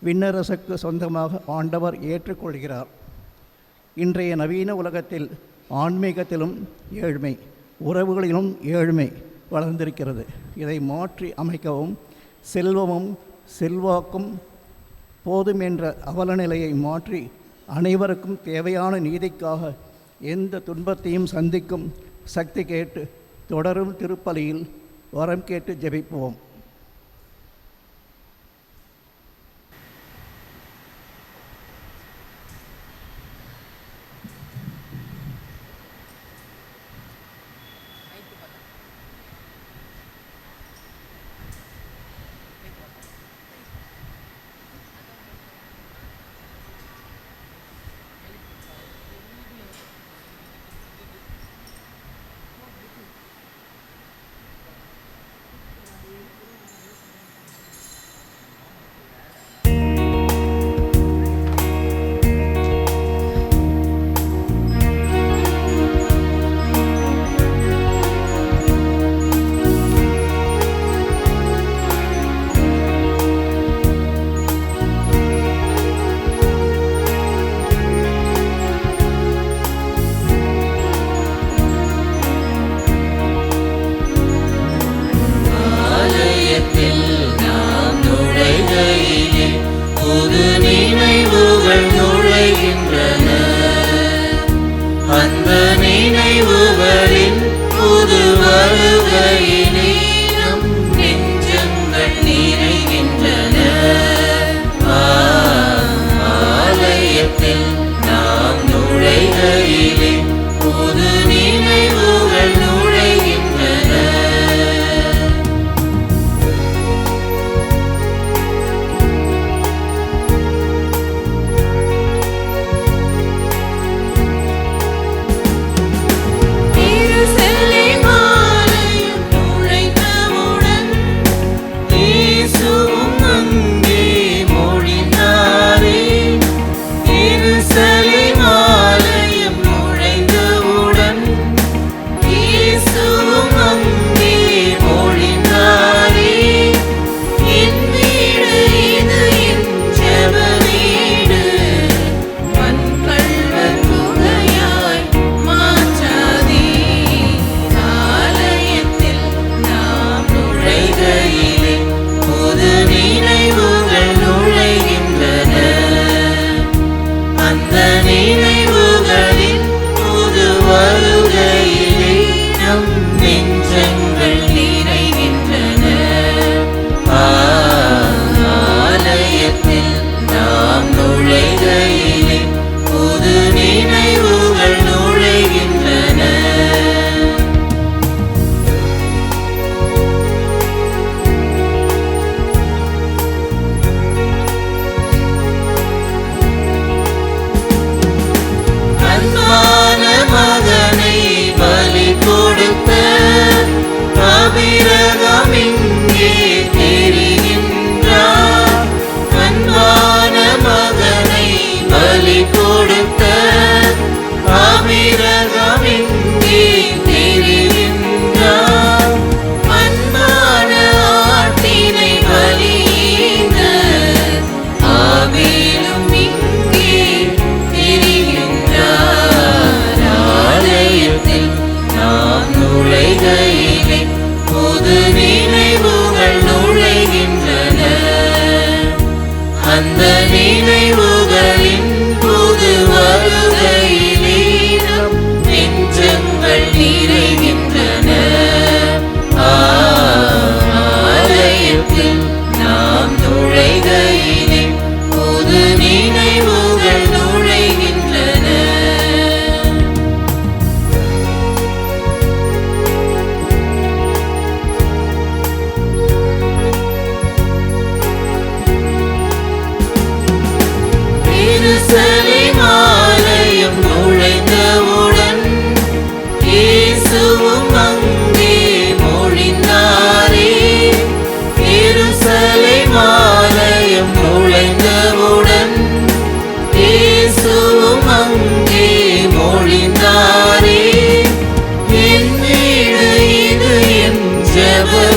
விண்ணரசுக்கு சொந்தமாக ஆண்டவர் ஏற்றுக்கொள்கிறார். இன்றைய நவீன உலகத்தில் ஆன்மீகத்திலும் ஏழ்மை, உறவுகளிலும் ஏழ்மை வளர்ந்திருக்கிறது. இதை மாற்றி அமைக்கவும் செல்வமும் செல்வாக்கும் போதும் என்ற அவலநிலையை மாற்றி அனைவருக்கும் தேவையான நீதிக்காக எந்த துன்பத்தையும் சந்திக்கும் சக்தி கேட்டு தொடரும் திருப்பலியில் வரம் கேட்டு ஜெபிப்போம்.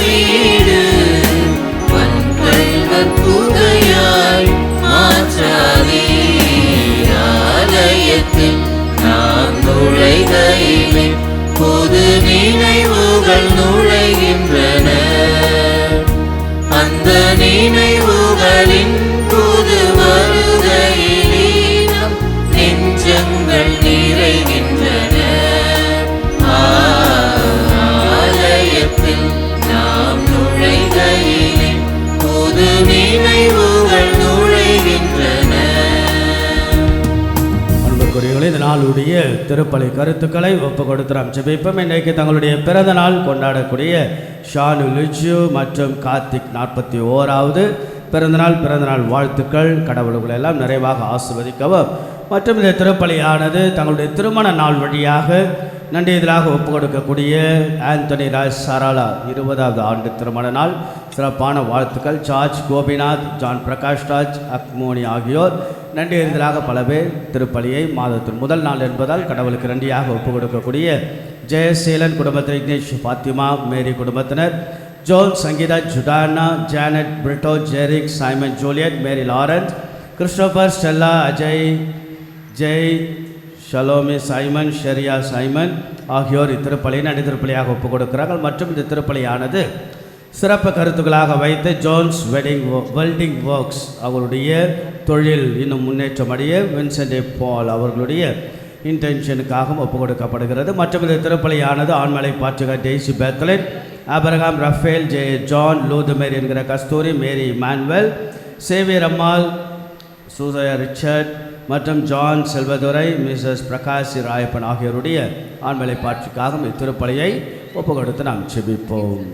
வீடு வன்கள்வர் புகையாய் நுழைகையிலே புது நினைவுகள் நுழைகின்றன. அந்த நினைவுகளின் புது வருகையிலே நம் நெஞ்சங்கள் நிறைகின்றன. ஆலயத்தில் நாம் நுழைகையிலே புது நினைவுகள் நுழைகின்றன. அன்புக்குரியவர்களே, இந்த நாளுடைய திருப்பலி கருத்துக்களை ஒப்பு கொடுத்து நாம் ஜெபிப்போம். இன்றைக்கு தங்களுடைய பிறந்த நாள் கொண்டாடக்கூடிய ஷானு லிஜு மற்றும் கார்த்திக் 41வது பிறந்தநாள் வாழ்த்துக்கள். கடவுள்களை எல்லாம் நிறைவாக ஆசிர்வதிக்கவும். மற்றும் இந்த திருப்பலியானது தங்களுடைய திருமண நாள் வழியாக நன்றி எதிராக ஒப்பு கொடுக்கக்கூடிய ஆந்தனி ராஜ் சரளா 20வது ஆண்டு திருமண நாள் சிறப்பான வாழ்த்துக்கள். ஜார்ஜ் கோபிநாத், ஜான் பிரகாஷ் ராஜ், அக்மோனி ஆகியோர் நன்றி எதிராக பல பேர் திருப்பலியை மாதத்தின் முதல் நாள் என்பதால் கடவுளுக்கு நன்றியாக ஒப்பு கொடுக்கக்கூடிய ஜெயசீலன் குடும்பத்தினர், இக்னேஷ், ஃபாத்திமா, மேரி குடும்பத்தினர், John, Sangeetha, Judana, Janet, Brito, Jerick, Simon, Juliet, Mary Lawrence, Christopher, Stella, Ajay, Jay, Shalomi, Simon, Sheriya, Simon ஆகியோர் இத்திருப்பலியை நன்றி திருப்பலியாக ஒப்புக் கொடுக்கிறார்கள். மற்றும் இந்த திருப்பலியானது சிறப்பு கருத்துக்களாக வைத்து ஜோன்ஸ் வெல்டிங் ஒர்க்ஸ் அவருடைய தொழில் இன்னும் முன்னேற்றம் அடைய வின்சென்ட் பால் அவர்களுடைய இன்டென்ஷனுக்காகவும் ஒப்புக் கொடுக்கப்படுகிறது. மற்றும் இந்த திருப்பலியானது ஆண்மலை பாற்றுகர் டெய்சி பெத்லெட், ஆபிரகாம், ரஃபேல், ஜான், லூது மேரி என்கிற கஸ்தூரி, மேரி மானுவல், சேவியர் அம்மாள், சூசையா ரிச்சர்ட் மற்றும் ஜான் செல்வதுரை, மிஸ்ஸஸ் பிரகாஷ் ராயப்பன் ஆகியோருடைய ஆண்மலை பாற்றுக்காகவும் இத்திருப்பலியை ஒப்புக் கொடுத்து நாம் ஜெபிப்போம்.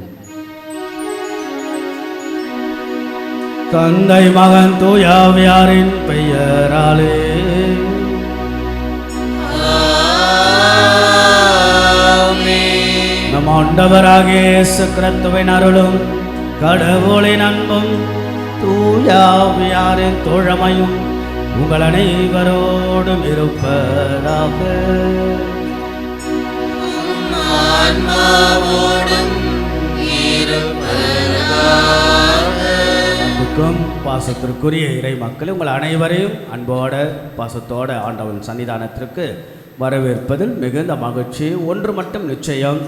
தந்தை, மகன், தூய ஆவியாரின் பெயராலே நம் ஆண்டவராகிய இயேசு கிறிஸ்துவின் அருளும் கடவுளின் அன்பும் தூய ஆவியாரின் தோழமையும் உங்கள் அனைவரோடும் இருப்பதாக. அன்புக்கும் பாசத்திற்குரிய இறை மக்கள் உங்கள் அனைவரையும் அன்போட பாசத்தோட ஆண்டவன் சன்னிதானத்திற்கு வரவேற்பதில் மிகுந்த மகிழ்ச்சி. ஒன்று மட்டும் நிச்சயம்,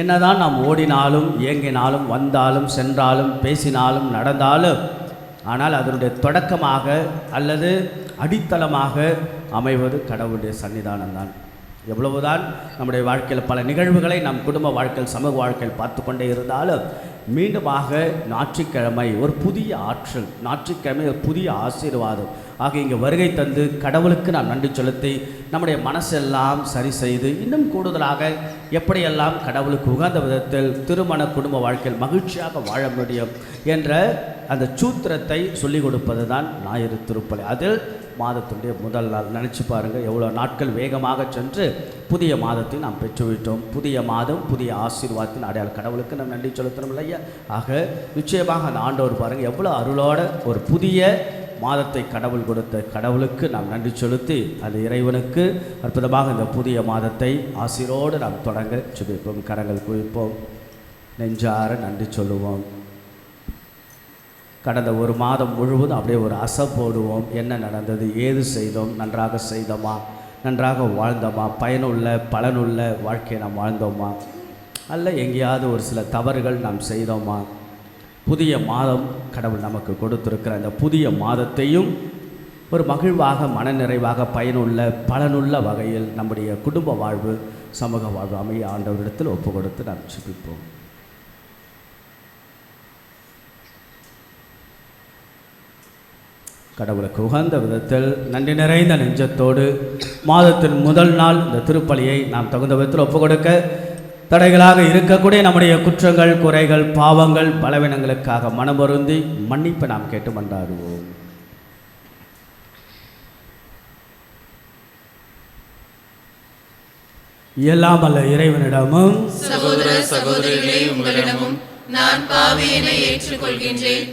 என்னதான் நாம் ஓடினாலும் இயங்கினாலும் வந்தாலும் சென்றாலும் பேசினாலும் நடந்தாலும், ஆனால் அதனுடைய தொடக்கமாக அல்லது அடித்தளமாக அமைவது கடவுளுடைய சன்னிதானம் தான். எவ்வளவுதான் நம்முடைய வாழ்க்கையில் பல நிகழ்வுகளை நம் குடும்ப வாழ்க்கையில் சமூக வாழ்க்கையில் பார்த்து கொண்டே இருந்தாலும் மீண்டுமாக ஞாயிற்றுக்கிழமை ஒரு புதிய ஆற்றல், ஞாயிற்றுக்கிழமை ஒரு புதிய ஆசீர்வாதம் ஆக இங்கே வருகை தந்து கடவுளுக்கு நாம் நன்றி செலுத்தி நம்முடைய மனசெல்லாம் சரி செய்து இன்னும் கூடுதலாக எப்படியெல்லாம் கடவுளுக்கு உகந்த விதத்தில் திருமண குடும்ப வாழ்க்கையில் மகிழ்ச்சியாக வாழ முடியும் என்ற அந்த சூத்திரத்தை சொல்லிக் கொடுப்பது தான் ஞாயிறு திருப்பலி. அதில் மாதத்தினுடைய முதல் நாள் நினச்சி பாருங்கள், எவ்வளோ நாட்கள் வேகமாக சென்று புதிய மாதத்தை நாம் பெற்றுவிட்டோம். புதிய மாதம் புதிய ஆசீர்வாதத்தின் அடையாளம். கடவுளுக்கு நாம் நன்றி செலுத்தணும் இல்லையா? ஆக நிச்சயமாக அந்த ஆண்டவர் பாருங்கள் எவ்வளோ அருளோட ஒரு புதிய மாதத்தை கடவுள் கொடுத்த கடவுளுக்கு நாம் நன்றி செலுத்தி அந்த இறைவனுக்கு அற்புதமாக இந்த புதிய மாதத்தை ஆசீரோடு நாம் தொடங்க சுபிப்போம். கரங்கள் குவிப்போம், நெஞ்சார நன்றி சொல்லுவோம். கடந்த ஒரு மாதம் முழுவதும் அப்படியே ஒரு போடுவோம். என்ன நடந்தது, ஏது செய்தோம், நன்றாக செய்தோமா, நன்றாக வாழ்ந்தோமா, பயனுள்ள பலனுள்ள வாழ்க்கையை நாம் வாழ்ந்தோமா, அல்ல எங்கேயாவது ஒரு சில தவறுகள் நாம் செய்தோமா? புதிய மாதம் கடவுள் நமக்கு கொடுத்திருக்கிற அந்த புதிய மாதத்தையும் ஒரு மகிழ்வாக மனநிறைவாக பயனுள்ள பலனுள்ள வகையில் நம்முடைய குடும்ப வாழ்வு சமூக வாழ்வு அமைய ஆண்டவரிடத்தில் ஒப்பு கொடுத்து நாம் ஜெபிப்போம். கடவுளுக்கு உகந்த விதத்தில் நன்றி நிறைந்த நெஞ்சத்தோடு மாதத்தின் முதல் நாள் இந்த திருப்பலியை நாம் தகுந்த விதத்தில் ஒப்பு கொடுக்க தடைகளாக இருக்கக்கூடிய நம்முடைய குற்றங்கள், குறைகள், பாவங்கள், பலவீனங்களுக்காக மனமருந்தி மன்னிப்பை நாம் கேட்டு மன்றாடுவோம். எல்லாம் அல்ல இறைவனிடமும் சகோதர சகோதரிகளே உங்களிடமும் நான் பாவியனை ஏற்றுக்கொள்கின்றேன்.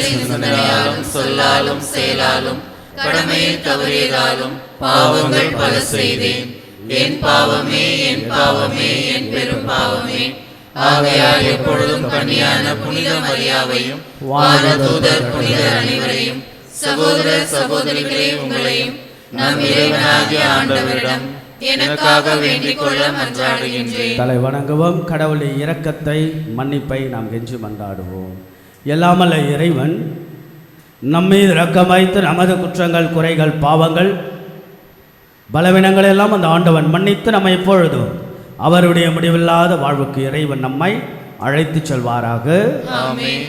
சிந்தனையாலும் சொல்லாலும் செயலாலும் கடமையில் தவறியதாலும் பாவங்கள் பல செய்தேன். என் பாவமே என் பாவமே என் பெரும் பாவமே. ஆகையால் எப்பொழுதும் கன்னியான புனித மரியாவையும் வானதூதர் புனிதர் அனைவரையும் சகோதர சகோதரிகளே உங்களையும் நம் இறைவனாகிய ஆண்டவரிடம் எனக்காக வேண்டிக் கொள்ள மன்றாடுகின்றேன். தலை வணங்குவோம். கடவுளுடைய இரக்கத்தை மன்னிப்பை நாம் கெஞ்சி மன்றாடுவோம். எல்லாமல்ல இறைவன் நம்மீது இரக்கம் வைத்து நமது குற்றங்கள், குறைகள், பாவங்கள், பலவீனங்கள் எல்லாம் அந்த ஆண்டவன் மன்னித்து நம்மை எப்பொழுதும் அவருடைய முடிவில்லாத வாழ்வுக்கு இறைவன் நம்மை அழைத்து செல்வாராக. ஆமென்.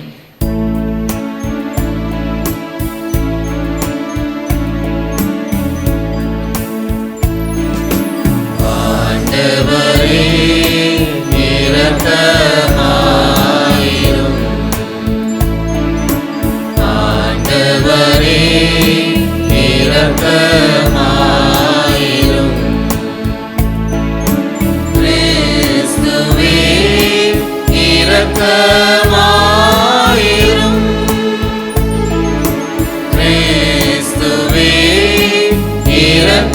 ஆண்டவரே இரக்கமாயிரும். ஆண்டவரே இரக்கமாயிரும். கிறிஸ்துவே இரக்கமாயிரும். கிறிஸ்துவே இரக்கமாயிரும்.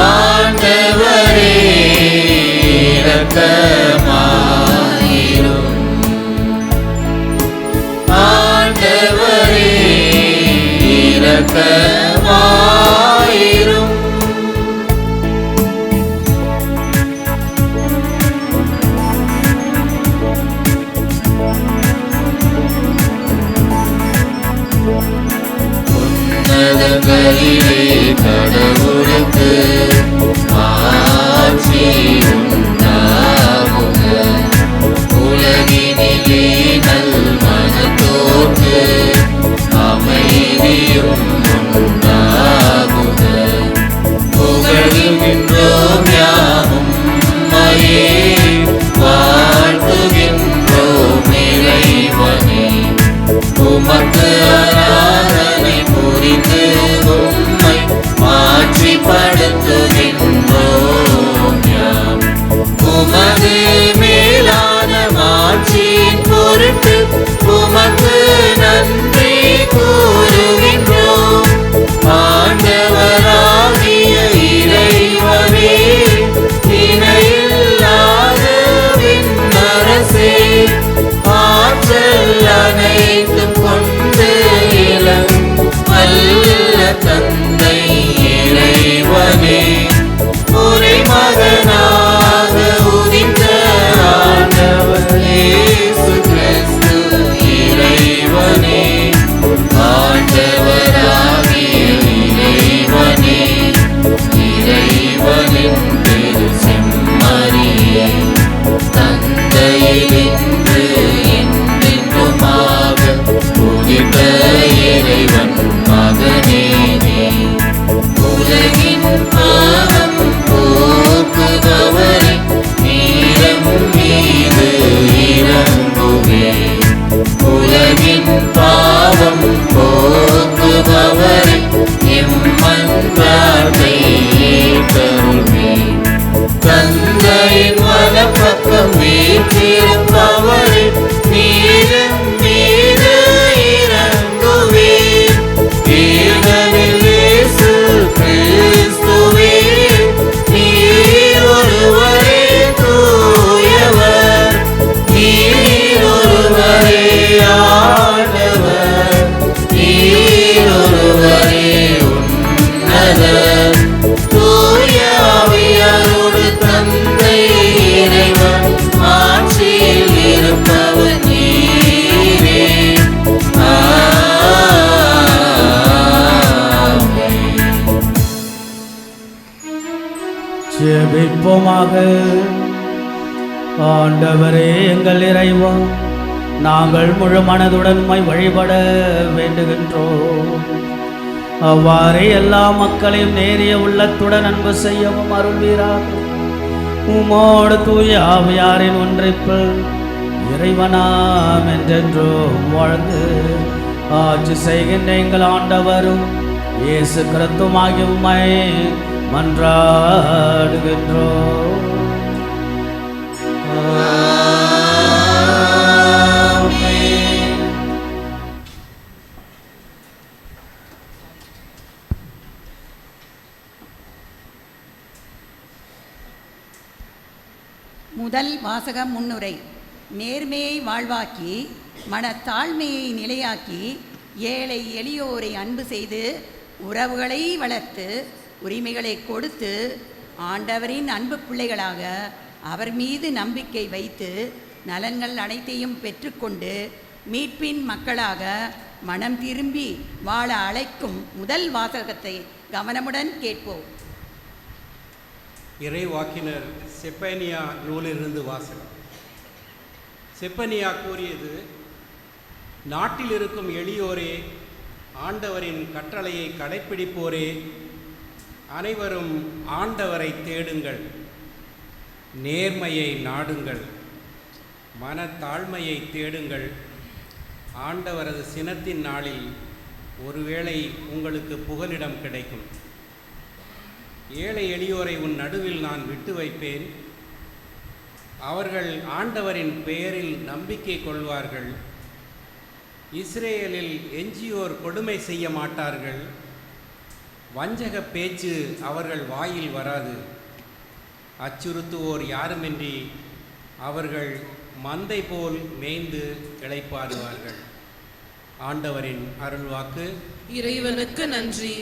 ஆண்டவரே இரக்கமாயிரும். ஆண்டவரே இரக்கமாயிரும். உன்னதங்களிலே கடவுளுக்கு ஆட்சி உண்டாகுக. உலகினிலே நல்மனத்தோர்க்கு அமைதியும் உண்டாகுக. புகழுகின்றோம் யாவும் உம்மையே, வாழ்த்துகின்றோம் இறைவனே. உமக்கு ஆராதனை புரிந்து உம்மை மாட்சிப்படுத்துகின்றோம் யாம். உமது மேலான மாட்சியின் பொருட்டு உமக்கு நன்றி கூறுகின்றோம். ஆண்டவராகிய இறைவனே, இணையில்லாத விண்ணரசே, ஆற்றல் அனைத்தும் கொண்டு வல்ல தந்தை இறைவனே, ஒரே மகனாக உதித்த ஆண்டவர் இயேசு கிறிஸ்து இறைவனே, ஆண்டவராகிய இறைவனே, இறைவனின் திரு செம்மறியே, தந்தையிலிருந்து என்றென்றுமாக உதித்த இறைவன் மகனே, உலகின் பாவம் போக்குபவரே, நீரம் மீது இறங்குவே. உலகின் பாவம் போக்குபவரே, எம்மன்றார்க்கை ஏற்றருள்வே. தந்தையின் வலப்பக்கம் வீற்றிருப்பவரே, நீரம் மீது இறங்குவே. ஏனெனில் இயேசு கிறிஸ்துவே, நீர் ஒருவரே தூயவர், நீர் ஒருவரே ஆண்டவர், நீர் ஒருவரே உன்னதர். தூய ஆவியாரோடு தந்தை இறைவன் ஆட்சியில் இருப்பவர் நீரே. ஆமென். ஜெபிப்போமாக. ஆண்டவரே எங்கள் இறைவா, நாங்கள் முழு மனதுடன் உம்மை வழிபட வேண்டுகின்றோம். அவ்வாறே எல்லா மக்களையும் நேரிய உள்ளத்துடன் அன்பு செய்யவும் அருள்வீராக. உமோடு தூய ஆவியாரின் ஒன்றிப்பில் இறைவனாம் என்றென்றும் வாழ்ந்து ஆட்சி செய்கின்ற எங்கள் ஆண்டவரும் இயேசு கிறிஸ்துவாகிய உம்மை மன்றாடுகின்றோம். முதல் வாசகம் முன்னுரை. நேர்மையை வாழ்வாக்கி மனத்தாழ்மையை நிலையாக்கி ஏழை எளியோரை அன்பு செய்து உறவுகளை வளர்த்து உரிமைகளை கொடுத்து ஆண்டவரின் அன்பு பிள்ளைகளாக அவர் மீது நம்பிக்கை வைத்து நலன்கள் அனைத்தையும் பெற்றுக்கொண்டு மீட்பின் மக்களாக மனம் திரும்பி வாழ அழைக்கும் முதல் வாசகத்தை கவனமுடன் கேட்போம். இறைவாக்கினர் செப்பனியா நூலிலிருந்து வாசகம். செப்பனியா கூறியது, நாட்டில் இருக்கும் எளியோரே, ஆண்டவரின் கட்டளையை கடைப்பிடிப்போரே, அனைவரும் ஆண்டவரை தேடுங்கள், நேர்மையை நாடுங்கள், மனத்தாழ்மையை தேடுங்கள். ஆண்டவரது சினத்தின் நாளில் ஒருவேளை உங்களுக்கு புகலிடம் கிடைக்கும். ஏழை எளியோரை உன் நடுவில் நான் விட்டு வைப்பேன். அவர்கள் ஆண்டவரின் பெயரில் நம்பிக்கை கொள்வார்கள். இஸ்ரேலில் எஞ்சியோர் கொடுமை செய்ய மாட்டார்கள். வஞ்சக பேச்சு அவர்கள் வாயில் வராது. அச்சுறுத்துவோர் யாருமின்றி அவர்கள் மந்தை போல் மேய்ந்து இளைப்பாறுவார்கள். ஆண்டவரின் அருள்வாக்கு. இறைவனுக்கு நன்றி.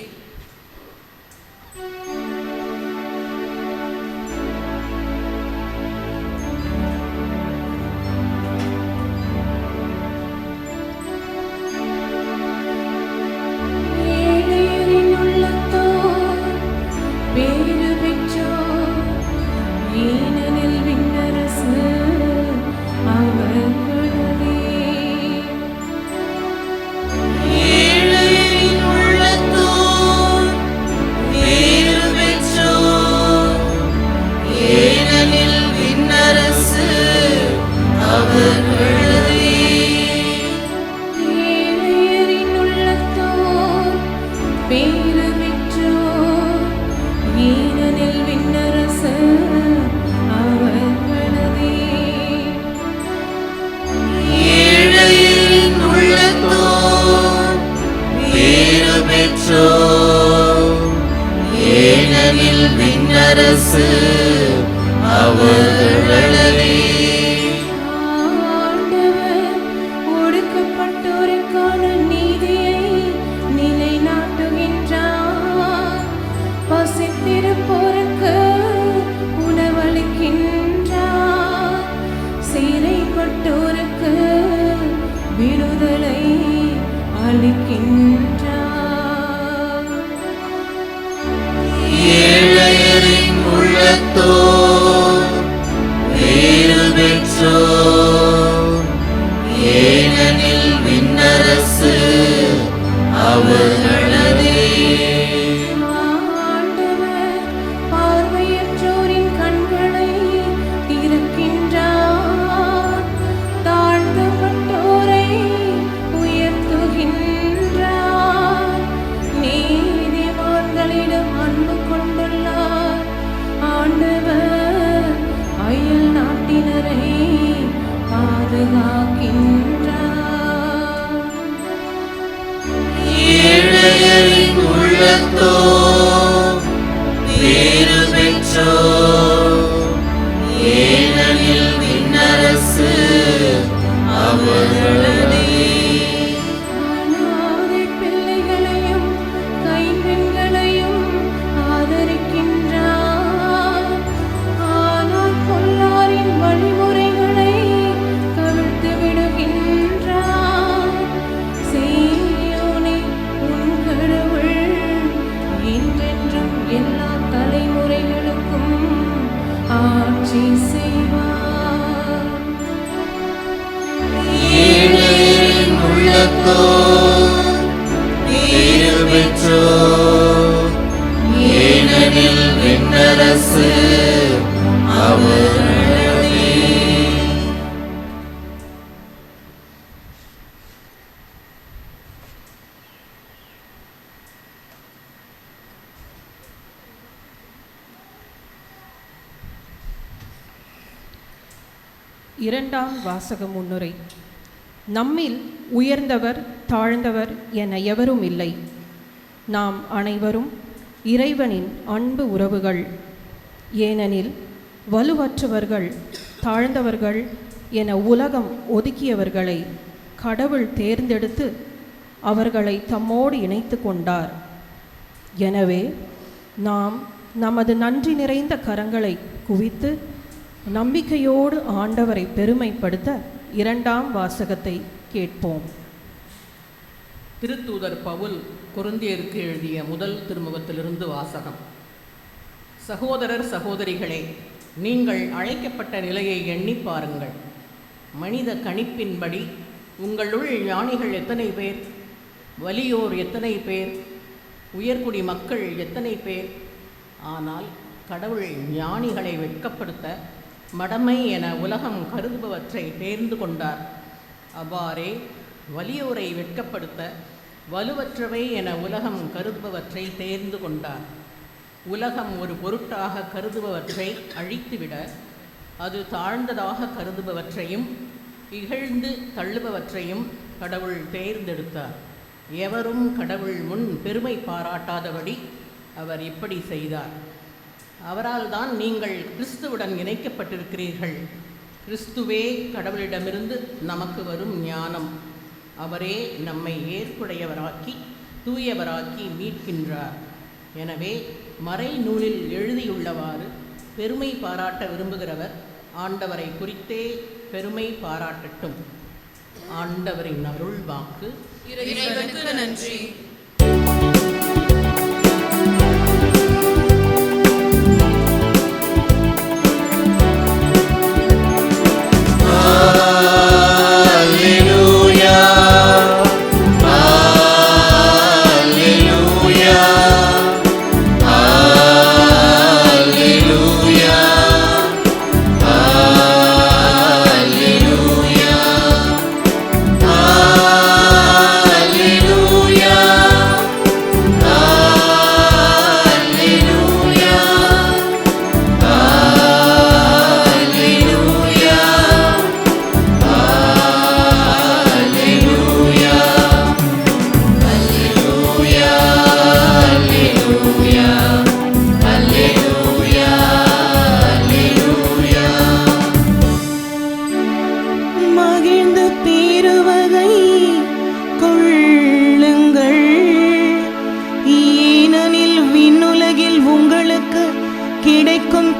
ஏனெனில் விண்ணரசு அவர்களதே. ஆண்டவர் ஒடுக்கப்பட்டோருக்கான நீதியை நிலைநாட்டுகின்றார். பசித்திருப்போருக்கு உணவளிக்கின்றார். சிறைப்பட்டோருக்கு விடுதலை அளிக்கின்றார். ஏழையரின் உள்ளத்தோர் பேறு பெற்றோர், ஏனெனில் விண்ணரசு அவர்களதே. ஆண்டவர் பார்வையற்றோரின் கண்களை திறக்கின்றார். தாழ்த்தப்பட்டோரை உயர்த்துகின்றார். நீதிமான்களிடம் அன்பு கொண்டுள்ளார். ஆண்டவர் அயல் நாட்டினரை பாதுகாக்கின்றார். ஏழையரின் உள்ளத்தோர் பேறு பெற்றோர், ஏனெனில் விண்ணரசு அவர்களதே. அனாதை பிள்ளைகளையும் கைம்பெண்களையும் ஆதரிக்கின்றார். ஆனால் பொல்லாரின் வழிமுறைகளை கவிழ்த்து விடுகின்றார். சீயோனே, உன் கடவுள் என்றென்றும் எல்லா தலைமுறைகளுக்கும் ஆட்சி செய்வார். ஏழையரின் உள்ளத்தோர் பேறு பெற்றோர், ஏனெனில் விண்ணரசு அவர்களதே. இரண்டாம் வாசக முன்னுரை. நம்மில் உயர்ந்தவர் தாழ்ந்தவர் என எவரும் இல்லை. நாம் அனைவரும் இறைவனின் அன்பு உறவுகள். ஏனெனில் வலுவற்றவர்கள் தாழ்ந்தவர்கள் என உலகம் ஒதுக்கியவர்களை கடவுள் தேர்ந்தெடுத்து அவர்களை தம்மோடு இணைத்து கொண்டார். எனவே நாம் நமது நன்றி நிறைந்த கரங்களை குவித்து நம்பிக்கையோடு ஆண்டவரை பெருமைப்படுத்த 2ஆம் வாசகத்தை கேட்போம். திருத்தூதர் பவுல் கொரிந்தியருக்கு எழுதிய முதல் திருமுகத்திலிருந்து வாசகம். சகோதரர் சகோதரிகளே, நீங்கள் அழைக்கப்பட்ட நிலையை எண்ணி பாருங்கள். மனித கணிப்பின்படி உங்களுள் ஞானிகள் எத்தனை பேர், வலியோர் எத்தனை பேர், உயர்குடி மக்கள் எத்தனை பேர்? ஆனால் கடவுள் ஞானிகளை வெட்கப்படுத்த மடமை என உலகம் கருதுபவற்றை தேர்ந்து கொண்டார். அவ்வாறே வலியோரை வெட்கப்படுத்த வலுவற்றவை என உலகம் கருதுபவற்றை தேர்ந்து கொண்டார். உலகம் ஒரு பொருட்டாக கருதுபவற்றை அழித்துவிட அது தாழ்ந்ததாக கருதுபவற்றையும் இகழ்ந்து தள்ளுபவற்றையும் கடவுள் தேர்ந்தெடுத்தார். எவரும் கடவுள் முன் பெருமை பாராட்டாதபடி அவர் இப்படி செய்தார். அவரால் தான் நீங்கள் கிறிஸ்துவுடன் இணைக்கப்பட்டிருக்கிறீர்கள். கிறிஸ்துவே கடவுளிடமிருந்து நமக்கு வரும் ஞானம். அவரே நம்மை ஏற்புடையவராக்கி தூயவராக்கி மீட்கின்றார். எனவே மறை நூலில் எழுதியுள்ளவாறு பெருமை பாராட்ட விரும்புகிறவர் ஆண்டவரை குறித்தே பெருமை பாராட்டட்டும். ஆண்டவரின் அருள் வாக்கு. இறைவனுக்கு நன்றி.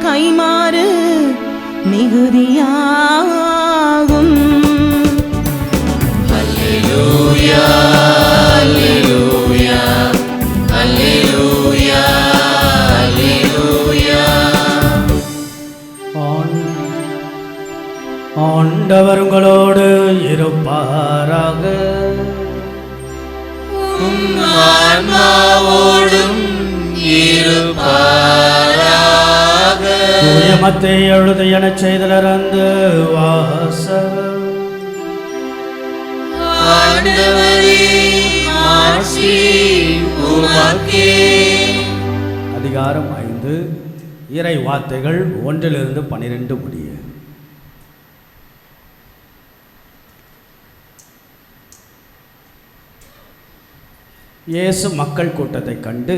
கைமாறு மிகுதியாகும். அல்லேலூயா, அல்லேலூயா, அல்லேலூயா, அல்லேலூயா. ஆண்டவர் உங்களோடு இருப்பாராக. ஆன்மாவோடும் இருப்பாராக. தூய மத்தேயு எழுதிய நற்செய்தியிலிருந்து வாசகம். ஆண்டவரே, மாட்சி உமக்கே. அதிகாரம் 5, இறை வார்த்தைகள் 1-12 முடிய. இயேசு மக்கள் கூட்டத்தை கண்டு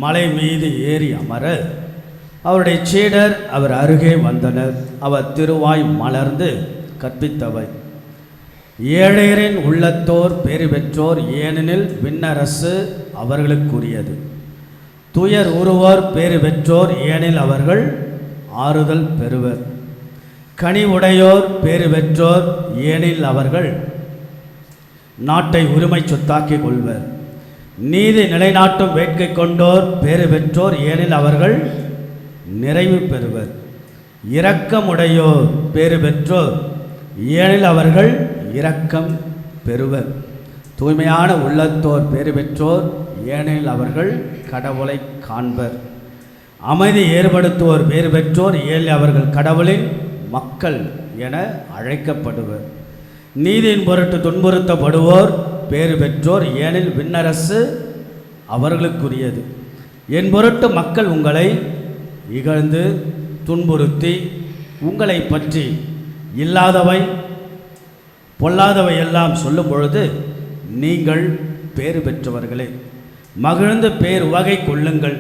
மலை மீது ஏறி அமர அவருடைய சீடர் அவர் அருகே வந்தனர். அவர் திருவாய் மலர்ந்து கற்பித்தவை: ஏழையரின் உள்ளத்தோர் பேறு பெற்றோர், ஏனெனில் விண்ணரசு அவர்களுக்குரியது. துயர் உருவோர் பேறு பெற்றோர், ஏனில் அவர்கள் ஆறுதல் பெறுவர். கனி உடையோர் பேறு பெற்றோர், ஏனில் அவர்கள் நாட்டை உரிமை சொத்தாக்கிக் கொள்வர். நீதி நிலைநாட்டும் வேட்கை கொண்டோர் பேறு பெற்றோர், ஏனில் அவர்கள் நிறைவு பெறுவர். இரக்கமுடையோர் பேறு பெற்றோர், ஏனில் அவர்கள் இரக்கம் பெறுவர். தூய்மையான உள்ளத்தோர் பேறு பெற்றோர், ஏனெனில் அவர்கள் கடவுளை காண்பர். அமைதி ஏற்படுத்துவோர் பேறு பெற்றோர், ஏனில் அவர்கள் கடவுளின் மக்கள் என அழைக்கப்படுவர். நீதியின் பொருட்டு துன்புறுத்தப்படுவோர் பேறு பெற்றோர், ஏனில் விண்ணரசு அவர்களுக்குரியது. என் பொருட்டு மக்கள் உங்களை இகழ்ந்து துன்புறுத்தி உங்களை பற்றி இல்லாதவை பொல்லாதவை எல்லாம் சொல்லும் பொழுது நீங்கள் பேறு பெற்றவர்களே, மகிழ்ந்து பேர் வகை கொள்ளுங்கள்.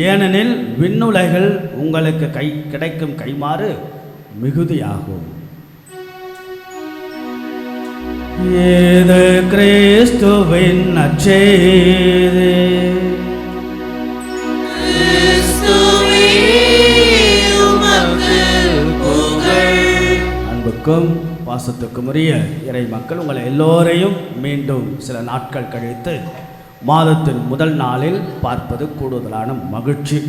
ஏனெனில் விண்ணுலகில் உங்களுக்கு கிடைக்கும் கைமாறு மிகுதியாகும். ஏது கிறிஸ்துவின் நற்செய்தி. அன்புக்கும் பாசத்துக்கும் உரிய இறை மக்கள், உங்களை எல்லோரையும் மீண்டும் சில நாட்கள் கழித்து மாதத்தின் முதல் நாளில் பார்ப்பது கூடுதலான மகிழ்ச்சி.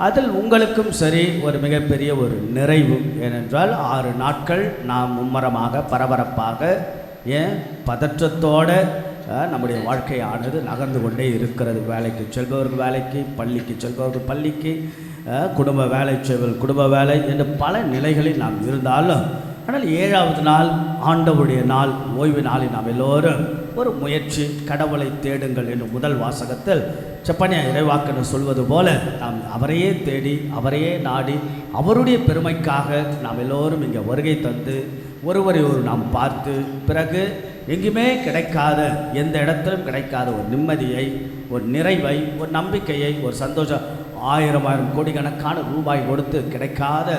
அதில் உங்களுக்கும் சரி ஒரு மிகப்பெரிய ஒரு நிறைவு. ஏனென்றால் 6 நாட்கள் நாம் மும்மரமாக பரபரப்பாக பதற்றத்தோடு நம்முடைய வாழ்க்கையானது நகர்ந்து கொண்டே இருக்கிறது. வேலைக்கு செல்பவர்கள் வேலைக்கு, பள்ளிக்கு செல்பவர்கள் பள்ளிக்கு, குடும்ப வேலை செய்வர்கள் குடும்ப வேலை என்று பல நிலைகளில் நாம் இருந்தாலும், ஆனால் 7வது நாள் ஆண்டவருடைய நாள், ஓய்வு நாளில் நாம் எல்லோரும் ஒரு முயற்சி, கடவுளை தேடுங்கள் என்று முதல் வாசகத்தில் செப்பனியா இறைவாக்கென்று சொல்வது போல நாம் அவரையே தேடி, அவரையே நாடி, அவருடைய பெருமைக்காக நாம் எல்லோரும் இங்கே வருகை தந்து ஒருவரை ஒரு நாம் பார்த்து, பிறகு எங்குமே கிடைக்காத, எந்த இடத்திலும் கிடைக்காத ஒரு நிம்மதியை, ஒரு நிறைவை, ஒரு நம்பிக்கையை, ஒரு சந்தோஷம், 1000 கோடிக்கணக்கான ரூபாய் கொடுத்து கிடைக்காத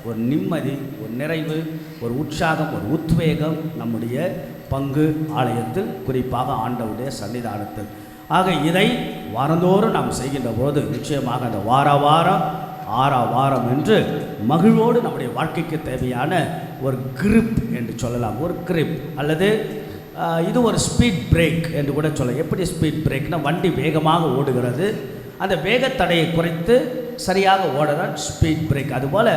ஒரு நிம்மதி, ஒரு நிறைவு, ஒரு உற்சாகம், ஒரு உத்வேகம் நம்முடைய பங்கு ஆலயத்தில், குறிப்பாக ஆண்டவருடைய சன்னிதானத்தில். ஆக இதை வாரந்தோறும் நாம் செய்கின்ற போது நிச்சயமாக அந்த வாரம் என்று மகிழ்வோடு நம்முடைய வாழ்க்கைக்கு தேவையான ஒரு கிரிப் என்று சொல்லலாம், ஒரு கிரிப், அல்லது இது ஒரு ஸ்பீட் பிரேக் என்று கூட சொல்லலாம். எப்படி ஸ்பீட் பிரேக்னா, வண்டி வேகமாக ஓடுகிறது, அந்த வேகத்தடையை குறைத்து சரியாக ஓடதான் ஸ்பீட் பிரேக். அதுபோல்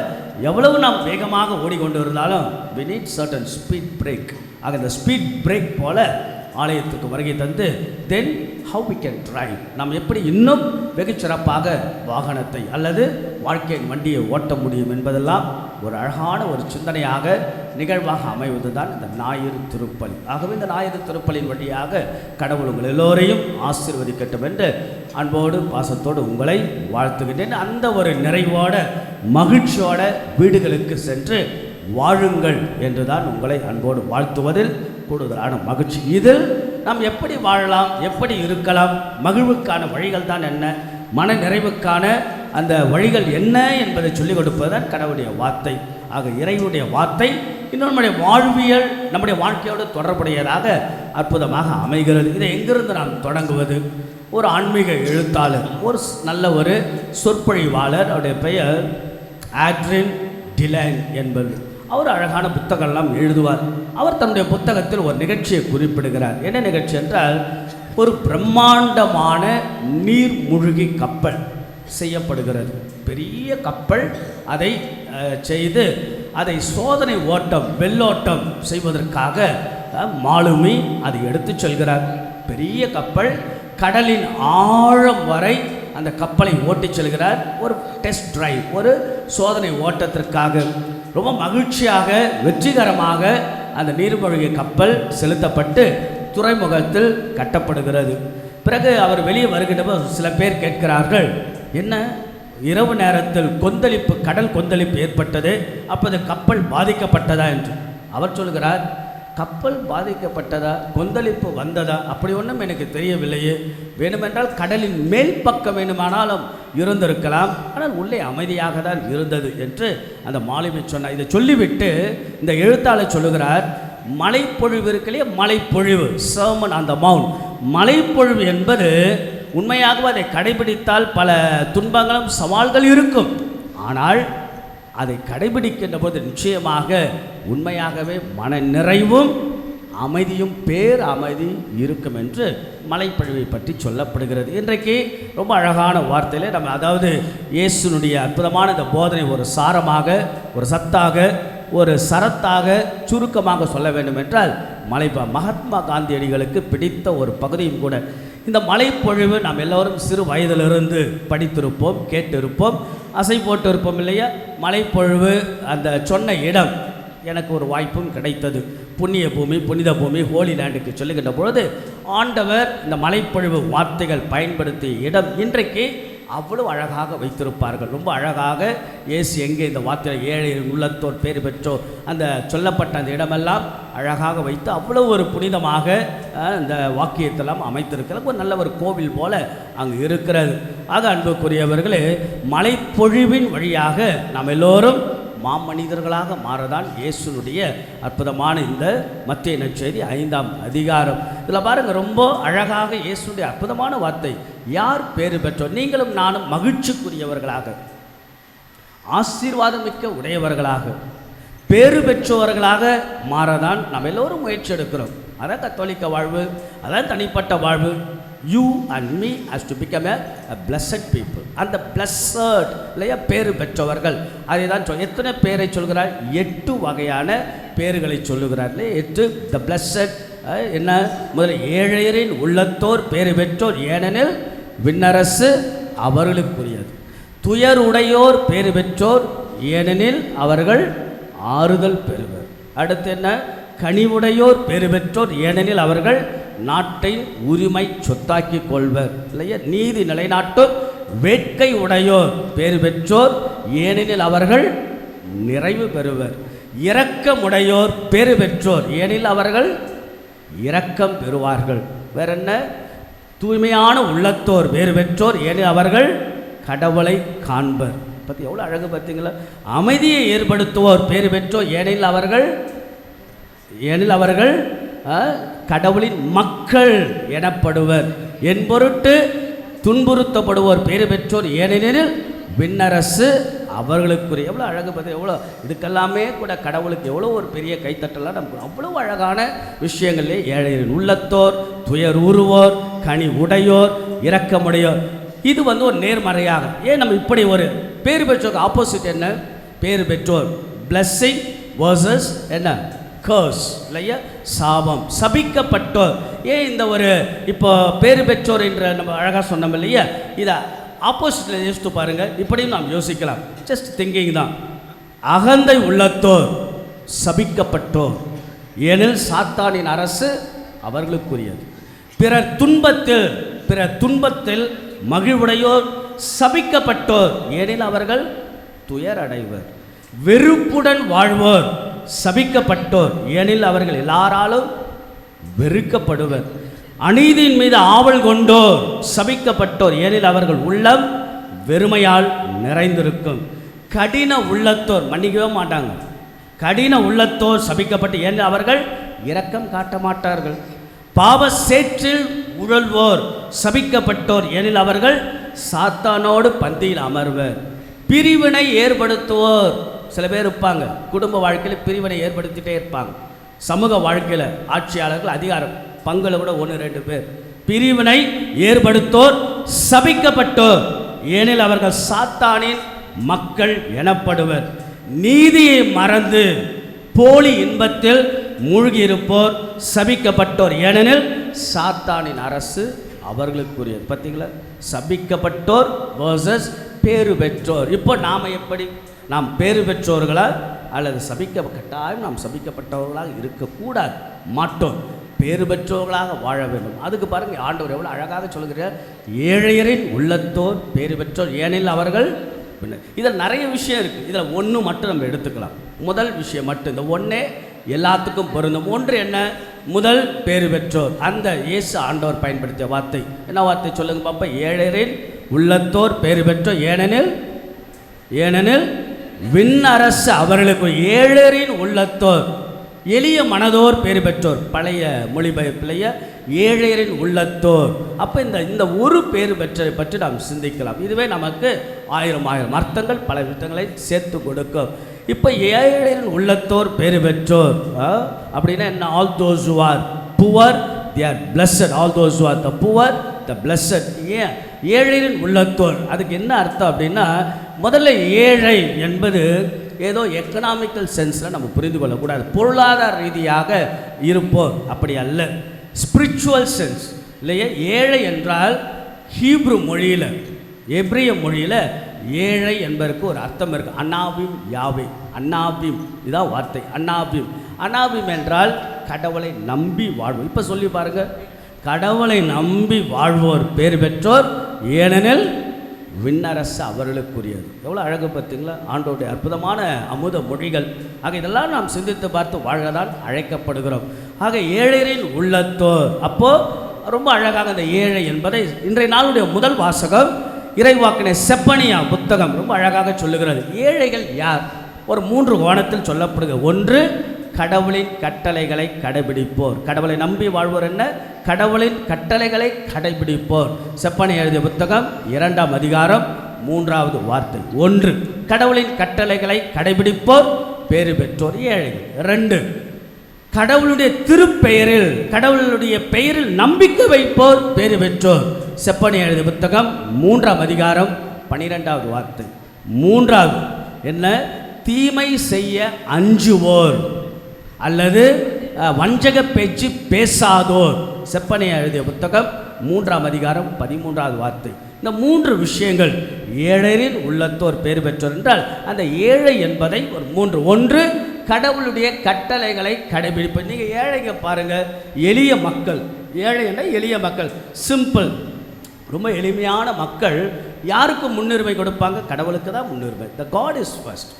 எவ்வளவு நாம் வேகமாக ஓடிக்கொண்டு இருந்தாலும் we need certain speed break. ஆக இந்த ஸ்பீட் பிரேக் போல ஆலயத்துக்கு வருகை தந்து தென் how we can drive, நாம் எப்படி இன்னும் வெகு சிறப்பாக வாகனத்தை அல்லது வாழ்க்கையின் வண்டியை ஓட்ட முடியும் என்பதெல்லாம் ஒரு அழகான ஒரு சிந்தனையாக, நிகழ்வாக அமைவது தான் இந்த ஞாயிறு திருப்பலி. ஆகவே இந்த ஞாயிறு திருப்பலின் வழியாக கடவுள் உங்கள் எல்லோரையும் ஆசீர்வதிக்கட்டும் என்று அன்போடு பாசத்தோடு உங்களை வாழ்த்துகின்றேன். அந்த ஒரு நிறைவோட மகிழ்ச்சியோட வீடுகளுக்கு சென்று வாழுங்கள் என்று தான் உங்களை அன்போடு வாழ்த்துவதில் கூடுதலான மகிழ்ச்சி. இதில் நாம் எப்படி வாழலாம், எப்படி இருக்கலாம், மகிழ்வுக்கான வழிகள் தான் என்ன, மன நிறைவுக்கான அந்த வழிகள் என்ன என்பதை சொல்லிக் கொடுப்பதுதான் கடவுளுடைய வார்த்தை. ஆக இறைவனுடைய வார்த்தை இன்னும் நம்முடைய வாழ்வியல், நம்முடைய வாழ்க்கையோடு தொடர்புடையதாக அற்புதமாக அமைகிறது. இதை எங்கிருந்து நாம் தொடங்குவது? ஒரு ஆன்மீக எழுத்தாளர், ஒரு நல்ல ஒரு சொற்பொழிவாளர், அவருடைய பெயர் ஆட்ரின் டிலைன் என்பது. அவர் அழகான புத்தகம்லாம் எழுதுவார். அவர் தன்னுடைய புத்தகத்தில் ஒரு நிகழ்ச்சியை குறிப்பிடுகிறார். என்ன நிகழ்ச்சி என்றால், ஒரு பிரம்மாண்டமான நீர்மூழ்கி கப்பல் செய்யப்படுகிறது. பெரிய கப்பல் அதை செய்து அதை சோதனை ஓட்டம், வெள்ளோட்டம் செய்வதற்காக மாலுமி அதை எடுத்து செல்கிறார். பெரிய கப்பல், கடலின் ஆழம் வரை அந்த கப்பலை ஓட்டி செல்கிறார். ஒரு டெஸ்ட் டிரைவ், ஒரு சோதனை ஓட்டத்திற்காக. ரொம்ப மகிழ்ச்சியாக, வெற்றிகரமாக அந்த நீர்மூழ்கி கப்பல் செலுத்தப்பட்டு துறைமுகத்தில் கட்டப்படுகிறது. பிறகு அவர் வெளியே வருகின்ற சில பேர் கேட்கிறார்கள், என்ன இரவு நேரத்தில் கொந்தளிப்பு, கடல் கொந்தளிப்பு ஏற்பட்டது, அப்போது கப்பல் பாதிக்கப்பட்டதா என்று. அவர் சொல்கிறார், கப்பல் பாதிக்கப்பட்டதா, கொந்தளிப்பு வந்ததா, அப்படி ஒன்றும் எனக்கு தெரியவில்லையே. வேணுமென்றால் கடலின் மேல் பக்கம் வேணுமானாலும் இருந்திருக்கலாம், ஆனால் உள்ளே அமைதியாக தான் இருந்தது என்று அந்த மாலுமி சொன்னார். இதை சொல்லிவிட்டு இந்த எழுத்தாளர் சொல்லுகிறார், மழைப்பொழிவு இருக்கலையே, மழைப்பொழிவு, சர்மன் ஆன் த மவுண்ட், மழைப்பொழிவு என்பது உண்மையாகவே அதை கடைபிடித்தால் பல துன்பங்களும் சவால்கள் இருக்கும். ஆனால் அதை கடைபிடிக்கின்ற போது நிச்சயமாக உண்மையாகவே மன நிறைவும் அமைதியும் பேர் அமைதி இருக்கும் என்று மழைப்பொழிவை பற்றி சொல்லப்படுகிறது. இன்றைக்கு ரொம்ப அழகான வார்த்தையில் நம்ம, அதாவது இயேசுனுடைய அற்புதமான இந்த போதனை ஒரு சாரமாக, ஒரு சத்தாக, ஒரு சரத்தாக, சுருக்கமாக சொல்ல வேண்டும் என்றால் மகாத்மா காந்தியடிகளுக்கு பிடித்த ஒரு பகுதியும் கூட. இந்த மழைப்பொழிவு நாம் எல்லோரும் சிறு வயதிலிருந்து படித்திருப்போம், கேட்டிருப்போம், அசை போட்டு இருப்போம் இல்லையா? மழைப்பொழிவு அந்த சொன்ன இடம் எனக்கு ஒரு வாய்ப்பும் கிடைத்தது. புண்ணிய பூமி, புனித பூமி, ஹோலி லேண்டுக்கு சொல்லுகின்ற பொழுது ஆண்டவர் இந்த மழைப்பொழிவு வார்த்தைகள் பயன்படுத்திய இடம் இன்றைக்கு அவ்வளவு அழகாக வைத்திருப்பார்கள். ரொம்ப அழகாக இயேசு எங்கே இந்த வார்த்தையில் ஏழை உள்ளத்தோர் பேர் பெற்றோர் அந்த சொல்லப்பட்ட அந்த இடமெல்லாம் அழகாக வைத்து அவ்வளவு ஒரு புனிதமாக இந்த வாக்கியத்தெல்லாம் அமைத்திருக்கிறது. ஒரு நல்ல ஒரு கோவில் போல அங்கு இருக்கிறது. ஆக அன்புக்குரியவர்களே, மழைப்பொழிவின் வழியாக நாம் எல்லோரும் மாமனிதர்களாக மாறதான் இயேசுனுடைய அற்புதமான இந்த மத்தேயு நற்செய்தி 5ஆம் அதிகாரம். இதில் பாருங்கள், ரொம்ப அழகாக இயேசுனுடைய அற்புதமான வார்த்தை, யார் பேறு பெற்றோர்? நீங்களும் நானும் மகிழ்ச்சிக்குரியவர்களாக, ஆசீர்வாதமிக்க உடையவர்களாக, பேறு பெற்றவர்களாக மாறதான் நம்ம எல்லோரும் முயற்சி எடுக்கிறோம். அதான் கத்தோலிக்க வாழ்வு, அதான் தனிப்பட்ட வாழ்வு. You and me has to become a blessed people. அந்த blessed இல்லையா பேறு பெற்றவர்கள், அதை தான் எத்தனை பேரை சொல்கிறார்? 8 வகையான பேறுகளை சொல்லுகிறார் இல்லையா? 8 the blessed. என்ன? முதல்ல ஏழையரின் உள்ளத்தோர் பேறு பெற்றோர், ஏனெனில் விண்ணரசு அவர்களுக்குரியது. துயர் உடையோர் பேறு பெற்றோர், ஏனெனில் அவர்கள் ஆறுதல் பெறுவர். அடுத்து என்ன? கனிவுடையோர் பேறு பெற்றோர், ஏனெனில் அவர்கள் நாட்டை உரிமை சொத்தாக்கி கொள்வர் இல்லையா? நீதி நிலைநாட்டும் வேட்கை உடையோர் பேறு பெற்றோர், ஏனெனில் அவர்கள் நிறைவு பெறுவர். இரக்கமுடையோர் பேறு பெற்றோர், ஏனெனில் அவர்கள் இரக்கம் பெறுவார்கள். வேற என்ன? தூய்மையான உள்ளத்தோர் பேறு பெற்றோர், ஏனெனில் அவர்கள் கடவுளை காண்பர். பற்றி எவ்வளோ அழகு பார்த்தீங்களா? அமைதியை ஏற்படுத்துவோர் பேறு பெற்றோர், ஏனெனில் அவர்கள் கடவுளின் மக்கள் எனப்படுவர். என் பொருட்டு துன்புறுத்தப்படுவோர் பேறு பெற்றோர், ஏனெனில் விண்ணரசு அவர்களுக்குரிய. எவ்வளோ அழகு பார்த்து, எவ்வளோ இதுக்கெல்லாமே கூட கடவுளுக்கு எவ்வளோ ஒரு பெரிய கைத்தட்டலாம். நமக்கு அவ்வளோ அழகான விஷயங்களே. ஏழையின் உள்ளத்தோர், துயர் உருவோர், கனி உடையோர், இரக்கமுடையோர். இது ஒரு நேர்மறையாக. ஏன் நம்ம இப்படி ஒரு பேறு பெற்றோருக்கு ஆப்போசிட் என்ன? பேறு பெற்றோர் பிளஸ்ஸிங் வர்சஸ் என்ன? கர்ஸ் இல்லையா? சாபம், சபிக்கப்பட்டோர். ஏன் இந்த ஒரு இப்போ பேறு பெற்றோர் என்ற நம்ம அழகாக சொன்னோம் இல்லையா? இதை ஆப்போசிட்டில் யோசித்து பாருங்கள். இப்படியும் நாம் யோசிக்கலாம். ஜஸ்ட் திங்கிங் தான். அகந்தை உள்ளத்தோர் சபிக்கப்பட்டோர், ஏனில் சாத்தானின் அரசு அவர்களுக்குரியது. பிறர் துன்பத்தில் மகிழ்வுடையோர் சபிக்கப்பட்டோர், ஏனில் அவர்கள் துயர் அடைவர். வெறுப்புடன் வாழ்வோர் சபிக்கப்பட்டோர், ஏனில் அவர்கள் எல்லாராலும் வெறுக்கப்படுவர். அநீதியின் மீது ஆவல் கொண்டோர் சபிக்கப்பட்டோர், ஏனில் அவர்கள் உள்ளம் வெறுமையால் நிறைந்திருக்கும். கடின உள்ளத்தோர் மன்னிக்கவே மாட்டாங்க. கடின உள்ளத்தோர் சபிக்கப்பட்டு, ஏனில் அவர்கள் இரக்கம் காட்ட மாட்டார்கள். பாவ சேற்றில் உழல்வோர் சபிக்கப்பட்டோர், ஏனில் அவர்கள் சாத்தானோடு பந்தியில் அமர்வர். பிரிவினை ஏற்படுத்துவோர் சில பேர் இருப்பாங்க. குடும்ப வாழ்க்கையில் பிரிவினை ஏற்படுத்திட்டே இருப்பாங்க. சமூக வாழ்க்கையில் ஆட்சியாளர்கள், அதிகாரம் பங்குல கூட 1-2 பேர். பிரிவினை ஏற்படுத்தோர் சபிக்கப்பட்டோர், ஏனில் அவர்கள் சாத்தானின் மக்கள் எனப்படுவர். நீதியை மறந்து போலி இன்பத்தில் மூழ்கியிருப்போர் சபிக்கப்பட்டோர், ஏனெனில் சாத்தானின் அரசு அவர்களுக்குரியது. பார்த்தீங்களா? சபிக்கப்பட்டோர் வர்சஸ் பேறு பெற்றோர். இப்போ நாம் எப்படி? நாம் பேறு பெற்றோர்களா அல்லது கட்டாயம் நாம் சபிக்கப்பட்டவர்களாக இருக்கக்கூடாது, மாட்டோம். பேறு பெற்றோர்களாக வாழ வேண்டும். அதுக்கு பாருங்கள், ஆண்டவர் எவ்வளோ அழகாக சொல்கிறார். ஏழையரின் உள்ளத்தோர் பேறு பெற்றோர், ஏனெனில் அவர்கள். இதில் நிறைய விஷயம் இருக்குது. இதில் ஒன்று மட்டும் நம்ம எடுத்துக்கலாம். முதல் விஷயம் மட்டும், இந்த ஒன்றே எல்லாத்துக்கும் பொருந்தும். ஒன்று என்ன? முதல் பேறு பெற்றோர். அந்த இயேசு ஆண்டவர் பயன்படுத்திய வார்த்தை என்ன வார்த்தை சொல்லுங்க பாப்பா? ஏழையரின் உள்ளத்தோர் பேறு பெற்றோர், ஏனெனில் விண்ணரசு அவர்களுக்கு. ஏழையரின் உள்ளத்தோர், எளிய மனதோர் பேறு பெற்றோர். பழைய மொழிபெயர்ப்பிலேயே ஏழையரின் உள்ளத்தோர். அப்போ இந்த ஒரு பேறு பெற்றதை பற்றி நாம் சிந்திக்கலாம். இதுவே நமக்கு ஆயிரம் அர்த்தங்கள், பல விஷயங்களை சேர்த்து கொடுக்கும். இப்போ ஏழையரின் உள்ளத்தோர் பேறு பெற்றோர் அப்படின்னா என்ன? All those who are poor they are blessed. all those who are the poor the blessed. ஏன் ஏழையரின் உள்ளத்தோர்? அதுக்கு என்ன அர்த்தம் அப்படின்னா, முதல்ல ஏழை என்பது ஏதோ எக்கனாமிக்கல் சென்ஸில் நம்ம புரிந்து கொள்ளக்கூடாது. பொருளாதார ரீதியாக இருப்போர் அப்படி அல்ல, ஸ்பிரிச்சுவல் சென்ஸ் இல்லையா? ஏழை என்றால் ஹீப்ரு மொழியில், எப்ரிய மொழியில் ஏழை என்பதற்கு ஒரு அர்த்தம் இருக்குது. அனாபிம் யாவே, அன்னாபிம் இதான் வார்த்தை. அனாபிம் என்றால் கடவுளை நம்பி வாழ்வோம். இப்போ சொல்லி பாருங்க, கடவுளை நம்பி வாழ்வோர் பேறு பெற்றோர், ஏனெனில் விண்ணரசு அவர்களுக்குரியது. எவ்வளோ அழகு பார்த்தீங்களா? ஆண்டோடைய அற்புதமான அமுத மொழிகள். ஆக இதெல்லாம் நாம் சிந்தித்து பார்த்து வாழ்கதான் அழைக்கப்படுகிறோம். ஆக ஏழையரின் உள்ளத்தோர். அப்போது ரொம்ப அழகாக இந்த ஏழை என்பதை இன்றைய நாளுடைய முதல் வாசகம் இறைவாக்கினை செப்பனியா புத்தகம் ரொம்ப அழகாக சொல்லுகிறது. ஏழைகள் யார்? ஒரு 3 கோணத்தில் சொல்லப்படுகிறது. ஒன்று, கடவுளின் கட்டளைகளை கடைபிடிப்போர். கடவுளை நம்பி வாழ்வோர் என்ன? கடவுளின் கட்டளைகளை கடைபிடிப்போர். செப்பனியா எழுதிய புத்தகம் 2ஆம் அதிகாரம் 3வது வார்த்தை. ஒன்று, கடவுளின் கட்டளைகளை கடைபிடிப்போர். பேறு பெற்றோர் ஏழைகள். 2, கடவுளுடைய திருப்பெயரில் கடவுளுடைய பெயரில் நம்பிக்கை வைப்போர் பேறு பெற்றோர். செப்பனியா எழுதிய புத்தகம் 3ஆம் அதிகாரம் 12வது வார்த்தை. 3வது என்ன? தீமை செய்ய அஞ்சுவோர் அல்லது வஞ்சக பேச்சு பேசாதோர். செப்பனியா எழுதிய புத்தகம் 3ஆம் அதிகாரம் 13வது வார்த்தை. இந்த 3 விஷயங்கள் ஏழையின் உள்ளத்தோர் பேறு பெற்றோர் என்றால் அந்த ஏழை என்பதை ஒரு 3. 1, கடவுளுடைய கட்டளைகளை கடைபிடிப்பது. நீங்கள் ஏழைங்க பாருங்கள், எளிய மக்கள். ஏழை என்ற எளிய மக்கள், சிம்பிள், ரொம்ப எளிமையான மக்கள். யாருக்கு முன்னுரிமை கொடுப்பாங்க? கடவுளுக்கு தான் முன்னுரிமை. The God is first,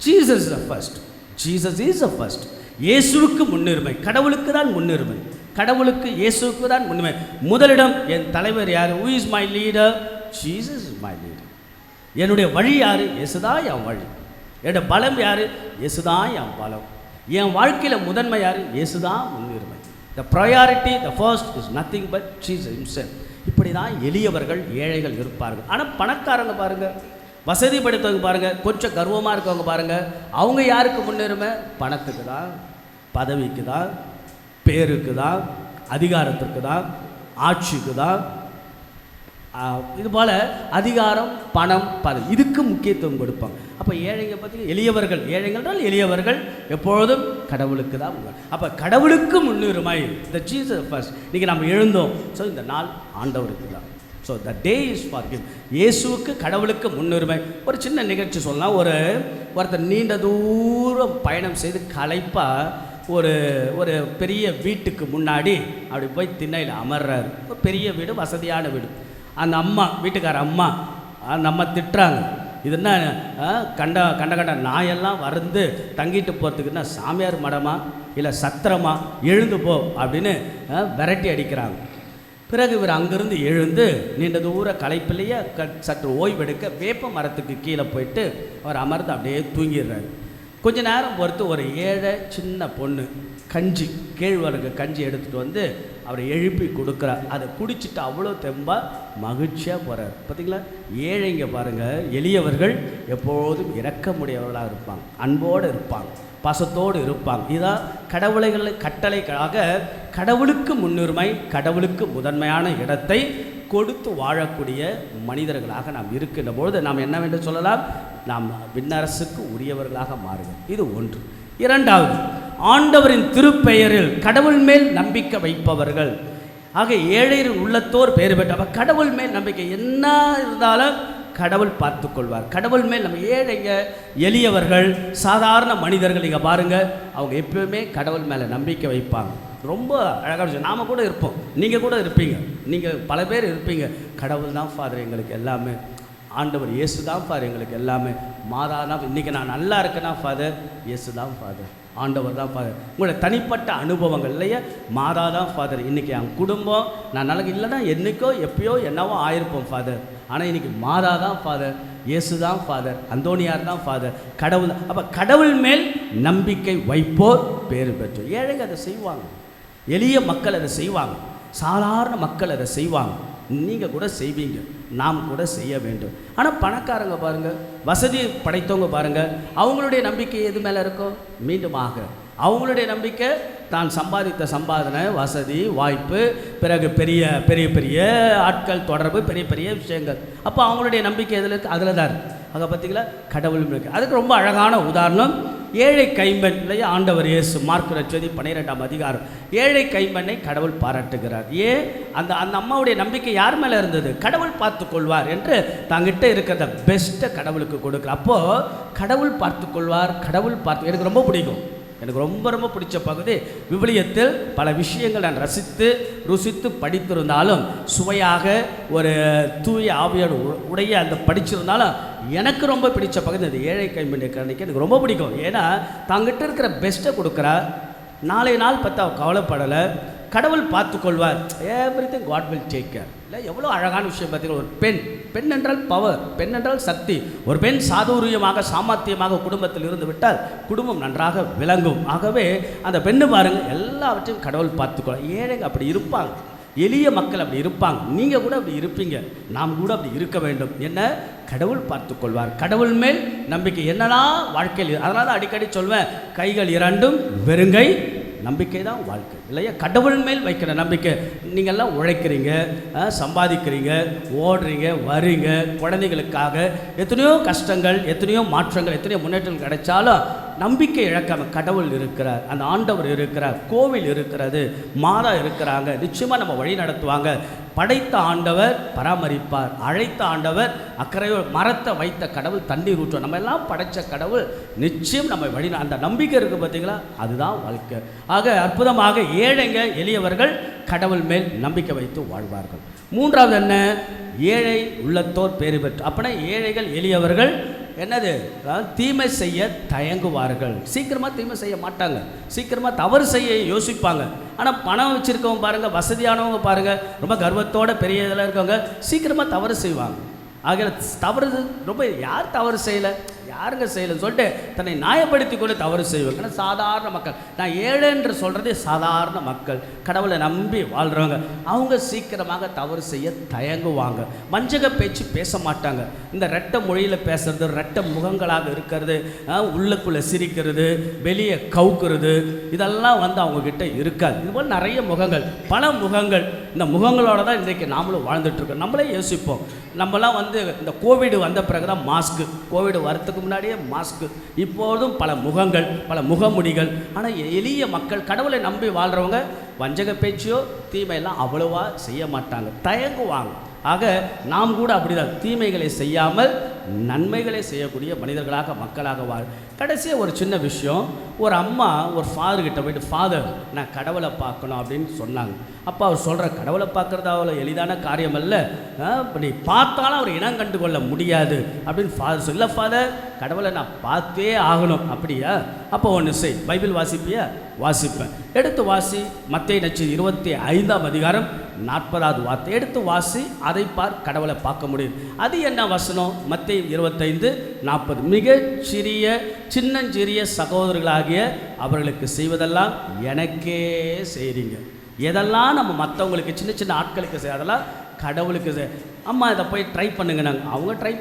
Jesus is the first, Jesus is the first. இயேசுவுக்கு முன்னுரிமை, கடவுளுக்கு தான் முன்னுரிமை, கடவுளுக்கு இயேசுவுக்கு தான் முன்னுரிமை. முதலிடம் என் தலைவர் யார்? Who is my leader? Jesus is my leader. என்னுடைய வழி யார்? இயேசுதான் என் வழி. என்னோட பலம் யார்? இயேசுதான் என் பலம். என் வாழ்க்கையில் முதன்மை யார்? இயேசுதான் முன்னுரிமை. த priority, the first is nothing but Jesus himself. இப்படி தான் எளியவர்கள் ஏழைகள் இருப்பார்கள். ஆனால் பணக்காரங்க பாருங்கள், வசதி படைத்தவங்க பாருங்கள், கொஞ்சம் கர்வமாக இருக்கவங்க பாருங்கள், அவங்க யாருக்கு முன்னுரிமை? பணத்துக்கு தான், பதவிக்கு தான், பேருக்கு தான், அதிகாரத்திற்கு தான், ஆட்சிக்கு தான். இதுபோல் அதிகாரம், பணம், பதவி, இதுக்கு முக்கியத்துவம் கொடுப்பாங்க. அப்போ ஏழைங்க பார்த்தீங்கன்னா எளியவர்கள், ஏழைகள்னால் எளியவர்கள் எப்பொழுதும் கடவுளுக்கு தான். அப்போ கடவுளுக்கு முன்னுரிமை, த ஜீசஸ் ஃபர்ஸ்ட். இன்றைக்கி நம்ம எழுந்தோம், ஸோ இந்த நாள் ஆண்டவருக்கு தான். So the day is for him. இயேசுவுக்கு கடவுளுக்கு முன்னுரிமை. ஒரு சின்ன நிகழ்ச்சி சொல்லலாம். ஒருத்தர் நீண்ட தூரம் பயணம் செய்து களைப்பாக ஒரு பெரிய வீட்டுக்கு முன்னாடி அப்படி போய் திண்ணையில் அமர்றாரு. ஒரு பெரிய வீடு, வசதியான வீடு. அந்த அம்மா, வீட்டுக்கார அம்மா, அந்த அம்மா திட்டுறாங்க. இது என்ன கண்ட நாயெல்லாம் வந்து தங்கிட்டு போகிறதுக்குன்னா சாமியார் மடமா இல்லை சத்திரமா? எழுந்து போ அப்படின்னு விரட்டி அடிக்கிறாங்க. பிறகு இவர் அங்கேருந்து எழுந்து நீண்ட தூர களைப்பிலேயே சற்று ஓய்வெடுக்க வேப்ப மரத்துக்கு கீழே போயிட்டு அவர் அமர்ந்து அப்படியே தூங்கிடுறாரு. கொஞ்ச நேரம் பொறுத்து ஒரு ஏழை சின்ன பொண்ணு கஞ்சி, கேழ்வரகு கஞ்சி எடுத்துகிட்டு வந்து அவரை எழுப்பி கொடுக்குறார். அதை குடிச்சிட்டு அவ்வளோ தெம்பாக மகிழ்ச்சியாக போகிறார். பார்த்தீங்களா? ஏழைங்க பாருங்கள், எளியவர்கள் எப்போதும் இரக்கமுடையவர்களாக இருப்பாங்க, அன்போடு இருப்பாங்க, பாசத்தோடு இருப்பாங்க. இதான் கட்டளைக்காக கடவுளுக்கு முன்னுரிமை, கடவுளுக்கு முதன்மையான இடத்தை கொடுத்து வாழக்கூடிய மனிதர்களாக நாம் இருக்கின்ற பொழுது நாம் என்னவென்று சொல்லலாம்? நாம் விண்ணரசுக்கு உரியவர்களாக மாறுவோம். இது 1. 2வது, ஆண்டவரின் திருப்பெயரில் கடவுள் மேல் நம்பிக்கை வைப்பவர்கள். ஆக ஏழையின் உள்ளத்தோர் பேறு பெற்ற கடவுள் மேல் நம்பிக்கை என்ன இருந்தாலும் கடவுள் பார்த்து கொள்வார். கடவுள் மேல் நம்ம ஏழைங்க, எளியவர்கள், சாதாரண மனிதர்கள் இங்கே பாருங்கள், அவங்க எப்பவுமே கடவுள் மேலே நம்பிக்கை வைப்பாங்க. ரொம்ப அழகான விஷயம். நாம் கூட இருப்போம், நீங்கள் கூட இருப்பீங்க, நீங்கள் பல பேர் இருப்பீங்க. கடவுள் தான் ஃபாதர் எங்களுக்கு எல்லாமே, ஆண்டவர் இயேசு தான் ஃபாதர் எங்களுக்கு எல்லாமே, மாதா தான். இன்றைக்கி நான் நல்லா இருக்கேன்னா ஃபாதர் இயேசு தான் ஃபாதர், ஆண்டவர் தான் ஃபாதர். உங்களோட தனிப்பட்ட அனுபவங்கள் இல்லையா? மாதா தான் ஃபாதர். இன்றைக்கி என் குடும்பம் நான் நல்லா இல்லைன்னா என்றைக்கோ எப்பயோ என்னவோ ஆயிருப்போம் ஃபாதர், ஆனால் இன்றைக்கி மாதா தான் ஃபாதர், இயேசு தான் ஃபாதர், அந்தோனியார் தான் ஃபாதர், கடவுள். அப்போ கடவுள் மேல் நம்பிக்கை வைப்போர் பேறு பெற்றோர். ஏழைங்க அதை செய்வாங்க, எளிய மக்கள் அதை செய்வாங்க, சாதாரண மக்கள் அதை செய்வாங்க. நீங்கள் கூட செய்வீங்க, நாம் கூட செய்ய வேண்டும். ஆனால் பணக்காரங்க பாருங்கள், வசதி படைத்தவங்க பாருங்கள், அவங்களுடைய நம்பிக்கை எது மேலே இருக்கும்? மீண்டுமாக அவங்களுடைய நம்பிக்கை தான் சம்பாதித்த சம்பாதனை, வசதி, வாய்ப்பு, பிறகு பெரிய பெரிய பெரிய ஆட்கள் தொடர்பு, பெரிய பெரிய விஷயங்கள். அப்போ அவங்களுடைய நம்பிக்கை எதில் இருக்குது? அதில் தான் இருக்குது. அதை பார்த்தீங்களா? கடவுளும் இருக்குது. அதுக்கு ரொம்ப அழகான உதாரணம் ஏழை கைம்பெண் இல்லையா? ஆண்டவர் இயேசு மார்க்கு நற்செய்தி 12ஆம் அதிகாரம். ஏழை கைம்பெண்ணை கடவுள் பாராட்டுகிறார். ஏன்? அந்த அம்மாவுடைய நம்பிக்கை யார் மேலே இருந்தது? கடவுள் பார்த்து கொள்வார் என்று தங்கிட்ட இருக்கிறத பெஸ்ட்டை கடவுளுக்கு கொடுக்குறார். அப்போது கடவுள் பார்த்து கொள்வார், கடவுள் பார்த்து. எனக்கு ரொம்ப பிடிக்கும், எனக்கு ரொம்ப ரொம்ப பிடிச்ச பகுதி விவிலியத்தில் பல விஷயங்கள் நான் ருசித்து படித்திருந்தாலும், சுவையாக ஒரு தூய ஆவியோடு உடைய அந்த படிச்சிருந்தாலும் எனக்கு ரொம்ப பிடிச்ச பகுதி அது ஏழை கைம்பெண்ணை கண்ணிக்கு எனக்கு ரொம்ப பிடிக்கும். ஏன்னா தாங்கிட்ட இருக்கிற பெஸ்ட்டை கொடுக்குறா. நாளை நாள் பார்த்தா கவலைப்படலை, கடவுள் பார்த்து கொள்வார். Everything God will take care. இல்லை எவ்வளோ அழகான விஷயம் பார்த்தீங்கன்னா, ஒரு பெண் என்றால் பவர், பெண் என்றால் சக்தி. ஒரு பெண் சாதுரியமாக சாமர்த்தியமாக குடும்பத்தில் இருந்து விட்டால் குடும்பம் நன்றாக விளங்கும். ஆகவே அந்த பெண்ணு பாருங்கள், எல்லாவற்றையும் கடவுள் பார்த்துக்கொள்ள. ஏழைங்க அப்படி இருப்பாங்க. எளிய மக்கள் அப்படி இருப்பாங்க. நீங்கள் கூட அப்படி இருப்பீங்க, நாம் கூட அப்படி இருக்க வேண்டும். என்ன, கடவுள் பார்த்து கொள்வார். கடவுள் மேல் நம்பிக்கை என்னெல்லாம் வாழ்க்கையில். அதனால தான் அடிக்கடி சொல்வேன், கைகள் இரண்டும் வெறுங்கை, நம்பிக்கை தான் வாழ்க்கை இல்லையா? கடவுள் மேல் வைக்கிற நம்பிக்கை. நீங்கள்லாம் உழைக்கிறீங்க, சம்பாதிக்கிறீங்க, ஓடுறீங்க, வரீங்க, குழந்தைகளுக்காக எத்தனையோ கஷ்டங்கள், எத்தனையோ மாற்றங்கள், எத்தனையோ முன்னேற்றங்கள் கிடைச்சாலும் நம்பிக்கை இழக்காம கடவுள் இருக்கிறார், அந்த ஆண்டவர் இருக்கிறார், கோவில் இருக்கிறது, மாதா இருக்கிறாங்க, நிச்சயமாக நம்ம வழி நடத்துவாங்க. படைத்த ஆண்டவர் பராமரிப்பார், அழைத்த ஆண்டவர் அக்கறையோ, மரத்தை வைத்த கடவுள் தண்ணீர் ஊற்றுவார். நம்ம எல்லாம் படைத்த கடவுள் நிச்சயம் நம்ம வழி. அந்த நம்பிக்கை இருக்குது பார்த்தீங்களா, அதுதான் வாழ்க்கை. ஆக அற்புதமாக ஏழைங்க எளியவர்கள் கடவுள் மேல் நம்பிக்கை வைத்து வாழ்வார்கள். மூன்றாவது என்ன, ஏழை உள்ளத்தோர் பேறு பெற்று. அப்படின்னா ஏழைகள் எளியவர்கள் என்னது, தீமை செய்ய தயங்குவார்கள். சீக்கிரமாக தீமை செய்ய மாட்டாங்க, சீக்கிரமாக தவறு செய்ய யோசிப்பாங்க. ஆனால் பணம் வச்சுருக்கவங்க பாருங்கள், வசதியானவங்க பாருங்கள், ரொம்ப கர்வத்தோட பெரிய இதில் இருக்கவங்க சீக்கிரமாக தவறு செய்வாங்க. ஆக தவறு ரொம்ப, யார் தவறு செய்யலை, யாருங்க செய்யலைன்னு சொல்லிட்டு தன்னை நியாயப்படுத்தி கொண்டு தவறு செய்வாங்க. ஆனால் சாதாரண மக்கள், நான் ஏழை என்று சொல்கிறதே சாதாரண மக்கள், கடவுளை நம்பி வாழ்கிறவங்க, அவங்க சீக்கிரமாக தவறு செய்ய தயங்குவாங்க. வஞ்சக பேச்சு பேச மாட்டாங்க. இந்த ரெட்டை மொழியில் பேசுறது, ரெட்டை முகங்களாக இருக்கிறது, உள்ளுக்குள்ளே சிரிக்கிறது, வெளியே கவுக்குறது, இதெல்லாம் அவங்கக்கிட்ட இருக்காது. இதுபோல் நிறைய முகங்கள், பல முகங்கள். இந்த முகங்களோட தான் இன்றைக்கு நாமளும் வாழ்ந்துட்டுருக்கோம். நம்மளே யோசிப்போம், நம்மலாம் இந்த கோவிட் வந்த பிறகு தான் மாஸ்க்கு, கோவிட் வரத்துக்கு முன்னாடியே மாஸ்க்கு, இப்போதும் பல முகங்கள், பல முகமுடிகள். ஆனால் எளிய மக்கள், கடவுளை நம்பி வாழ்கிறவங்க வஞ்சக பேச்சியோ தீமையெல்லாம் அவ்வளோவா செய்ய மாட்டாங்க, தயங்குவாங்க. ஆக நாம் கூட அப்படிதான், தீமைகளை செய்யாமல் நன்மைகளை செய்யக்கூடிய மனிதர்களாக, மக்களாக வாழ். கடைசியாக ஒரு சின்ன விஷயம், ஒரு அம்மா ஒரு ஃபாதர்கிட்ட போய்ட்டு, ஃபாதர் நான் கடவுளை பார்க்கணும் அப்படின்னு சொன்னாங்க. அப்போ அவர் சொல்கிற, கடவுளை பார்க்குறது அவ்வளோ எளிதான காரியம் அல்ல, நீ பார்த்தாலும் அவர் இனம் கண்டு கொள்ள முடியாது அப்படின்னு ஃபாதர் சொல்ல. ஃபாதர், கடவுளை நான் பார்த்தே ஆகணும். அப்படியா? அப்போ ஒன்று செய், பைபிள் வாசிப்பியா? வாசிப்பேன். எடுத்து வாசி, மத்தேயு நற்செய்தி 25ஆம் அதிகாரம் 40வது வார்த்தை எடுத்து வாசி, அதை பார், கடவுளை பார்க்க முடியும். அது என்ன வசனம்? மத்தேயு 25:40. மிகச் சின்னஞ்சிறிய சகோதரர்களாகிய அவர்களுக்கு செய்வதெல்லாம் எனக்கே செய்கிறீங்க. எதெல்லாம் நம்ம மற்றவங்களுக்கு, சின்ன சின்ன ஆட்களுக்கு அதெல்லாம் கடவுளுக்கு அம்மா இதை போய் ட்ரை பண்ணுங்க. நாங்கள் அவங்க ட்ரை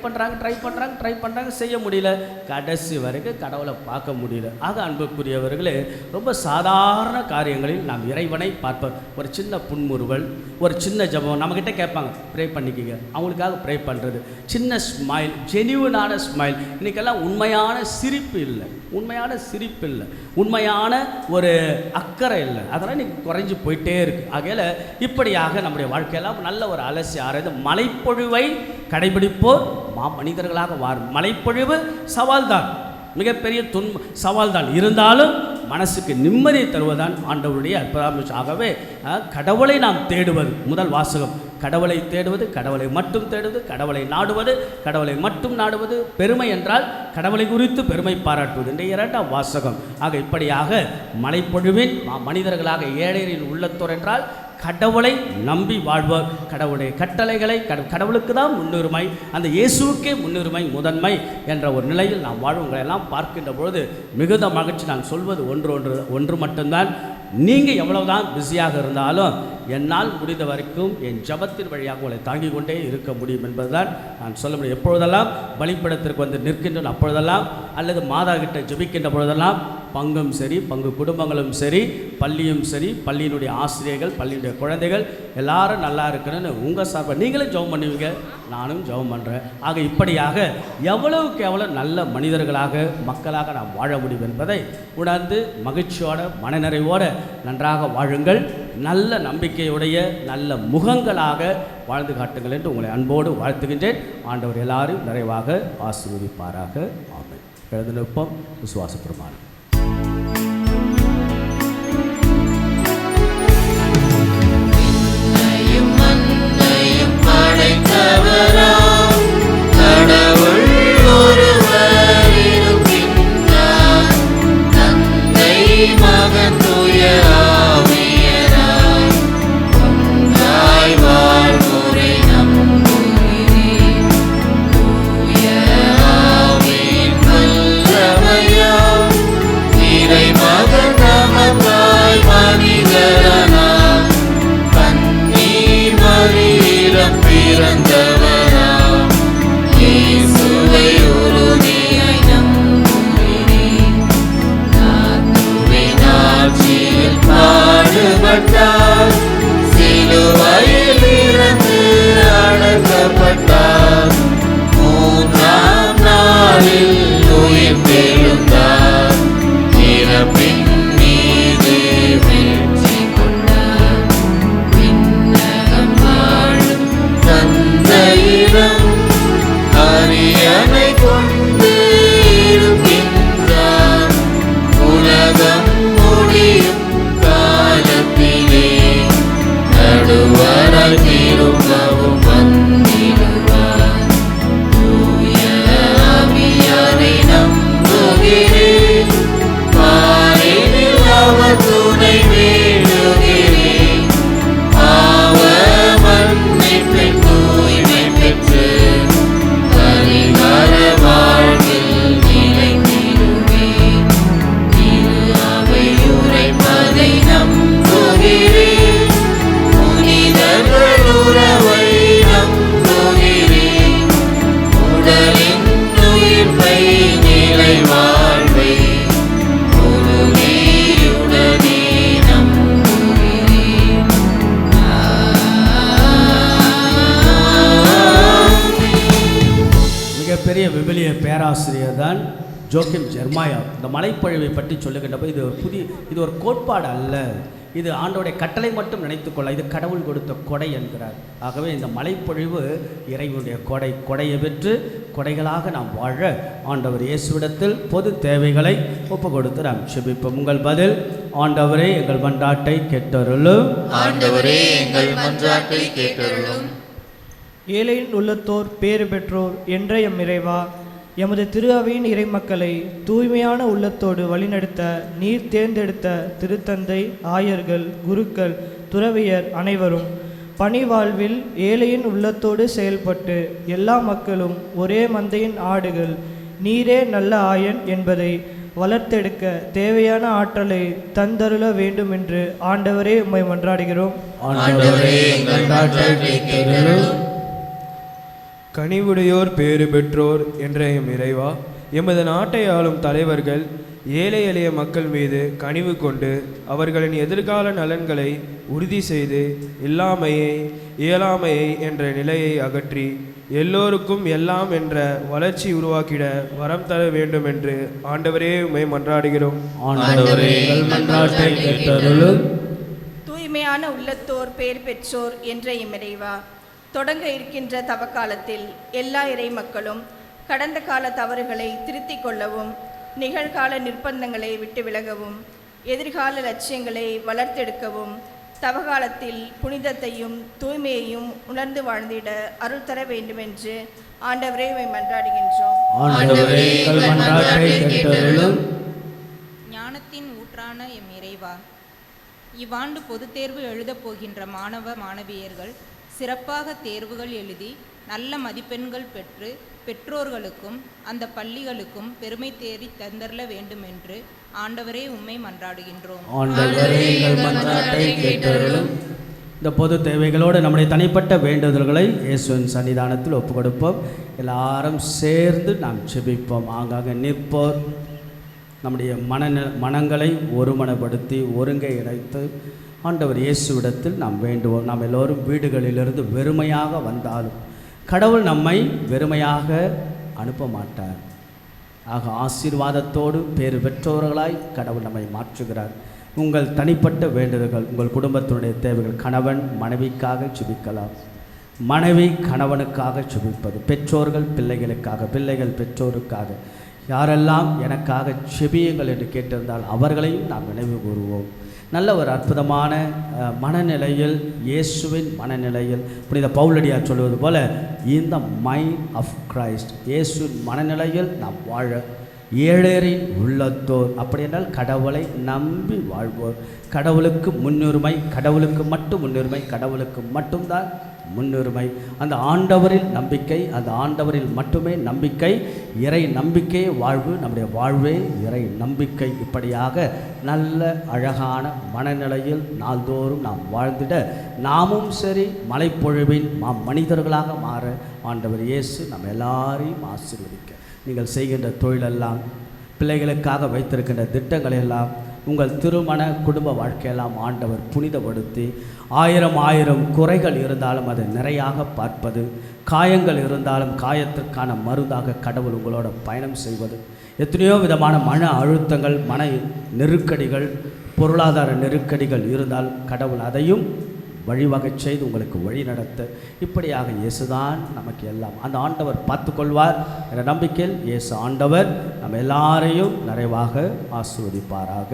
பண்ணுறாங்க, செய்ய முடியல. கடைசி வரைக்கும் கடவுளை பார்க்க முடியல. ஆக அன்புக்குரியவர்களே, ரொம்ப சாதாரண காரியங்களில் நாம் இறைவனை பார்ப்போம். ஒரு சின்ன புன்முறுவல், ஒரு சின்ன ஜபம், நம்மக்கிட்ட கேட்பாங்க, ப்ரே பண்ணிக்கிங்க, அவங்களுக்காக ப்ரே பண்ணுறது, சின்ன ஸ்மைல், ஜெனியூனான ஸ்மைல். இன்றைக்கெல்லாம் உண்மையான சிரிப்பு இல்லை, உண்மையான ஒரு அக்கறை இல்லை. அதெல்லாம் இன்றைக்கி குறைஞ்சி போயிட்டே இருக்குது. ஆகையில் இப்படியாக நம்முடைய வாழ்க்கையெல்லாம் நல்ல ஒரு அலசி ஆராய்ந்து மழைப்பொழிவை கடைபிடிப்போர் மனிதர்களாக வாரும். மழைப்பொழிவு சவால்தான், மிகப்பெரிய சவால்தான். இருந்தாலும் மனசுக்கு நிம்மதியை தருவதுதான் ஆண்டவருடைய அற்புதம். ஆகவே கடவுளை நாம் தேடுவது முதல் வாசகம். கடவுளை தேடுவது, கடவுளை மட்டும் தேடுவது, கடவுளை நாடுவது, கடவுளை மட்டும் நாடுவது. பெருமை என்றால் கடவுளை குறித்து பெருமை பாராட்டுவது என்ற 2ஆம் வாசகம். ஆக இப்படியாக மழைப்பொழிவின் மனிதர்களாக ஏழைகளின் உள்ளத்தோர் என்றால் கடவுளை நம்பி வாழ்வோர், கடவுளுடைய கட்டளைகளை, கடவுளுக்கு தான் முன்னுரிமை, அந்த இயேசுவுக்கே முன்னுரிமை, முதன்மை என்ற ஒரு நிலையில் நாம் வாழ்வுங்களை எல்லாம் பார்க்கின்ற பொழுது மிகுந்த மகிழ்ச்சி. நான் சொல்வது ஒன்று மட்டும்தான், நீங்கள் எவ்வளவுதான் பிஸியாக இருந்தாலும் என்னால் முடிந்த வரைக்கும் என் ஜபத்தின் வழியாக உங்களை தாங்கிக் கொண்டே இருக்க முடியும் என்பதுதான் நான் சொல்ல முடியும். எப்பொழுதெல்லாம் பலிப்படத்திற்கு வந்து நிற்கின்றன அப்பொழுதெல்லாம், அல்லது மாதா கிட்ட ஜபிக்கின்ற பொழுதெல்லாம், பங்கும் சரி, பங்கு குடும்பங்களும் சரி, பள்ளியும் சரி, பள்ளியினுடைய ஆசிரியர்கள், பள்ளியினுடைய குழந்தைகள் எல்லாரும் நல்லா இருக்கணும்னு உங்கள் சார்பாக நீங்களும் ஜெபம் பண்ணுவீங்க, நானும் ஜெபம் பண்ணுறேன். ஆக இப்படியாக எவ்வளவுக்கு எவ்வளோ நல்ல மனிதர்களாக, மக்களாக நாம் வாழ முடியும் என்பதை உணர்ந்து மகிழ்ச்சியோட, மனநிறைவோடு நன்றாக வாழுங்கள். நல்ல நம்பிக்கையுடைய நல்ல முகங்களாக வாழ்ந்து காட்டுங்கள் என்று உங்களை அன்போடு வாழ்த்துகின்றேன். ஆண்டவர் எல்லாரும் நிறைவாக ஆசீர்வதிப்பாராக. ஆமென். எழுந்து நிற்போம். விசுவாச பிரமாணம். கடவுள் ஒருவர் இருக்கின்றார், தந்தை மகன் தூய ஆவியாராய், ஒன்றாய் வாழ்வோரை நம்புகிறேன். தூய ஆவியின் வல்லமையால் பாடுபட்டார், சிலுவையில் இறந்து அடக்கப்பட்டார், மூன்றாம் நாளில் உயிர்த்தெழுந்தார், இறப்பின் மீது வெற்றி கொண்டார். விண்ணகம் வாழும் தந்தையிடம் அரியணை கொண்டு இருக்கின்றார், உலகம் முடியும் காலத்திலே நடுவராய் திரும்பவும் வந்திடுவார். தூய ஆவியாரை நம்புகிறேன், பாரினில் அவர் துணை வேண்டுகிறேன், பாவ மன்னிப்பின் தூய்மை பெற்று பரிகார வாழ்வில் நிலைத்திடுவேன். திரு அவை உரைப்பதை நம்புகிறேன், புனிதர்கள் உறவை நம்புகிறேன், உடலின் உயிர்ப்பை நிலை வாழ்வை உறுதியுடனே நம்புகிறேன். மிகப்பெரிய விவிலிய பேராசிரியர் தான் ஜோக்கிம் ஜெர்மாயா. இந்த மலைப்பொழிவை பற்றி சொல்லுகின்றப்போ இது ஒரு கோட்பாடு அல்ல, இது ஆண்டோடைய கட்டளை மட்டும் நினைத்துக்கொள்ள, இது கடவுள் கொடுத்த கொடை என்கிறார். ஆகவே இந்த மலைப்பொழிவு இறைவனுடைய கொடையை பெற்று கொடைகளாக நாம் வாழ ஆண்டவர் இயேசுவிடத்தில் பொது தேவைகளை ஒப்பு கொடுத்து நாம் செபிப்போம். உங்கள் பதில்: ஆண்டவரே எங்கள் மன்றாட்டை கேட்டருளும். ஆண்டவரே எங்கள் மன்றாட்டை கேட்டருளும். ஏழையின் உள்ளத்தோர் பேறு பெற்றோர் என்ற எம் இறைவா, எமது திரு அவையின் இறைமக்களை தூய்மையான உள்ளத்தோடு வழிநடத்த நீர் தேர்ந்தெடுத்த திருத்தந்தை, ஆயர்கள், குருக்கள், துறவியர் அனைவரும் பணி வாழ்வில் ஏழையின் உள்ளத்தோடு செயல்பட்டு எல்லா மக்களும் ஒரே மந்தையின் ஆடுகள், நீரே நல்ல ஆயன் என்பதை வளர்த்தெடுக்க தேவையான ஆற்றலை தந்தருள வேண்டும் என்று ஆண்டவரே உம்மை மன்றாடுகிறோம். ஆண்டவரே எங்கள் மன்றாட்டை கேட்டருளும். கனிவுடையோர் பேறு பெற்றோர் என்ற எம் இறைவா, எமது நாட்டை ஆளும் தலைவர்கள் ஏழை எளிய மக்கள் மீது கனிவு கொண்டு அவர்களின் எதிர்கால நலன்களை உறுதி செய்து இயலாமையை என்ற நிலையை அகற்றி எல்லோருக்கும் எல்லாம் என்ற வளர்ச்சி உருவாக்கிட வரம் தர வேண்டும் என்று ஆண்டவரே உம்மை மன்றாடுகிறோம். ஆண்டவரே எங்கள் மன்றாட்டை கேட்டருளும். தூய்மையான உள்ளத்தோர் பேர் பெற்றோர் என்ற எம் இறைவா, தொடங்க இருக்கின்ற தவக்காலத்தில் எல்லா இறை மக்களும் கடந்த கால தவறுகளை திருத்திக் கொள்ளவும், நிகழ்கால நிர்பந்தங்களை விட்டு விலகவும், எதிர்கால லட்சியங்களை வளர்த்தெடுக்கவும், தவகாலத்தில் புனிதத்தையும் தூய்மையையும் உணர்ந்து வாழ்ந்திட அருள் தர வேண்டுமென்று ஆண்டவரே உம்மை மன்றாடுகின்றோம். ஆண்டவரே எங்கள் மன்றாட்டை கேட்டருளும். ஞானத்தின் ஊற்றான எம் இறைவா, இவ்வாண்டு பொதுத் தேர்வு எழுதப் போகின்ற மாணவ மாணவியர்கள் சிறப்பாக தேர்வுகள் எழுதி நல்ல மதிப்பெண்கள் பெற்று பெற்றோர்களுக்கும் அந்த பள்ளிகளுக்கும் பெருமை தேடி தந்தரல வேண்டும் என்று ஆண்டவரே உம்மை மன்றாடுகின்றோம். ஆண்டவரே எங்கள் மன்றாட்டை கேட்டருளும். இந்த பொது தேவைகளோடு நம்முடைய தனிப்பட்ட வேண்டுதல்களை இயேசுவின் சன்னிதானத்தில் ஒப்பு கொடுப்போம். எல்லாரும் சேர்ந்து நாம் செபிப்போம். ஆங்காக நிற்போர் நம்முடைய மனங்களை ஒருமனப்படுத்தி ஒருங்கை இணைத்து ஆண்டவர் இயேசுவிடத்தில் நாம் வேண்டுவோம். நாம் எல்லோரும் வீடுகளிலிருந்து வெறுமையாக வந்தாலும் கடவுள் நம்மை வெறுமையாக அனுப்ப மாட்டார். ஆக ஆசீர்வாதத்தோடு பேறு பெற்றோர்களாய் கடவுள் நம்மை மாற்றுகிறார். உங்கள் தனிப்பட்ட வேண்டுதல்கள், உங்கள் குடும்பத்தினுடைய தேவைகள், கணவன் மனைவிக்காக செபிக்கலாம், மனைவி கணவனுக்காக செபிப்பது, பெற்றோர்கள் பிள்ளைகளுக்காக, பிள்ளைகள் பெற்றோருக்காக, யாரெல்லாம் எனக்காக செபியுங்கள் என்று கேட்டிருந்தால் அவர்களையும் நாம் நினைவு கூறுவோம். நல்ல ஒரு அற்புதமான மனநிலையில், இயேசுவின் மனநிலையில் புனித பவுலடியார் சொல்வது போல இந்த மைண்ட் ஆஃப் கிரைஸ்ட், இயேசுவின் மனநிலையில் நாம் வாழ ஏழரின் உள்ளத்தோர், அப்படி என்றால் கடவுளை நம்பி வாழ்வோர், கடவுளுக்கு முன்னுரிமை, கடவுளுக்கு மட்டும் முன்னுரிமை, கடவுளுக்கு மட்டும்தான் முன்னுரிமை, அந்த ஆண்டவரில் நம்பிக்கை, அந்த ஆண்டவரில் மட்டுமே நம்பிக்கை, இறை நம்பிக்கை வாழ்வு, நம்முடைய வாழ்வே இறை நம்பிக்கை. இப்படியாக நல்ல அழகான மனநிலையில் நாள்தோறும் நாம் வாழ்ந்திட நாமும் சரி மலைப்பொழிவின் மனிதர்களாக மாற ஆண்டவர் இயேசு நம்ம எல்லாரையும் ஆசீர்வதிக்க. நீங்கள் செய்கின்ற தொழிலெல்லாம், பிள்ளைகளுக்காக வைத்திருக்கின்ற திட்டங்களெல்லாம் உங்கள் திருமண குடும்ப வாழ்க்கையெல்லாம் ஆண்டவர் புனிதப்படுத்தி ஆயிரம் குறைகள் இருந்தாலும் அதை நிறையாக பார்ப்பது, காயங்கள் இருந்தாலும் காயத்திற்கான மருந்தாக கடவுள் உங்களோட பயணம் செய்வது, எத்தனையோ விதமான மன அழுத்தங்கள், மன நெருக்கடிகள், பொருளாதார நெருக்கடிகள் இருந்தாலும் கடவுள் அதையும் வழிவகை செய்து உங்களுக்கு வழி நடத்த, இப்படியாக இயேசுதான் நமக்கு எல்லாம். அந்த ஆண்டவர் பார்த்துக்கொள்வார் என்ற நம்பிக்கையில் இயேசு ஆண்டவர் நம்ம எல்லாரையும் நிறைவாக ஆசீர்வதிப்பாராக.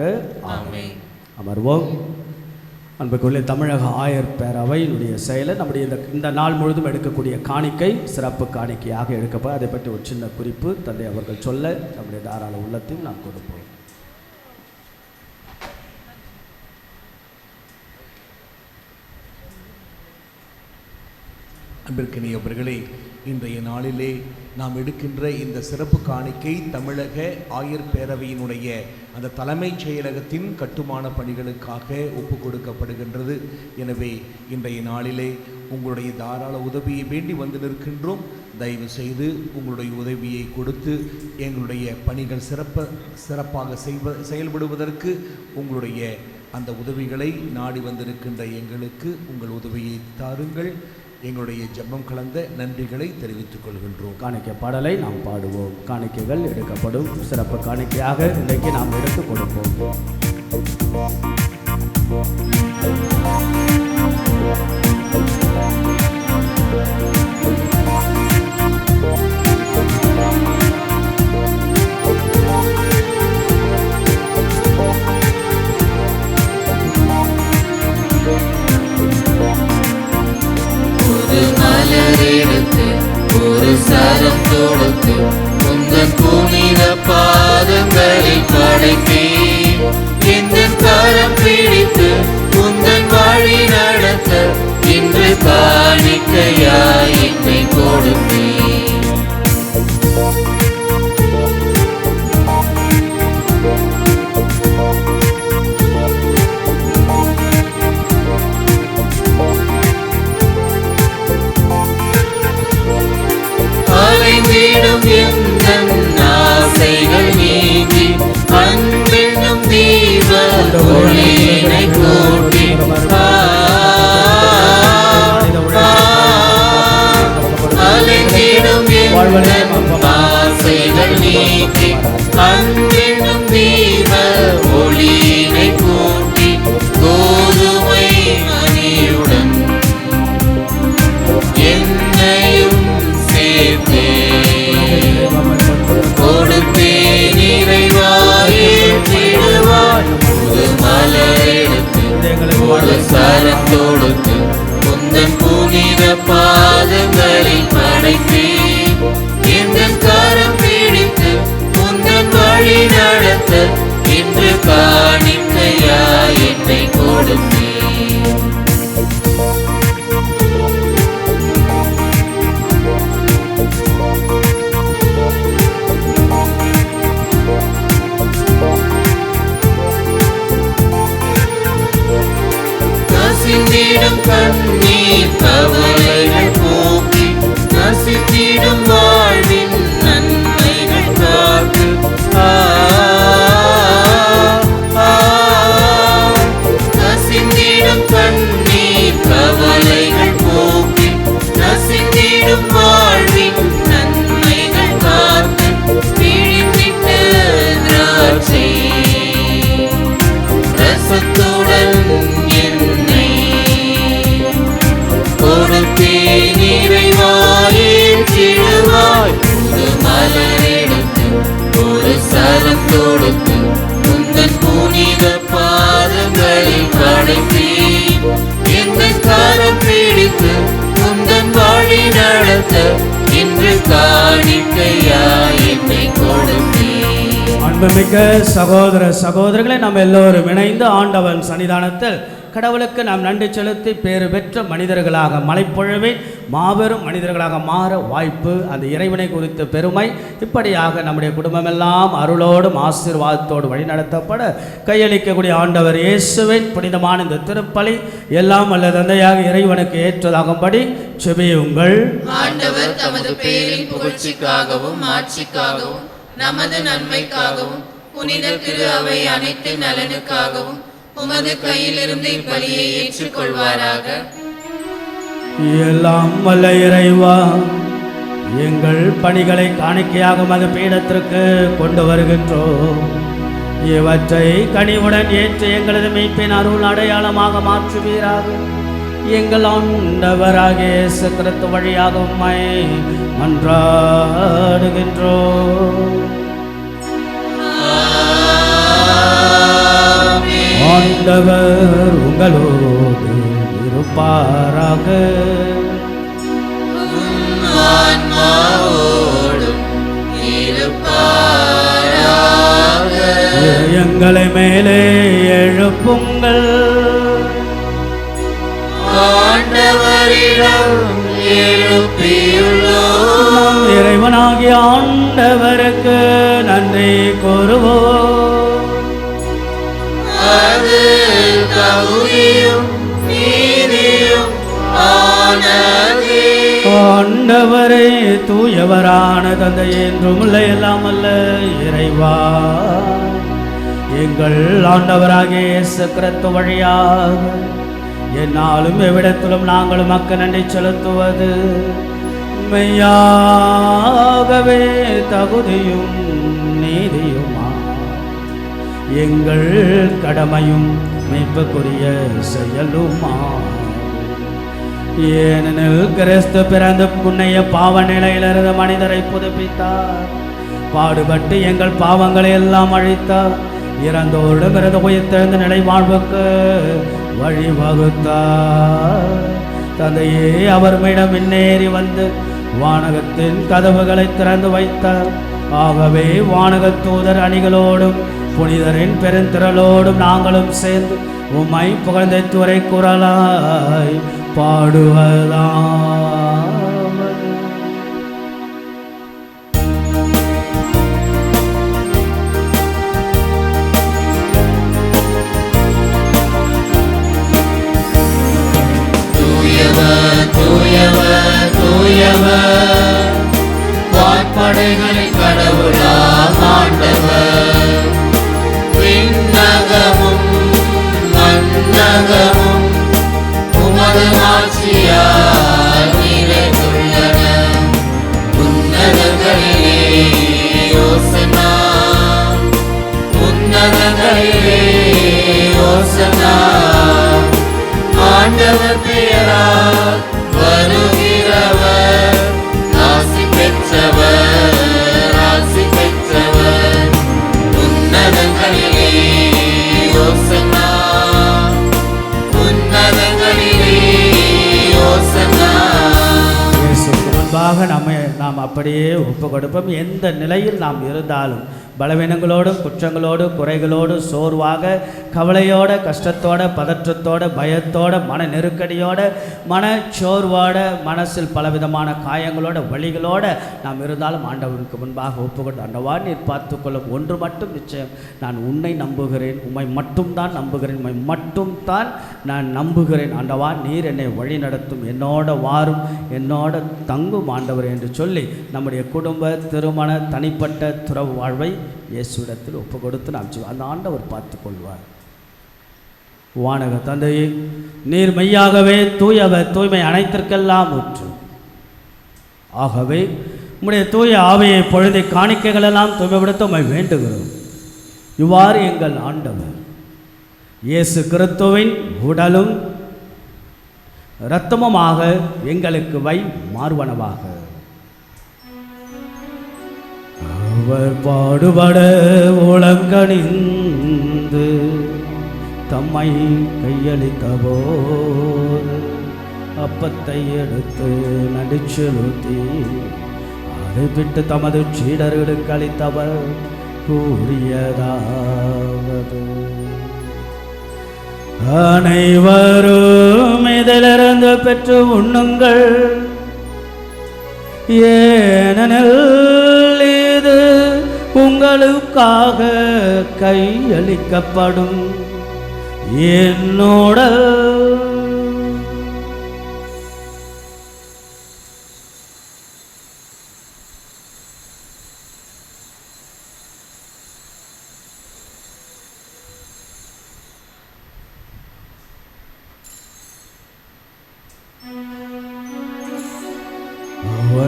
ஆமென். அமர்வோம். அன்புக்குள்ளே தமிழக ஆயர் பேரவையினுடைய செயலர் நம்முடைய இந்த நாள் முழுதும் எடுக்கக்கூடிய காணிக்கை சிறப்பு காணிக்கையாக எடுக்கப்போ அதை பற்றி ஒரு சின்ன குறிப்பு தந்தை அவர்கள் சொல்ல நம்முடைய தாராள உள்ளத்தையும் நாம் கொடுப்போம். அன்பிற்கினியவர்களே, இன்றைய நாளிலே நாம் எடுக்கின்ற இந்த சிறப்பு காணிக்கை தமிழக ஆயர் பேரவையினுடைய அந்த தலைமைச் செயலகத்தின் கட்டுமான பணிகளுக்காக ஒப்பு கொடுக்கப்படுகின்றது. எனவே இன்றைய நாளிலே உங்களுடைய தாராள உதவியை வேண்டி வந்து நிற்கின்றோம். தயவு செய்து உங்களுடைய உதவியை கொடுத்து எங்களுடைய பணிகள் சிறப்பாக செயல்படுவதற்கு உங்களுடைய அந்த உதவிகளை நாடி வந்திருக்கின்ற எங்களுக்கு உங்கள் உதவியை தாருங்கள். எங்களுடைய ஜெபம் கலந்த நன்றிகளை தெரிவித்துக் கொள்கின்றோம். காணிக்கை பாடலை நாம் பாடுவோம். காணிக்கைகள் எடுக்கப்படும். சிறப்பு காணிக்கையாக இன்றைக்கு நாம் எடுத்து கொடுப்போம். ஒரு சரம் தொடுத்து உந்தன் புனித பாதங்களில் படைத்தேன். எந்தன் கரம் பிடித்து உந்தன் வழி நடத்த இன்று காணிக்கையாய் என்னை கொடுத்தேன். அலைந்திடும் எந்தன் ஆசைகள் நீங்கி அன்பென்னும் தீப ஒளியினை கூட்டி அலைந்திடும் எந்தன் ஆசைகள் நீங்கி அன்பென்னும் தீப ஒளியினை கூட்டி கோதுமை மணியுடன் என்னையும் கொடுத்தே நிறைவாயிருவாய். புது மலரெடுத்து ஒரு சரம் தொடுத்து உந்தன் புனித பாதங்களில் படைத்தேன். எந்தன் கரம் பிடித்து உந்தன் வழி நடத்த இன்று காணிக்கையாய் என்னை கொடுத்தேன். நசிந்திடும் கண்ணீர் கவலைகள் போக்கி நசித்திடும் வாழ்வின் நன்மைகள் காத்து நசிந்திடும் கண்ணீர் கவலைகள் போக்கி நசித்திடும் வாழ்வின் நன்மைகள் காத்து பிழிந்திட்ட திராட்சை ரசத்துடன் கொடுத்தே நிறைவாயிருவாய். புது மலரெடுத்து ஒரு சரம் தொடுத்து உந்தன் புனித பாதங்களில் படைத்தேன். எந்தன் கரம் பிடித்து உந்தன் வழி நடத்த இன்று காணிக்கையாய் என்னை கொடுத்தேன். அன்புமிக்க சகோதர சகோதரர்களை நாம் எல்லோரும் இணைந்து ஆண்டவன் சன்னிதானத்தில் கடவுளுக்கு நாம் நன்றி செலுத்தி பேறு பெற்ற மனிதர்களாக மலைப்பொழுவே மாபெரும் மனிதர்களாக மாற வாய்ப்பு, அந்த இறைவனை குறித்த பெருமை, இப்படியாக நம்முடைய குடும்பமெல்லாம் அருளோடும் ஆசீர்வாதத்தோடு வழிநடத்தப்பட கையளிக்கக்கூடிய ஆண்டவர் இயேசுவின் புனிதமான இந்த திருப்பலி எல்லாம் அல்ல தந்தையாக இறைவனுக்கு ஏற்றதாகும்படி செபியுங்கள். ஆண்டவர் தமது பேரின் புகழ்ச்சிக்காகவும் ஆட்சிக்காகவும் நமது நன்மைக்காகவும் புனித திரு அவை அனைத்து நலனுக்காகவும் உமது கையிலிருந்து இப்பலியை ஏற்றுக்கொள்வாராக. எல்லாம் வல்ல இறைவா, எங்கள் பணிகளை காணிக்கையாக மது பீடத்திற்கு கொண்டு வருகின்றோம். இவற்றை கனிவுடன் ஏற்று எங்களது மீட்பின் அருள் அடையாளமாக மாற்றுவீராக. எங்கள் ஆண்டவராகிய இயேசு கிறிஸ்து வழியாக உம்மை மன்றாடுகின்றோம். ஆண்டவர் உங்களோடு இருப்பாராக. எங்களை மேலே எழுப்புங்கள். இறைவனாகிய ஆண்டவருக்கு நன்றி கூறுவோம். அது தகுதியும் நீதியும் ஆனதே. ஆண்டவரே, தூயவரான தந்தை என்றும் இல்லை எல்லாம் அல்ல இறைவா, எங்கள் ஆண்டவராகிய இயேசு கிறிஸ்து வழியாக என்னாலும் எவ்விடத்திலும் நாங்கள் மக்கள் நன்றி செலுத்துவது மெய்யாகவே தகுதியும் நீதியுமா, எங்கள் கடமையும் மீட்புக்குரிய செயலுமா. ஏனெனில் கிறிஸ்து பிறந்து புண்ணிய பாவ நிலையிலிருந்து மனிதரை புதுப்பித்தார், பாடுபட்டு எங்கள் பாவங்களை எல்லாம் அழித்தார், இறந்தோரிடமிருந்து உயிர்த்தெழுந்த நிலை வாழ்வுக்கு வழிவகுத்தார். தந்தையே, அவர் மீண்டும் முன்னேறி வந்து வானகத்தின் கதவுகளை திறந்து வைத்தார். ஆகவே வானகத் தூதர் அணிகளோடும் புனிதரின் பெருந்திரளோடும் நாங்களும் சேர்ந்து உம்மை புகழ்ந்த துறை குரலாய் பாடுவதாம். தூயவர் தூயவர் வான்படைகளின் கடவுளாம் ஆண்டவர். விண்ணகமும் மண்ணகமும் உமது ஆட்சியால் நிறைந்துள்ளன. உன்னதங்களிலே ஓசன்னா, உன்னதங்களிலே ஓசன்னா. ஆண்டவர் பெயரால் வருகிறவர் ஆசி பெற்றவர், ஆசி பெற்றவர். உன்னதங்களிலே ஓசன்னா, உன்னதங்களிலே ஓசன்னா. இயேசுவுக்கு முன்பாக நாம் அப்படியே ஒப்பு கொடுப்போம். எந்த நிலையில் நாம் இருந்தாலும், பலவீனங்களோடும் குற்றங்களோடு குறைகளோடு சோர்வாக கவலையோட கஷ்டத்தோட பதற்றத்தோட பயத்தோட மன நெருக்கடியோட மனச்சோர்வோட மனசில் பலவிதமான காயங்களோட வழிகளோட நாம் இருந்தாலும் ஆண்டவருக்கு முன்பாக ஒப்புக்கொண்டு, ஆண்டவா நீர் பார்த்துக்கொள்ளும். ஒன்று மட்டும் நிச்சயம், நான் உன்னை நம்புகிறேன், உம்மை மட்டும் தான் நம்புகிறேன், உம்மை மட்டும் தான் நான் நம்புகிறேன். ஆண்டவா நீர் என்னை வழி நடத்தும், என்னோட வாரும், என்னோட தங்கும் ஆண்டவர் என்று சொல்லி நம்முடைய குடும்ப திருமண தனிப்பட்ட துறவு வாழ்வை இயேசுவிடத்தில் ஒப்பு கொடுத்து நாம் அந்த ஆண்டவர் பார்த்து கொள்வார். வானக தந்தையே, நீர் மெய்யாகவே தூயவர், தூய்மை அனைத்திற்கெல்லாம் ஊற்று. ஆகவே உம்முடைய தூய ஆவியை பொழுதை காணிக்கைகள் எல்லாம் தூய்மைப்படுத்த உம்மை வேண்டுகிறோம். இவ்வாறு எங்கள் ஆண்டவர் இயேசு கிறிஸ்துவின் உடலும் இரத்தமுமாக எங்களுக்கு மாறுவனவாக. அவர் பாடுபட உலங்கணிந்து தம்மை கையளித்தபோது அப்பத்தை எடுத்து நடிச்செலுத்தி அதை விட்டு தமது சீடர்களுக்கு அளித்தவர் கூறியதாவது, அனைவரும் இதிலிருந்து பெற்று உண்ணுங்கள், ஏனெனில் இது உங்களுக்காக கையளிக்கப்படும் என்னோட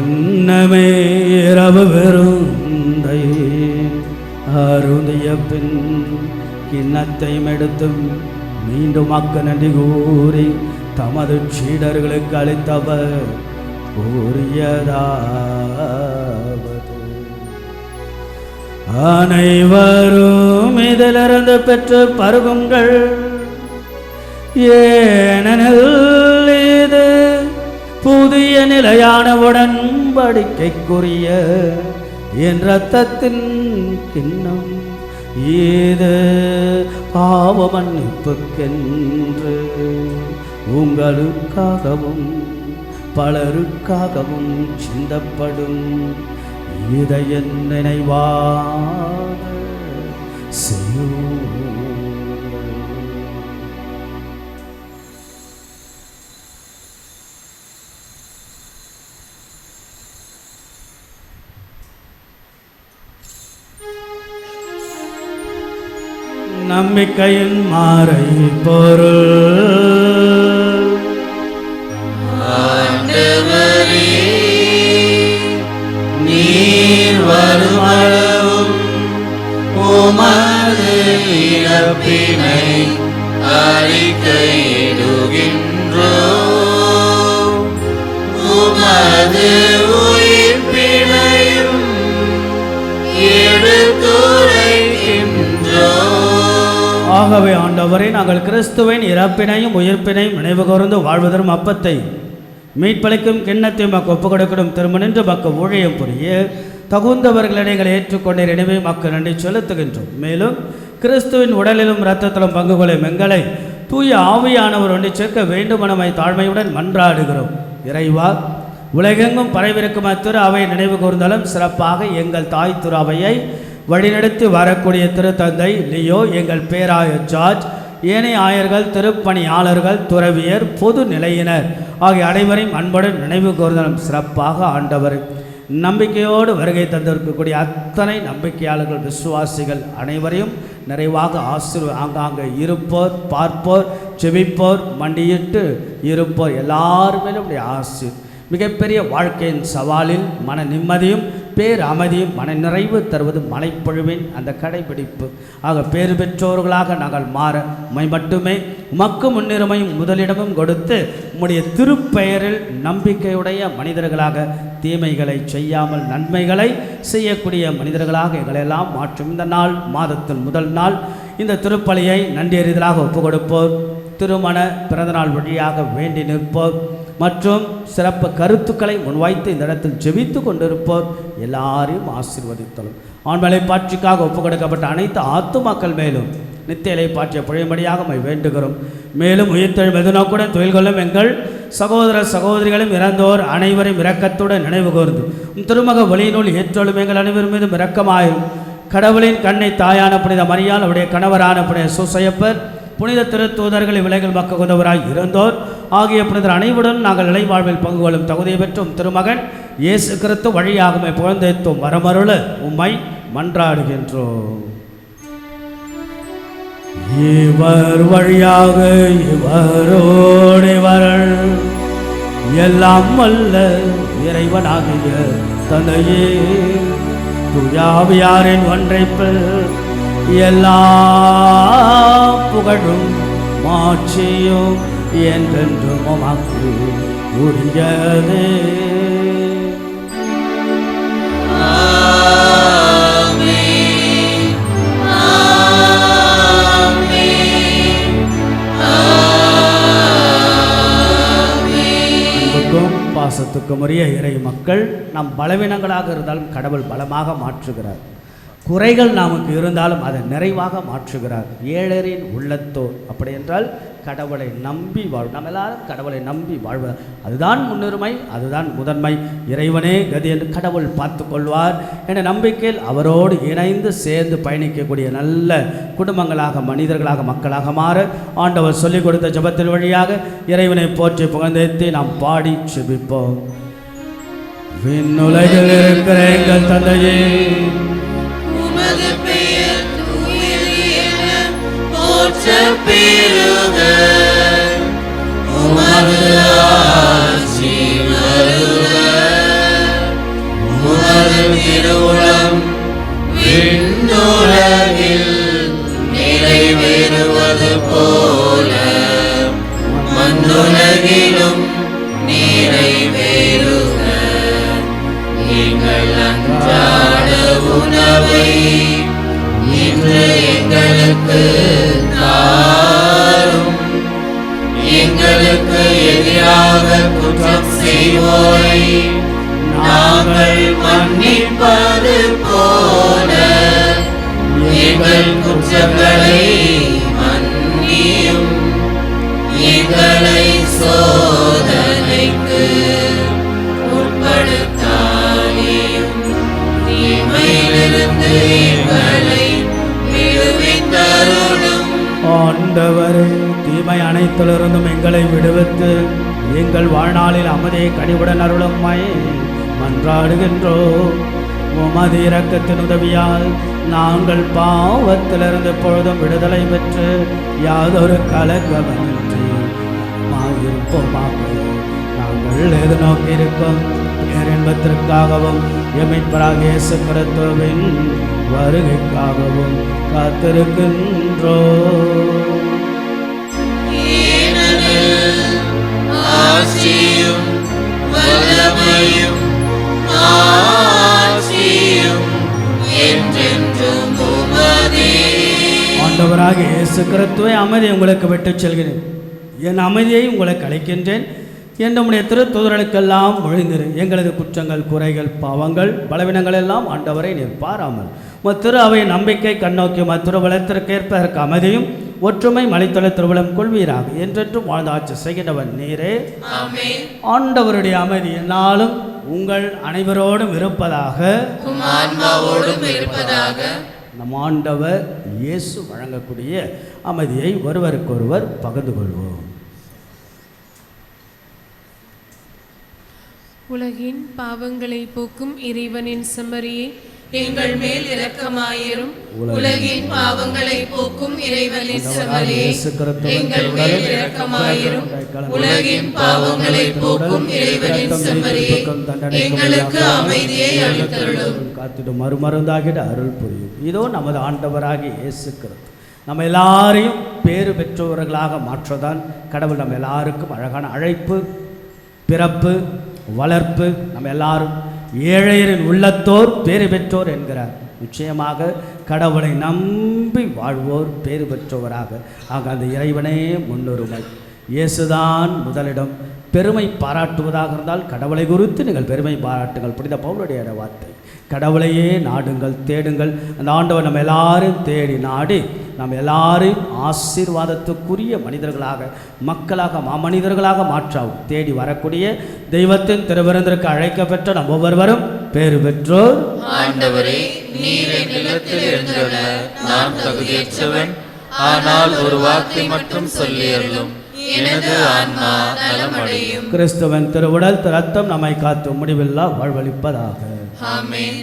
முன்னமே இரவு விருந்தை அருந்திய பின் கிண்ணத்தையும் எடுத்து மீண்டும் மக்கள் நன்றி கூறி தமது சீடர்களுக்கு அளித்தவர் கூறியதாவது, அனைவரும் இதிலிருந்து பெற்று பருகுங்கள், ஏனெனில் இது புதிய நிலையான உடன்படிக்கைக்குரிய என் இரத்தத்தின் கிண்ணம், இது பாவ மன்னிப்புக்கென்று உங்களுக்காகவும் பலருக்காகவும் சிந்தப்படும். இதை என் நினைவாக செய்யுங்கள். நம்பிக்கையின் மாறை பொருள், ஆண்டவரே, நீர் வருமளவும் உமது இறப்பினை அறிக்கையிடுகின்றோம், உமது உயிர்ப்பினையும் எடுத்துரைக்கின்றோம். ஆகவே ஆண்டவரே, நாங்கள் கிறிஸ்துவின் இறப்பினையும் உயிர்ப்பினையும் நினைவு கூர்ந்து வாழ்வதரும் அப்பத்தை மீட்பளிக்கும் கிண்ணத்தை மக்கள் ஒப்புக் கொடுக்கணும் திருமணின்று மக்கள் ஊழியம் புரிய தகுந்தவர்களை நீங்கள் ஏற்றுக்கொண்டீர். எனவே மக்கள் நன்றி செலுத்துகின்றோம். மேலும் கிறிஸ்துவின் உடலிலும் இரத்தத்திலும் பங்கு கொள்ளும் எங்களை தூய ஆவியானவர் ஒன்று சேர்க்க வேண்டுமெனமை தாழ்மையுடன் மன்றாடுகிறோம். இறைவா, உலகெங்கும் பரவிருக்கும் அத்திரு அவையை நினைவு கூர்ந்தாலும் சிறப்பாக எங்கள் தாய் திரு அவையை வழிநடத்தி வரக்கூடிய திருத்தந்தை லியோ, எங்கள் பேராயர் ஜார்ஜ், ஏனைய ஆயர்கள், திருப்பணியாளர்கள், துறவியர், பொது நிலையினர் ஆகிய அனைவரையும் அன்புடன் நினைவு கூர்ந்தாலும் சிறப்பாக ஆண்டவர் நம்பிக்கையோடு வருகை தந்திருக்கக்கூடிய அத்தனை நம்பிக்கையாளர்கள், விசுவாசிகள் அனைவரையும் நிறைவாக ஆங்காங்கே இருப்போர், பார்ப்போர், செபிப்போர், மண்டியிட்டு இருப்போர் எல்லாருமே ஆசீர் மிகப்பெரிய வாழ்க்கையின் சவாலில் மன நிம்மதியும் பேர் அமைதியும் மன நிறைவு தருவது மலைப்பொழுவின் அந்த கடைபிடிப்பு. ஆக பேறு பெற்றோர்களாக நாங்கள் மாற உம்மை மட்டுமே உமக்கு முன்னுரிமையும் முதலிடமும் கொடுத்து உம்முடைய திருப்பெயரில் நம்பிக்கையுடைய மனிதர்களாக தீமைகளை செய்யாமல் நன்மைகளை செய்யக்கூடிய மனிதர்களாக எங்களெல்லாம் மாற்றும் இந்த நாள், மாதத்தின் முதல் நாள், இந்த திருப்பலியை நன்றியறிதலாக ஒப்புக் கொடுப்போர், திருமண பிறந்தநாள் வழியாக வேண்டி நிற்போர் மற்றும் சிறப்பு கருத்துக்களை முன்வைத்து இந்த இடத்தில் ஜெபித்து கொண்டிருப்போர் எல்லாரையும் ஆசீர்வதித்தலும். ஆண்மலை பாட்சிக்காக ஒப்புக் கொடுக்கப்பட்ட அனைத்து ஆத்துமாக்கள் மேலும் நித்தியலை பாற்றிய புழையும்படியாக வேண்டுகிறோம். மேலும் உயிர்த்தெழும் எதிர்நோக்குடன் தொழில் கொள்ளும் எங்கள் சகோதர சகோதரிகளும் இறந்தோர் அனைவரையும் இரக்கத்துடன் நினைவு கூர்ந்து திருமக ஒளியினுள் ஏற்றொழும் எங்கள் அனைவரும் மீதும் இரக்கமாயும் கடவுளின் கண்ணை தாயான புனித மரியாள், அவருடைய கணவரான புனித சூசையப்பர், புனித திருத்தூதர்களை விலைகள் மக்க உதவராய் இருந்தோர் ஆகிய புனிதர் அனைவருடன் நாங்கள் நிலைவாழ்வில் பங்கு கொள்ளும் தகுதியை பெற்றும் திருமகன் இயேசு கிறிஸ்து வழியாகவே புகழ்ந்தேத்தும் வரமருள உம்மை மன்றாடுகின்றோம். இவர் வழியாக இவரோடு இவர்கள் எல்லாம் வல்ல இறைவனாகிய தந்தையே, தூயாவியாரின் ஒன்றைப்பில் எல்லா புகழும் மாட்சியும் என்றென்றும் உமக்கு உரியதே. அன்புக்கும் பாசத்துக்கும் உரிய இறை மக்கள், நம் பலவீனங்களாக இருந்தாலும் கடவுள் பலமாக மாற்றுகிறார். குறைகள் நமக்கு இருந்தாலும் அதை நிறைவாக மாற்றுகிறார். ஏழரின் உள்ளத்தோர் அப்படி என்றால் கடவுளை நம்பி நம்ம எல்லாரும் கடவுளை நம்பி வாழ்வார். அதுதான் முன்னுரிமை, அதுதான் முதன்மை. இறைவனே கதி என்று கடவுள் பார்த்து கொள்வார் என்ற நம்பிக்கையில் அவரோடு இணைந்து சேர்ந்து பயணிக்கக்கூடிய நல்ல குடும்பங்களாக, மனிதர்களாக, மக்களாக மாற ஆண்டவர் சொல்லிக் கொடுத்த ஜெபத்தின் வழியாக இறைவனை போற்றி புகழ்ந்தேத்தி நாம் பாடி செபிப்போம். விண்ணுலகில் இருக்கிற எங்கள் தந்தையே, உமது பெயர் தூயது என போற்றப் பெறுக. உமது ஆட்சி வருக. மன்னிப்பது போல எங்கள் குற்றங்களை மன்னியும், எங்களை சோதனைக்கு உட்படுத்தாதேயும், தீமையிலிருந்து எங்களை விடுவித்தருளும். ஆண்டவரே, தீமை அனைத்திலிருந்தும் எங்களை விடுவித்து எங்கள் வாழ்நாளில் அமைதியை கனிவுடன் அருளும்மை மன்றாடுகின்றோம். உமது இரக்கத்தின் உதவியால் நாங்கள் பாவத்திலிருந்து எப்பொழுதும் விடுதலை பெற்று யாதொரு கலக்கமின்றி இருப்போமாக. நாங்கள் எது நோக்கியிருக்கும் பேரின்பத்திற்காகவும் எமைப்பராக இயேசு கிறிஸ்துவின் வருகைக்காகவும் காத்திருக்கின்றோம். ஆட்சியும் வல்லமையும் ஆட்சியும் என்றென்றும் உமதே. ஆண்டவராக இயேசு கிறிஸ்துவை அமைதி உங்களுக்கு விட்டுச் செல்கிறேன், என் அமைதியை உங்களுக்கு அளிக்கின்றேன் என்று நம்முடைய திருத்தூதர்களுக்கெல்லாம் மொழிந்திரு. எங்களது குற்றங்கள், குறைகள், பாவங்கள், பலவீனங்கள் எல்லாம் ஆண்டவரை நீர் பாராமல் திரு அவை நம்பிக்கை கண்ணோக்கி திருவலத்திற்கேற்ப அமைதியும் ஒற்றுமை மலைத்தொலை திருவிழம் கொள்வீராக என்றென்றும் வாழ்ந்த ஆட்சி செய்கின்றவன் நீரே. ஆண்டவருடைய அமைதி என்னாலும் உங்கள் அனைவரோடும் இருப்பதாக. நம் ஆண்டவர் இயேசு வழங்கக்கூடிய அமைதியை ஒருவருக்கொருவர் பகிர்ந்து கொள்வோம். உலகின் பாவங்களை போக்கும் இறைவனின் செம்மறியை எங்கள் மேல் இரக்கமாயிரும். உலகின் பாவங்களை போக்கும் இறைவனின் செம்மறியே எங்கள் மேல் இரக்கமாயிரும். உலகின் பாவங்களை போக்கும் இறைவனின் செம்மறியே எங்களுக்கு அமைதியை அளித்தருளும். காத்திடும் மறுமருந்தாகிட அருள் புரியும். இதோ நமது ஆண்டவராகிய இயேசு கிறிஸ்து நம்ம எல்லாரையும் பேறு பெற்றவர்களாக மாற்றதான் கடவுள் நம்ம எல்லாருக்கும் அழகான அழைப்பு, பிறப்பு, வளர்ப்பு. நம்ம எல்லாரும் ஏழையரின் உள்ளத்தோர் பேறு பெற்றோர் என்கிறார். நிச்சயமாக கடவுளை நம்பி வாழ்வோர் பேறு பெற்றவராக. ஆக அந்த இறைவனே முன்னுரிமை, இயேசுதான் முதலிடம். பெருமை பாராட்டுவதாக இருந்தால் கடவுளை குறித்து நீங்கள் பெருமை பாராட்டுங்கள். புனித பவுலுடைய வார்த்தை, கடவுளையே நாடுங்கள், தேடுங்கள். அந்த ஆண்டவர் நம்ம எல்லாரும் தேடி நாடி நம்ம எல்லாரையும் ஆசீர்வாதத்துக்குரிய மனிதர்களாக, மக்களாக, மாமனிதர்களாக மாற்றாவும் தேடி வரக்கூடிய தெய்வத்தின் திருவிருந்திற்கு அழைக்கப்பெற்ற நம் ஒவ்வொருவரும் பேறு பெற்றோர். ஆண்டவரே, நீர் என் நிலத்தில் இருந்தல்ல நான் தகுதியற்றவன், ஆனால் ஒரு வார்த்தை மட்டும் சொல்லியருளும், எனது ஆன்மா நலமடையும். கிறிஸ்துவின் திருவுடல் ரத்தம் நம்மை காத்து முடிவில்லா வாழ்வளிப்பதாக. ஆமென்.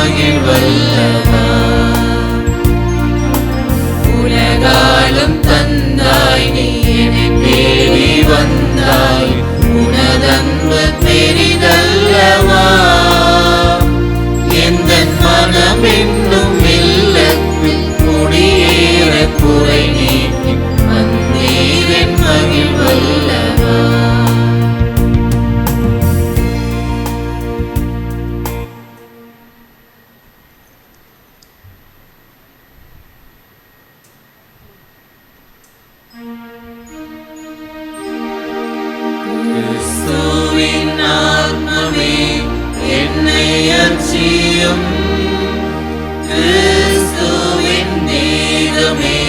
மகிழ்வல்லவா. உலகாலும் தந்தாய் நீ என்னை தேடி வந்தாய், உனதன்பு பெரிதல்லவா. எந்தன் மனம் என்னும் இல்லத்தில் குடியேற குறை நீக்கி வந்தீரன் மகிழ்வல்லவா. கிறிஸ்துவின் ஆத்மமே என்னை அர்ச்சியும், கிறிஸ்துவின் தேகமே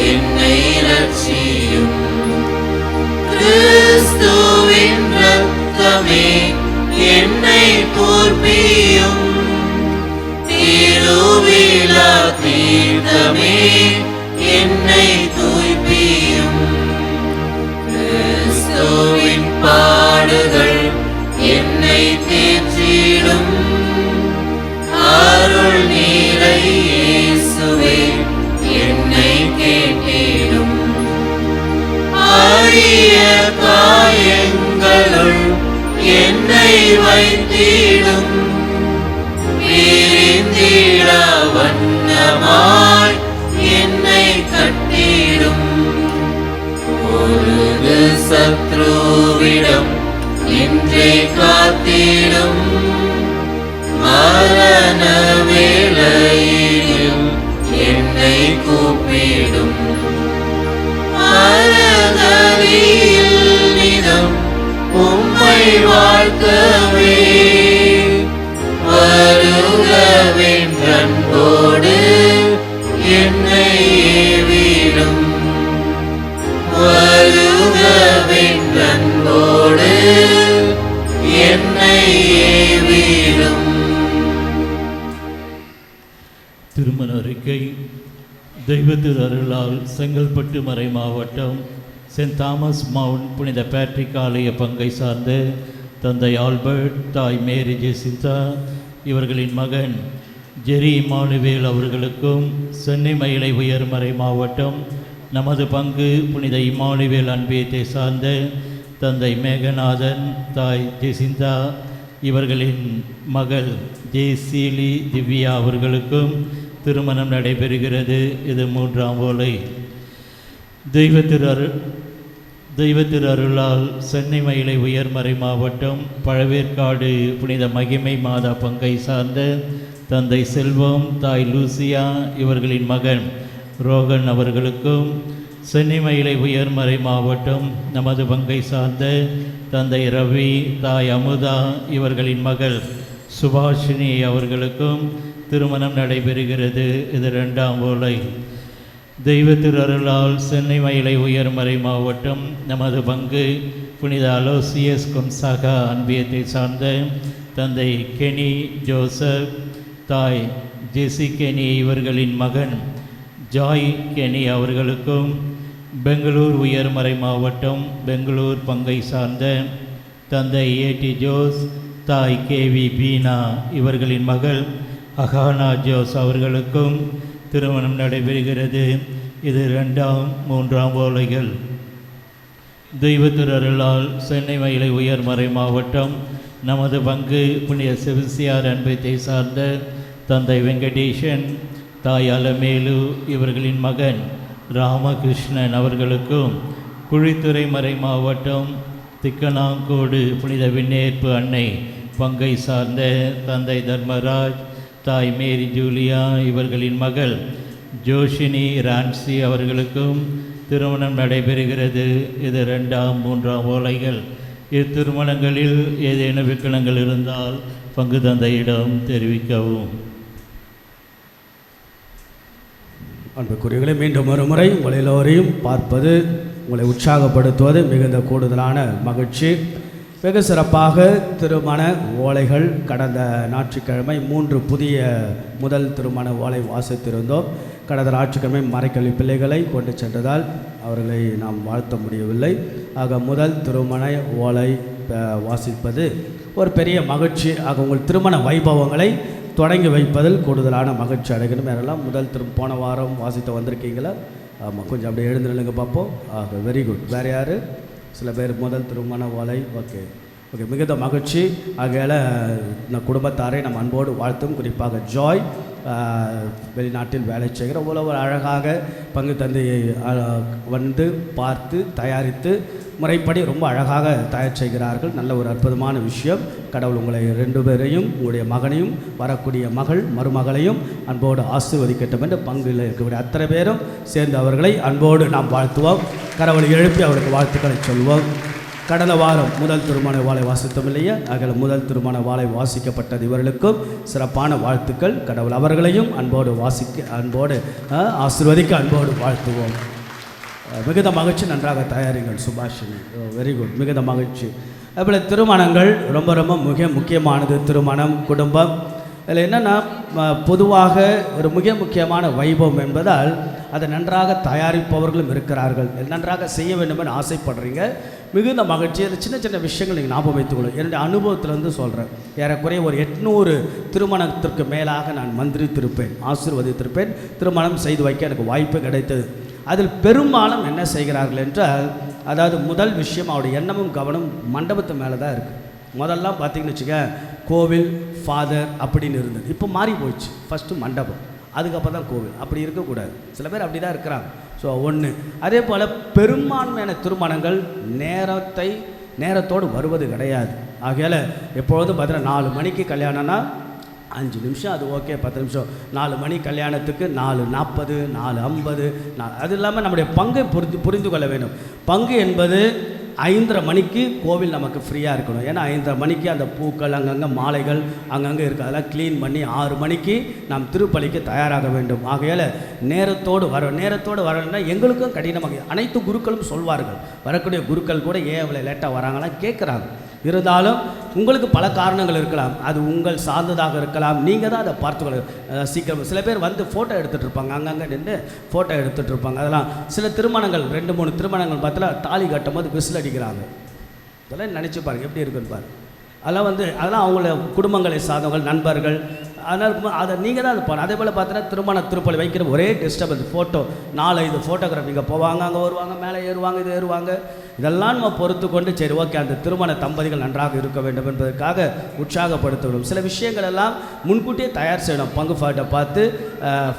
என்னை ரட்சியும், கிறிஸ்துவின் இரத்தமே என்னை தூர்ப்பியும், திருவிழா தீர்த்தமே என்னை தூய்ப்பியும். கிறிஸ்துவின் பாடுகள் என்னை தேற்றிடும், அருள் நீரை இயேசுவே என்னை கேட்டிடும். அரிய காயங்களுள் என்னை வைத்திடும், பிரிந்திட வண்ணமாய் என்னை கட்டிடும். பொழுது சத்ருவிடம் இன்றே காத்திடும், மரண வேளையில் என்னை கூப்பிடும். அறதலில் நிதம் உம்மை வாழ்த்தவே, வருகவென்றன்போடு என்னை ஏவிடும், வருகவென்றன்போடு என்னை ஏவிடும். திருமண அறிக்கை. தெய்வ திரு அருளால் செங்கல்பட்டு மறை மாவட்டம் சென்ட் தாமஸ் மவுண்ட் புனித பேட்ரிக் ஆலய பங்கை சார்ந்த தந்தை ஆல்பர்ட், தாய் மேரி ஜெசிந்தா இவர்களின் மகன் ஜெரி இமானுவேல் அவர்களுக்கும், சென்னை மயிலை உயர்மறை மாவட்டம் நமது பங்கு புனித இமானுவேல் அன்பியத்தை சார்ந்த தந்தை மேகநாதன், தாய் ஜெசிந்தா இவர்களின் மகள் ஜெயசீலி திவ்யா அவர்களுக்கும் திருமணம் நடைபெறுகிறது. இது 3ஆம் ஓலை. தெய்வ திரு அருளால் சென்னை மயிலை உயர்மறை மாவட்டம் பழவேற்காடு புனித மகிமை மாதா பங்கை சார்ந்த தந்தை செல்வம், தாய் லூசியா இவர்களின் மகன் ரோகன் அவர்களுக்கும், சென்னை மயிலை உயர்மறை மாவட்டம் நமது பங்கை சார்ந்த தந்தை ரவி, தாய் அமுதா இவர்களின் மகள் சுபாஷினி அவர்களுக்கும் திருமணம் நடைபெறுகிறது. இது 2ஆம் ஓலை. தெய்வ திரு அருளால் சென்னை மயிலை உயர்மறை மாவட்டம் நமது பங்கு புனித அலோசியஸ் கொன்சாகா அன்பியத்தை சார்ந்த தந்தை கெனி ஜோசப், தாய் ஜெசி கெனி இவர்களின் மகன் ஜாய் கெனி அவர்களுக்கும், பெங்களூர் உயர்மறை மாவட்டம் பெங்களூர் பங்கை சார்ந்த தந்தை ஏடி ஜோஸ், தாய் கேவி பீனா இவர்களின் மகள் அகானா ஜோஸ் அவர்களுக்கும் திருமணம் நடைபெறுகிறது. இது 2ஆம் 3ஆம் ஓலைகள். தெய்வ திரு அருளால் சென்னை மயிலை உயர்மறை மாவட்டம் நமது பங்கு புனித செவிசியார் அன்பத்தை சார்ந்த தந்தை வெங்கடேஷன், தாய் அலமேலு இவர்களின் மகன் ராமகிருஷ்ணன் அவர்களுக்கும், குழித்துறை மறை மாவட்டம் திக்கனாங்கோடு புனித விண்ணேற்பு அன்னை பங்கை சார்ந்த தந்தை தர்மராஜ், தாய் மேரி ஜூலியா இவர்களின் மகள் ஜோஷினி ரான்சி அவர்களுக்கும் திருமணம் நடைபெறுகிறது. இது 2ஆம் 3ஆம் ஓலைகள். இத்திருமணங்களில் ஏதேனும் விக்கணங்கள் இருந்தால் பங்கு தந்தையிடம் தெரிவிக்கவும். அன்புக்குரியவர்களே, மீண்டும் ஒரு முறை உங்கள் எல்லோரையும் பார்ப்பது, உங்களை உற்சாகப்படுத்துவது மிகுந்த கூடுதலான மகிழ்ச்சி. வெகு சிறப்பாக திருமண ஓலைகள் கடந்த ஞாயிற்றுக்கிழமை 3 புதிய முதல் திருமண ஓலை வாசித்திருந்தோம். கடந்த ஞாயிற்றுக்கிழமை மறைக்கல்வி பிள்ளைகளை கொண்டு சென்றதால் அவர்களை நாம் வாழ்த்த முடியவில்லை. ஆக முதல் திருமண ஓலை வாசிப்பது ஒரு பெரிய மகிழ்ச்சி. ஆக உங்கள் திருமண வைபவங்களை தொடங்கி வைப்பதில் கூடுதலான மகிழ்ச்சி அடைகணும். யாரெல்லாம் முதல் போன வாரம் வாசித்து வந்திருக்கீங்களா? ஆமாம், கொஞ்சம் அப்படியே எழுந்துருங்க பார்ப்போம். Very good. வேறு யார்? சில பேர் முதல் திருமண ஓலை. ஓகே, மிகுந்த மகிழ்ச்சி. ஆகையால் இந்த குடும்பத்தாரை நம்ம அன்போடு வாழ்த்தும். குறிப்பாக ஜாய் வெளிநாட்டில் வேலை செய்கிற அவ்வளோ அழகாக பங்கு தந்தையை வந்து பார்த்து தயாரித்து முறைப்படி ரொம்ப அழகாக தயார் செய்கிறார்கள். நல்ல ஒரு அற்புதமான விஷயம். கடவுள் உங்களை 2 பேரையும், உங்களுடைய மகனையும், வரக்கூடிய மகள் மருமகளையும் அன்போடு ஆசீர்வதிக்கட்டும் என்று பங்கில் இருக்கக்கூடிய அத்தனை பேரும் சேர்ந்து அவர்களை அன்போடு நாம் வாழ்த்துவோம். கடவுளை எழுப்பி அவருக்கு வாழ்த்துக்களை சொல்வோம். கடந்த வாரம் முதல் திருமண வாழை வாசித்தோம் இல்லையா? அதில் முதல் திருமண வாழை வாசிக்கப்பட்டது. இவர்களுக்கும் சிறப்பான வாழ்த்துக்கள். கடவுள் அவர்களையும் அன்போடு ஆசீர்வதிக்க அன்போடு வாழ்த்துவோம். மிகுந்த மகிழ்ச்சி. நன்றாக தயாரிங்கள் சுபாஷினி. Very good. மிகுந்த மகிழ்ச்சி. அதுபோல் திருமணங்கள் ரொம்ப ரொம்ப முக்கியமானது. திருமணம், குடும்பம், இதில் என்னென்னா பொதுவாக ஒரு முக்கியமான வைபவம் என்பதால் அதை நன்றாக தயாரிப்பவர்களும் இருக்கிறார்கள். நன்றாக செய்ய வேண்டும் என்று ஆசைப்படுறீங்க. மிகுந்த மகிழ்ச்சி. அது சின்ன சின்ன விஷயங்கள் நீங்கள் ஞாபகம் வைத்துக்கொள்ளும். என்னுடைய அனுபவத்திலேருந்து சொல்கிறேன். ஏறக்குறைய ஒரு 800 திருமணத்திற்கு மேலாக நான் மந்திரித்திருப்பேன், ஆசீர்வதித்திருப்பேன். திருமணம் செய்து வைக்க எனக்கு வாய்ப்பு கிடைத்தது. அதில் பெரும்பாலும் என்ன செய்கிறார்கள் என்றால், அதாவது முதல் விஷயம் அவருடைய எண்ணமும் கவனம் மண்டபத்து மேலே தான் இருக்குது. முதல்லாம் பார்த்திங்கன்னு வச்சுக்க, கோவில், ஃபாதர் அப்படின்னு இருந்தது. இப்போ மாறி போயிடுச்சு. ஃபஸ்ட்டு மண்டபம், அதுக்கப்புறம் தான் கோவில். அப்படி இருக்கக்கூடாது. சில பேர் அப்படி தான் இருக்கிறாங்க. ஸோ ஒன்று. அதே போல் பெரும்பான்மையான திருமணங்கள் நேரத்தோடு வருவது கிடையாது. ஆகையால் எப்பொழுதும் பார்த்தீங்கன்னா 4 மணிக்கு கல்யாணம்னா 5 நிமிஷம் அது ஓகே, 10 நிமிஷம். 4 மணி கல்யாணத்துக்கு 4:40, 4:50. அது இல்லாமல் நம்முடைய பங்கை புரிந்து கொள்ள வேண்டும். பங்கு என்பது 5:30 மணிக்கு கோவில் நமக்கு ஃப்ரீயாக இருக்கணும். ஏன்னா 5:30 மணிக்கு அந்த பூக்கள் அங்கங்கே மாலைகள் அங்கங்கே இருக்குது. அதெல்லாம் க்ளீன் பண்ணி 6 மணிக்கு நாம் திருப்பலிக்கு தயாராக வேண்டும். ஆகையால் நேரத்தோடு வரணும்னா எங்களுக்கும் கடினமாக அனைத்து குருக்களும் சொல்வார்கள். வரக்கூடிய குருக்கள் கூட ஏன் அவ்வளோ லேட்டாக வராங்களாம் கேட்குறாங்க. இருந்தாலும் உங்களுக்கு பல காரணங்கள் இருக்கலாம். அது உங்கள் சார்ந்ததாக இருக்கலாம். நீங்கள் தான் அதை பார்த்துக்கொள்ள சீக்கிரம். சில பேர் வந்து ஃபோட்டோ எடுத்துகிட்டு இருப்பாங்க, அங்கங்கே நின்று ஃபோட்டோ எடுத்துகிட்டு இருப்பாங்க. அதெல்லாம் சில திருமணங்கள் 2-3 திருமணங்கள் பார்த்தா தாலி கட்டும் போது விசில் அடிக்கிறாங்க. இதெல்லாம் நினச்சி பாருங்கள் எப்படி இருக்குன்னு பாருங்கள். அதெல்லாம் அவங்கள குடும்பங்களை சார்ந்தவங்கள், நண்பர்கள். அதனால் அதை நீங்கள் தான் அது பண்ணணும். அதே போல் பார்த்தீங்கன்னா திருமண திருப்பலி வைக்கிற ஒரே டிஸ்டர்பன்ஸ். ஃபோட்டோ 4-5 ஃபோட்டோகிராஃபி இங்கே போவாங்க, அங்கே வருவாங்க, மேலே ஏறுவாங்க, இது ஏறுவாங்க. இதெல்லாம் நம்ம பொறுத்து கொண்டு சரி ஓகே அந்த திருமண தம்பதிகள் நன்றாக இருக்க வேண்டும் என்பதற்காக உற்சாகப்படுத்தணும். சில விஷயங்கள் எல்லாம் முன்கூட்டியே தயார் செய்யணும். பங்கு ஃபாட்டை பார்த்து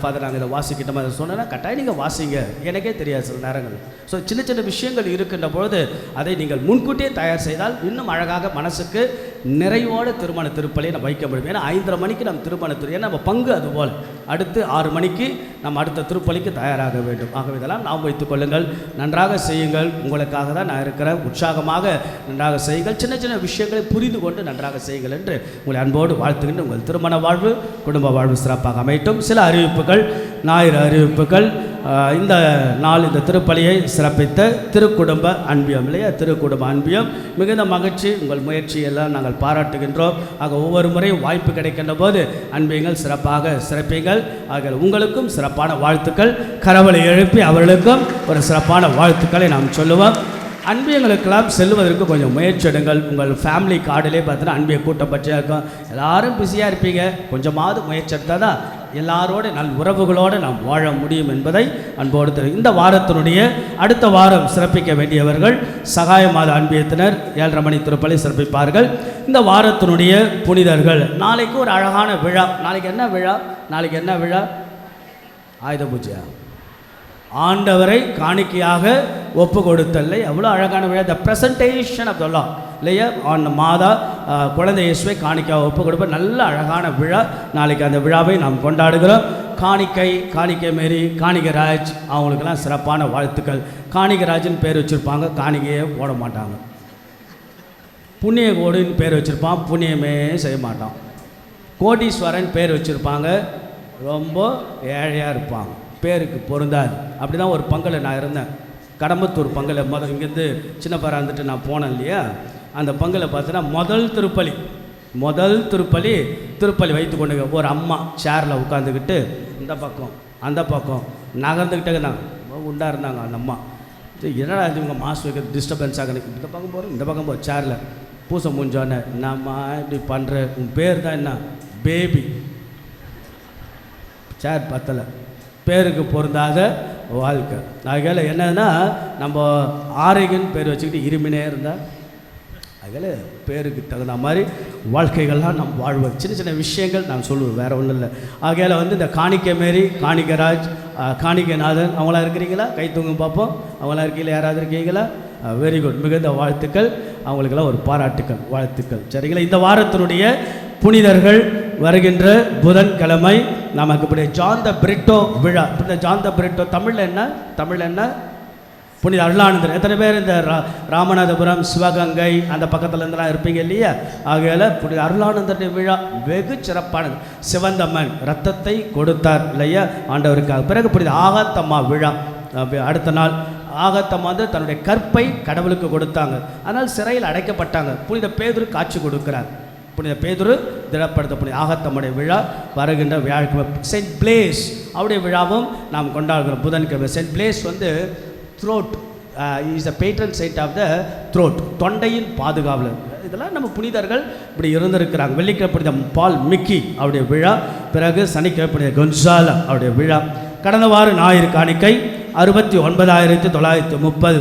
ஃபாதர் நாங்கள் இதை வாசிக்கிட்டோம் அதை சொன்னால் கட்டாயம் நீங்கள் வாசிங்க, எனக்கே தெரியாது சில நேரங்கள். ஸோ சின்ன சின்ன விஷயங்கள் இருக்கின்ற பொழுது அதை நீங்கள் முன்கூட்டியே தயார் செய்தால் இன்னும் அழகாக மனசுக்கு நிறைவோட திருமண திருப்பலியை நம்ம வைக்க முடியும். ஏன்னா 5:30 மணிக்கு நம்ம திருமணத்தில் நம்ம பங்கு அதுபோல் அடுத்து 6 மணிக்கு நம்ம அடுத்த திருப்பலிக்கு தயாராக வேண்டும். ஆகவே இதெல்லாம் நாம் வைத்துக் கொள்ளுங்கள். நன்றாக செய்யுங்கள். உங்களுக்காக தான் நான் இருக்கிறேன். உற்சாகமாக நன்றாக செய்யுங்கள். சின்ன சின்ன விஷயங்களை புரிந்து கொண்டு நன்றாக செய்யுங்கள் என்று உங்களை அன்போடு வாழ்த்துகின்ற உங்கள் திருமண வாழ்வு, குடும்ப வாழ்வு சிறப்பாக அமையட்டும். சில அறிவிப்புகள், ஞாயிறு அறிவிப்புகள். இந்த நாள் இந்த திருப்பலியை சிறப்பித்த திருக்குடும்ப அன்பியம் இல்லையா? திருக்குடும்ப அன்பியம் மிகுந்த மகிழ்ச்சி. உங்கள் முயற்சியெல்லாம் நாங்கள் பாராட்டுகின்றோம். ஆக ஒவ்வொரு முறையும் வாய்ப்பு கிடைக்கின்ற போது அன்பியங்கள் சிறப்பாக சிறப்பீங்கள். ஆக உங்களுக்கும் சிறப்பான வாழ்த்துக்கள். கரவலை எழுப்பி அவர்களுக்கும் ஒரு சிறப்பான வாழ்த்துக்களை நாம் சொல்லுவோம். அன்பியங்களுக்கெல்லாம் செல்வதற்கு கொஞ்சம் முயற்சி எடுங்கள். உங்கள் ஃபேமிலி கார்டிலே பார்த்தீங்கன்னா அன்பிய கூட்டம் பற்றியாக இருக்கும். எல்லோரும் பிஸியாக இருப்பீங்க. கொஞ்சமாவது முயற்சி எடுத்தால் தான் எல்லாரோட உறவுகளோடு நாம் வாழ முடியும் என்பதை அன்போடு தெரியும். இந்த வாரத்தினுடைய அடுத்த வாரம் சிறப்பிக்க வேண்டியவர்கள் சகாய மாத அன்பியத்தினர் 7:30 மணி திருப்பலி சிறப்பிப்பார்கள். இந்த வாரத்தினுடைய புனிதர்கள். நாளைக்கு ஒரு அழகான விழா. நாளைக்கு என்ன விழா? ஆயுத பூஜையா? ஆண்டவரை காணிக்கையாக ஒப்பு கொடுத்தல்லை. அவ்வளோ அழகான விழா. த ப்ரெசன்டேஷன் ஆஃப் த லா இல்லையா? ஆன் மாதா குழந்தை இயேசுவை காணிக்கையாக ஒப்பு கொடுப்ப நல்ல அழகான விழா. நாளைக்கு அந்த விழாவை நாம் கொண்டாடுகிறோம். காணிக்கை மேரி, காணிகராஜ் அவங்களுக்கெல்லாம் சிறப்பான வாழ்த்துக்கள். காணிகராஜின்னு பேர் வச்சுருப்பாங்க, காணிக்கையே போட மாட்டாங்க. புண்ணிய கோடின்னு பேர் வச்சுருப்பான், புண்ணியமே செய்ய மாட்டான். கோடீஸ்வரன் பேர் வச்சுருப்பாங்க, ரொம்ப ஏழையாக இருப்பாங்க, பேருக்கு பொருந்தாது. அப்படி தான் ஒரு பங்கில் நான் இருந்தேன். கடம்பத்தூர் பங்கில் இங்கேருந்து சின்னப்பாறை வந்துட்டு நான் போனேன் இல்லையா? அந்த பங்கில் பார்த்தீங்கன்னா முதல் திருப்பலி வைத்து கொண்டு ஒரு அம்மா சேரில் உட்காந்துக்கிட்டு இந்த பக்கம் அந்த பக்கம் நகர்ந்துக்கிட்டே இருந்தாங்க. உண்டாக இருந்தாங்க அந்த அம்மா. என்னடா இவங்க மாசு வைக்கிறது டிஸ்டர்பன்ஸ் ஆகுது. இந்த பக்கம் போகிறோம், இந்த பக்கம் போகிறோம். சேரில் பூசை முடிஞ்சோன்னே என்னம்மா இப்படி பண்ணுற, உன் பேர் தான் என்ன? பேபி. சேர் பத்தலை, பேருக்கு பொருந்தாத வாழ்க்கை. அதில் என்னதுன்னா, நம்ம ஆரோக்கியன்னு பேர் வச்சுக்கிட்டு இருமினே இருந்தால், அதில் பேருக்கு தகுந்த மாதிரி வாழ்க்கைகள்லாம் நம்ம வாழ்வோம். சின்ன சின்ன விஷயங்கள் நான் சொல்லுவேன், வேறு ஒன்றும் இல்லை. ஆகையால் இந்த காணிக்கை மாரி, காணிக்கராஜ், காணிக்கைநாதன் அவங்களாம் இருக்கிறீங்களா? கை தூங்கும் பார்ப்போம். அவங்களாம் இருக்கீங்களா? யாராவது இருக்கீங்களா? வெரி குட், மிகுந்த வாழ்த்துக்கள். அவங்களுக்கெல்லாம் ஒரு பாராட்டுக்கள், வாழ்த்துக்கள். சரிங்களா? இந்த வாரத்தினுடைய புனிதர்கள் வருகின்ற புதன்கிழமை நமக்கு இப்படி ஜான் த பிரிட்டோ விழா. இந்த ஜான் த பிரிட்டோ தமிழில் என்ன? புனித அருளானந்தர். எத்தனை பேர் இந்த ராமநாதபுரம், சிவகங்கை அந்த பக்கத்தில் இருந்தெல்லாம் இருப்பீங்க இல்லையா? ஆகையால் புனித அருளானந்தருடைய விழா வெகு சிறப்பானது. சிவந்தம்மன் ரத்தத்தை கொடுத்தார் இல்லையா ஆண்டவருக்காக. பிறகு புனித ஆகாத்தம்மா விழா. அடுத்த நாள் ஆகாத்தம்மா தன்னுடைய கற்பை கடவுளுக்கு கொடுத்தாங்க. அதனால் சிறையில் அடைக்கப்பட்டாங்க. புனித பேதுரு காட்சி கொடுக்கிறார். புனித பேதுரு திடப்படுத்த புனித ஆகாத்தம்முடைய விழா வருகின்ற வியாழக்கிழமை. செயின்ட் பிளேஸ் அவருடைய விழாவும் நாம் கொண்டாடுகிறோம் புதன்கிழமை. Saint Blaise throat is the patron saint of the throat, தொண்டையின் பாதுகாவலர். இதெல்லாம் நம்ம புனிதர்கள் இப்படி இருந்திருக்கிறாங்க. வெள்ளிக்கிழமை புனித பால் மிக்கி அவருடைய விழா. பிறகு சனிக்கிழமை புனித கொன்சாலா அவருடைய விழா. கடந்த வாரம் ஞாயிறு காணிக்கை 69,930.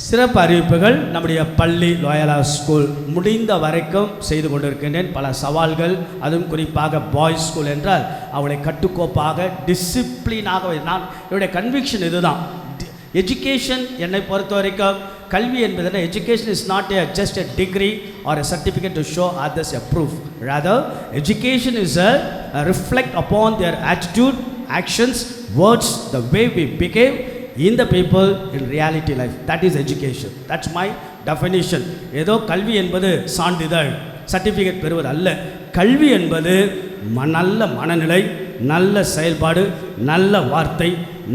சிறப்பு அறிவிப்புகள். நம்முடைய பள்ளி லோயலா ஸ்கூல் முடிந்த வரைக்கும் செய்து கொண்டிருக்கின்றேன். பல சவால்கள், அதுவும் குறிப்பாக பாய்ஸ் ஸ்கூல் என்றால் அவளை கட்டுக்கோப்பாக டிசிப்ளினாக, நான் என்னுடைய கன்விக்ஷன் இதுதான். எஜுகேஷன் என்னை பொறுத்த வரைக்கும் கல்வி என்பது education is not just a degree or a certificate to show others a proof. Rather education is a reflect upon their attitude, actions, words, the way we behave in the people in reality life. That is education. That's my definition. ஏதோ கல்வி என்பது சான்றிதழ், certificate பெறுவது அல்ல. கல்வி என்பது நல்ல மனநிலை, நல்ல செயல்பாடு, நல்ல வார்த்தை,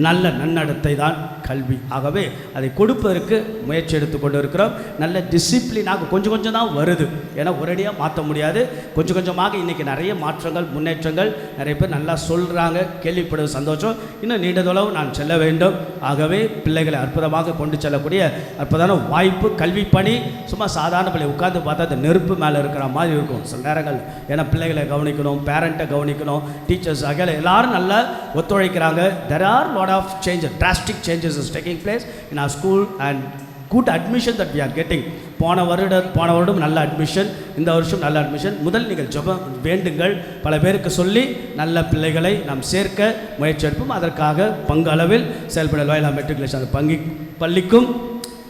நல்ல நன்னடத்தை தான் கல்வி. ஆகவே அதை கொடுப்பதற்கு முயற்சி எடுத்துக்கொண்டு இருக்கிறோம். நல்ல டிசிப்ளினாக கொஞ்சம் கொஞ்சம் தான் வருது. ஏன்னா ஒரேடியாக மாற்ற முடியாது. கொஞ்சம் கொஞ்சமாக இன்றைக்கி நிறைய மாற்றங்கள், முன்னேற்றங்கள், நிறைய பேர் நல்லா சொல்கிறாங்க, கேள்விப்படுவது சந்தோஷம். இன்னும் நீண்ட தொலைவு நான் செல்ல வேண்டும். ஆகவே பிள்ளைகளை அற்புதமாக கொண்டு செல்லக்கூடிய அற்புதமான வாய்ப்பு. கல்வி பணி சும்மா சாதாரண பிள்ளை உட்காந்து பார்த்தா அந்த நெருப்பு மேலே இருக்கிற மாதிரி இருக்கும் சில நேரங்கள். ஏன்னா பிள்ளைகளை கவனிக்கணும், பேரண்ட்டை கவனிக்கணும், டீச்சர்ஸ் ஆகிய எல்லாரும் நல்லா ஒத்துழைக்கிறாங்க. There are lot of changes, drastic changes is taking place in our school and good admission that we are getting. போன வருடம் நல்ல அட்மிஷன், இந்த வருஷம் நல்ல அட்மிஷன். முதல் நீங்கள் ஜெபம் வேண்டுங்கள், பல பேருக்கு சொல்லி நல்ல பிள்ளைகளை நாம் சேர்க்க முயற்சி எடுப்போம். அதற்காக பங்கு அளவில் செயல்பட லோயலா மெட்ரிகுலேஷன் பள்ளிக்கும்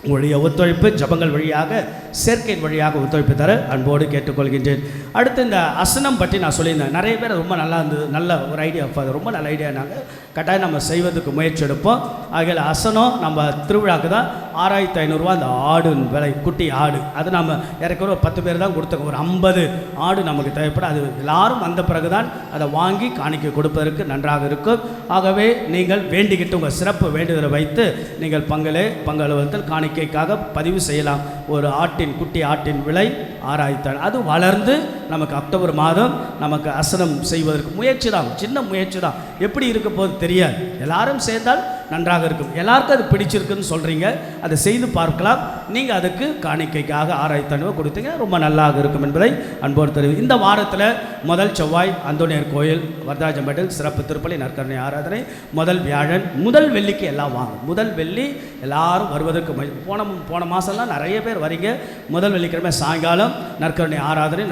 உங்களுடைய ஒத்துழைப்பு ஜபங்கள் வழியாக, சேர்க்கையின் வழியாக ஒத்துழைப்பு தர அன்போடு கேட்டுக்கொள்கின்றேன். அடுத்து இந்த அசனம் பற்றி நான் சொல்லியிருந்தேன். நிறைய பேர் ரொம்ப நல்லா இருந்தது, நல்ல ஒரு ஐடியா, ரொம்ப நல்ல ஐடியா. நாங்கள் கட்டாயம் நம்ம செய்வதற்கு முயற்சி எடுப்போம். ஆகையில் அசனம் நம்ம திருவிழாக்கு தான் 6,500 அந்த ஆடு விலை, குட்டி ஆடு. அது நம்ம ஏற்கனவே 10 பேர் தான் கொடுத்தோம். ஒரு 50 ஆடு நமக்கு தேவைப்படும். அது எல்லாரும் வந்த பிறகு தான் அதை வாங்கி காணிக்கை கொடுப்பதற்கு நன்றாக இருக்கும். ஆகவே நீங்கள் வேண்டிக்கிட்டு உங்கள் சிறப்பு வேண்டுதலை வைத்து நீங்கள் பங்கு அலுவலகத்தில் காணிக்கைக்காக பதிவு செய்யலாம். ஒரு குட்டி ஆட்டின் விலை 6,000. அது வளர்ந்து நமக்கு அக்டோபர் மாதம் நமக்கு அசனம் செய்வதற்கு முயற்சி தான், சின்ன முயற்சி தான். எப்படி இருக்க போது தெரியாது. எல்லாரும் சேர்ந்தால் நன்றாக இருக்கும். எல்லாருக்கும் அது பிடிச்சிருக்குன்னு சொல்கிறீங்க, அதை செய்து பார்க்கலாம். நீங்கள் அதுக்கு காணிக்கைக்காக 6,500 கொடுத்தீங்க, ரொம்ப நல்லாக இருக்கும் என்பதை அன்போடு தெரிவித்து, இந்த வாரத்தில் முதல் செவ்வாய் அந்தோனியர் கோயில் வரதராஜம்பேட்டையில் சிறப்பு திருப்பலி நற்கருணை ஆராதனை. முதல் வியாழன், முதல் வெள்ளிக்கு எல்லாம் வாங்க. முதல் வெள்ளி எல்லாரும் வருவதற்கு போன மாதம்லாம் நிறைய பேர் வரீங்க. முதல் வெள்ளிக்கிழமை சாயங்காலம் நற்கருணை ஆராதனை.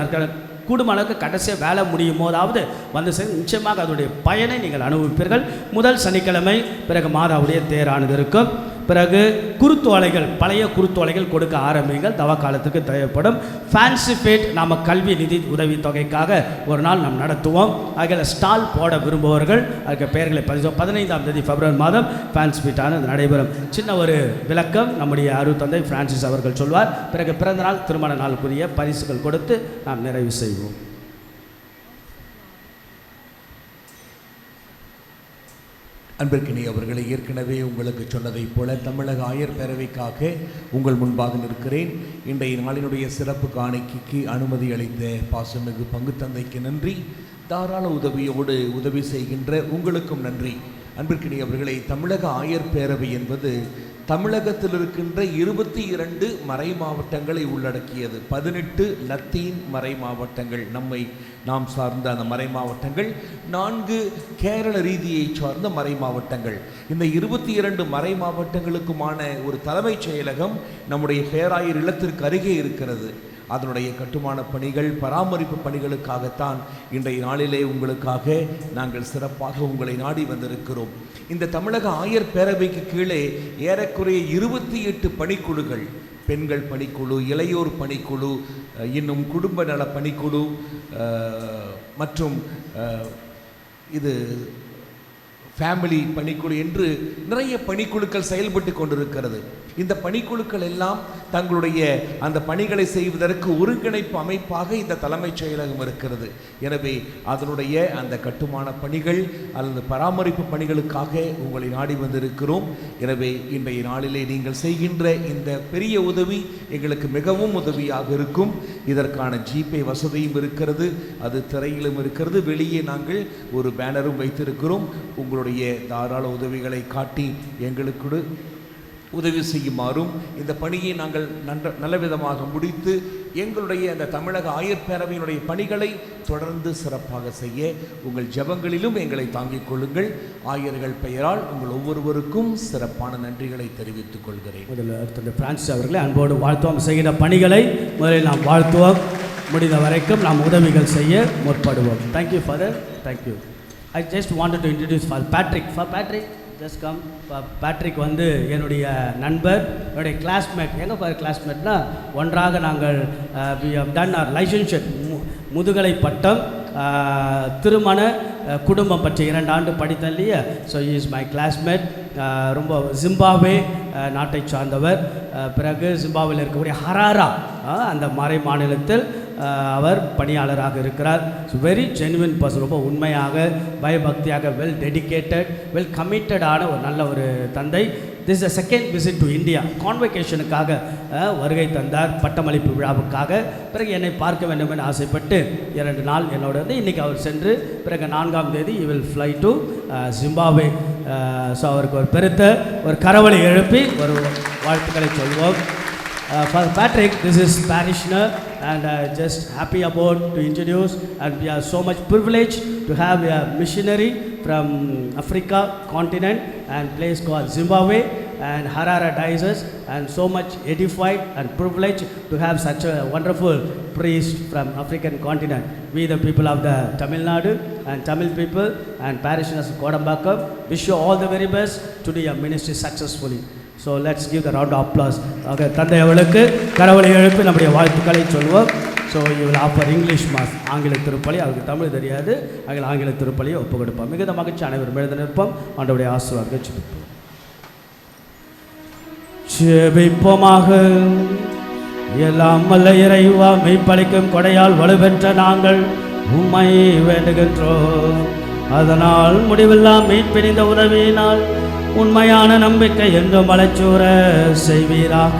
கூடுமான அளவுக்கு கடைசியாக வேலை முடியும் போதாவது வந்து நிச்சயமாக அதனுடைய பயனை நீங்கள் அனுபவிப்பீர்கள். முதல் சனிக்கிழமை பிறகு மாதாவுடைய தேரானது இருக்கும். பிறகு குருத்தோலைகள், பழைய குருத்தோலைகள் கொடுக்க ஆரம்பிங்கள். தவ காலத்துக்கு தேவைப்படும். ஃபேன்சி ஃபேட் நாம் கல்வி நிதி உதவி தொகைக்காக ஒரு நாள் நாம் நடத்துவோம். ஆகிய ஸ்டால் போட விரும்புபவர்கள் அதுக்கு பெயர்களை 15ஆம் தேதி பிப்ரவரி மாதம் ஃபேன்சி ஃபேட்டானது நடைபெறும். சின்ன ஒரு விளக்கம் நம்முடைய அருட்தந்தை பிரான்சிஸ் அவர்கள் சொல்வார். பிறகு பிறந்த நாள், திருமண நாளுக்குரிய பரிசுகள் கொடுத்து நாம் நிறைவு செய்வோம். அன்பிற்கினி அவர்களை ஏற்கனவே உங்களுக்கு சொன்னதைப் போல தமிழக ஆயர் பேரவைக்காக உங்கள் முன்பாக நிற்கிறேன். இன்றைய நாளினுடைய சிறப்பு காணிக்கைக்கு அனுமதி அளித்த பாசமிகு பங்கு தந்தைக்கு நன்றி. தாராள உதவியோடு உதவி செய்கின்ற உங்களுக்கும் நன்றி. அன்பிற்கினி அவர்களை தமிழக ஆயர் பேரவை என்பது தமிழகத்தில் இருக்கின்ற 22 மறை மாவட்டங்களை உள்ளடக்கியது. 18 லத்தீன் மறை மாவட்டங்கள் நாம் சார்ந்த அந்த மறை மாவட்டங்கள், 4 கேரள ரீதியை சார்ந்த மறை மாவட்டங்கள். இந்த 22 மறை மாவட்டங்களுக்குமான ஒரு தலைமைச் செயலகம் நம்முடைய பேராயர் இல்லத்திற்கு அருகே இருக்கிறது. அதனுடைய கட்டுமான பணிகள், பராமரிப்பு பணிகளுக்காகத்தான் இன்றைய நாளிலே உங்களுக்காக நாங்கள் சிறப்பாக உங்களை நாடி வந்திருக்கிறோம். இந்த தமிழக ஆயர் பேரவைக்கு கீழே ஏறக்குறைய 28 பணிக்குழுகள், பெண்கள் பணிக்குழு, இளையோர் பணிக்குழு, இன்னும் குடும்ப நல பணிக்குழு மற்றும் இது ஃபேமிலி பணிக்குழு என்று நிறைய பணிக்குழுக்கள் செயல்பட்டு கொண்டிருக்கிறது. இந்த பணிக்குழுக்கள் எல்லாம் தங்களுடைய அந்த பணிகளை செய்வதற்கு ஒருங்கிணைப்பு அமைப்பாக இந்த தலைமைச் செயலகம் இருக்கிறது. எனவே அதனுடைய அந்த கட்டுமான பணிகள் அல்லது பராமரிப்பு பணிகளுக்காக உங்களை நாடி வந்திருக்கிறோம். எனவே இன்றைய நாளிலே நீங்கள் செய்கின்ற இந்த பெரிய உதவி எங்களுக்கு மிகவும் உதவியாக இருக்கும். இதற்கான ஜிபே வசதியும் இருக்கிறது, அது திரையிலும் இருக்கிறது. வெளியே நாங்கள் ஒரு பேனரும் வைத்திருக்கிறோம். உங்களுடைய தாராள உதவிகளை காட்டி எங்களுக்கு உதவி செய்யுமாறும், இந்த பணியை நாங்கள் நல்ல விதமாக முடித்து எங்களுடைய அந்த தமிழக ஆயர் பேரவையினுடைய பணிகளை தொடர்ந்து சிறப்பாக செய்ய உங்கள் ஜெபங்களிலும் எங்களை தாங்கிக் கொள்ளுங்கள். ஆயர்கள் பெயரால் உங்கள் ஒவ்வொருவருக்கும் சிறப்பான நன்றிகளை தெரிவித்துக் கொள்கிறேன். முதல்ல பிரான்சிஸ் அவர்களை அன்போடு வாழ்த்துவோம். செய்கிற பணிகளை முதலில் நாம் வாழ்த்துவோம். முடிந்த வரைக்கும் நாம் உதவிகள் செய்ய முற்படுவோம். Thank you father. Thank you. I just wanted to introduce Patrick. Patrick, just come. Patrick வந்து என்னுடைய நண்பர், என்னுடைய கிளாஸ்மேட். எங்கே பாரு கிளாஸ்மேட்னா, ஒன்றாக நாங்கள் we have done our licentiate முதுகலை பட்டம் திருமண குடும்பம் பற்றி 2 ஆண்டு படித்தேன் இல்லையா. So is my classmate. ரொம்ப ஜிம்பாப்வே நாட்டை சார்ந்தவர். பிறகு ஜிம்பாப்வேயில் இருக்கக்கூடிய ஹராரா அந்த மறை மாநிலத்தில் அவர் பணியாளராக இருக்கிறார். வெரி ஜென்யூன் பர்சன், ரொம்ப உண்மையாக பயபக்தியாக வெல் டெடிக்கேட்டட் வெல் கமிட்டடான ஒரு நல்ல ஒரு தந்தை. This is second visit to India. கான்வெகேஷனுக்காக வருகை தந்தார், பட்டமளிப்பு விழாவுக்காக. பிறகு என்னை பார்க்க வேண்டும் என ஆசைப்பட்டு 2 நாள் என்னோட வந்து இன்றைக்கி அவர் சென்று பிறகு 4ஆம் தேதி he will fly to Zimbabwe. So அவருக்கு ஒரு பெருத்த ஒரு கரவொலி எழுப்பி ஒரு வாழ்த்துக்களை சொல்வோம். For Patrick, this is parishioner and just happy about to introduce, and we are so much privileged to have a missionary from Africa continent and place called Zimbabwe and Harare diocese, and so much edified and privileged to have such a wonderful priest from African continent. We the people of the Tamil Nadu and Tamil people and parishioners of Kodambakkam wish you all the very best to do your ministry successfully. So let's give the round of applause. Okay, தந்தை அவளுக்கு கரவொலி எழுப்பி நம்முடைய வாழ்த்துக்களை சொல்வோம். So இவள் offer English mass, ஆங்கில திருப்பலி. அவருக்கு தமிழ் தெரியாது, அதில் ஆங்கில திருப்பலியை ஒப்பு கொடுப்போம். மிகுந்த மகிழ்ச்சி அனைவரும் எழுத நிற்போம். ஆண்டவருடைய ஆசீர்வாதத்தை ஜெபிப்போம். ஜெபிப்போமாக. எல்லாம் வல்ல இறைவா, மெய்ப்பளிக்கும் கொடையால் வலுப்பெற்ற நாங்கள் உம்மை வேண்டுகின்றோம். அதனால் முடிவில்லா மீட்பினிந்த உதவியினால் உண்மையான நம்பிக்கை என்று மலைச்சூர செய்வீராக.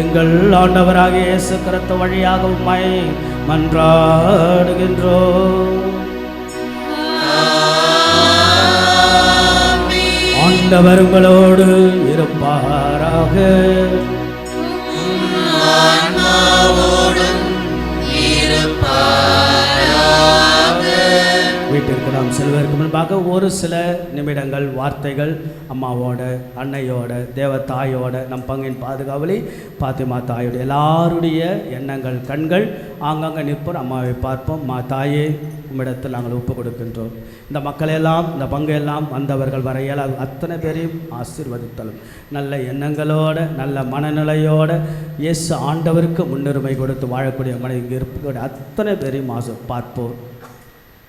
எங்கள் ஆண்டவராகிய இயேசு கிறிஸ்து வழியாக உம்மை மன்றாடுகின்றோம். ஆண்டவர் உங்களோடு இருப்பாராக. வீட்டிற்கு நாம் செல்வதற்கு முன்பாக ஒரு சில நிமிடங்கள் வார்த்தைகள் அம்மாவோட, அன்னையோட, தேவத்தாயோட, நம் பங்கின் பாதுகாவலி பாத்திமா தாயோட எல்லாருடைய எண்ணங்கள் கண்கள் ஆங்காங்கே நிற்போம். அம்மாவை பார்ப்போம். தாயே, உம்மிடத்தில் நாங்கள் ஒப்பு கொடுக்கின்றோம். இந்த மக்களெல்லாம், இந்த பங்கையெல்லாம் வந்தவர்கள் வரையில் அத்தனை பேரையும் ஆசீர்வதித்தலும் நல்ல எண்ணங்களோட, நல்ல மனநிலையோட, இயேசு ஆண்டவருக்கு முன்னுரிமை கொடுத்து வாழக்கூடிய இங்கே இருக்கக்கூடிய அத்தனை பேரையும் பார்ப்போர்,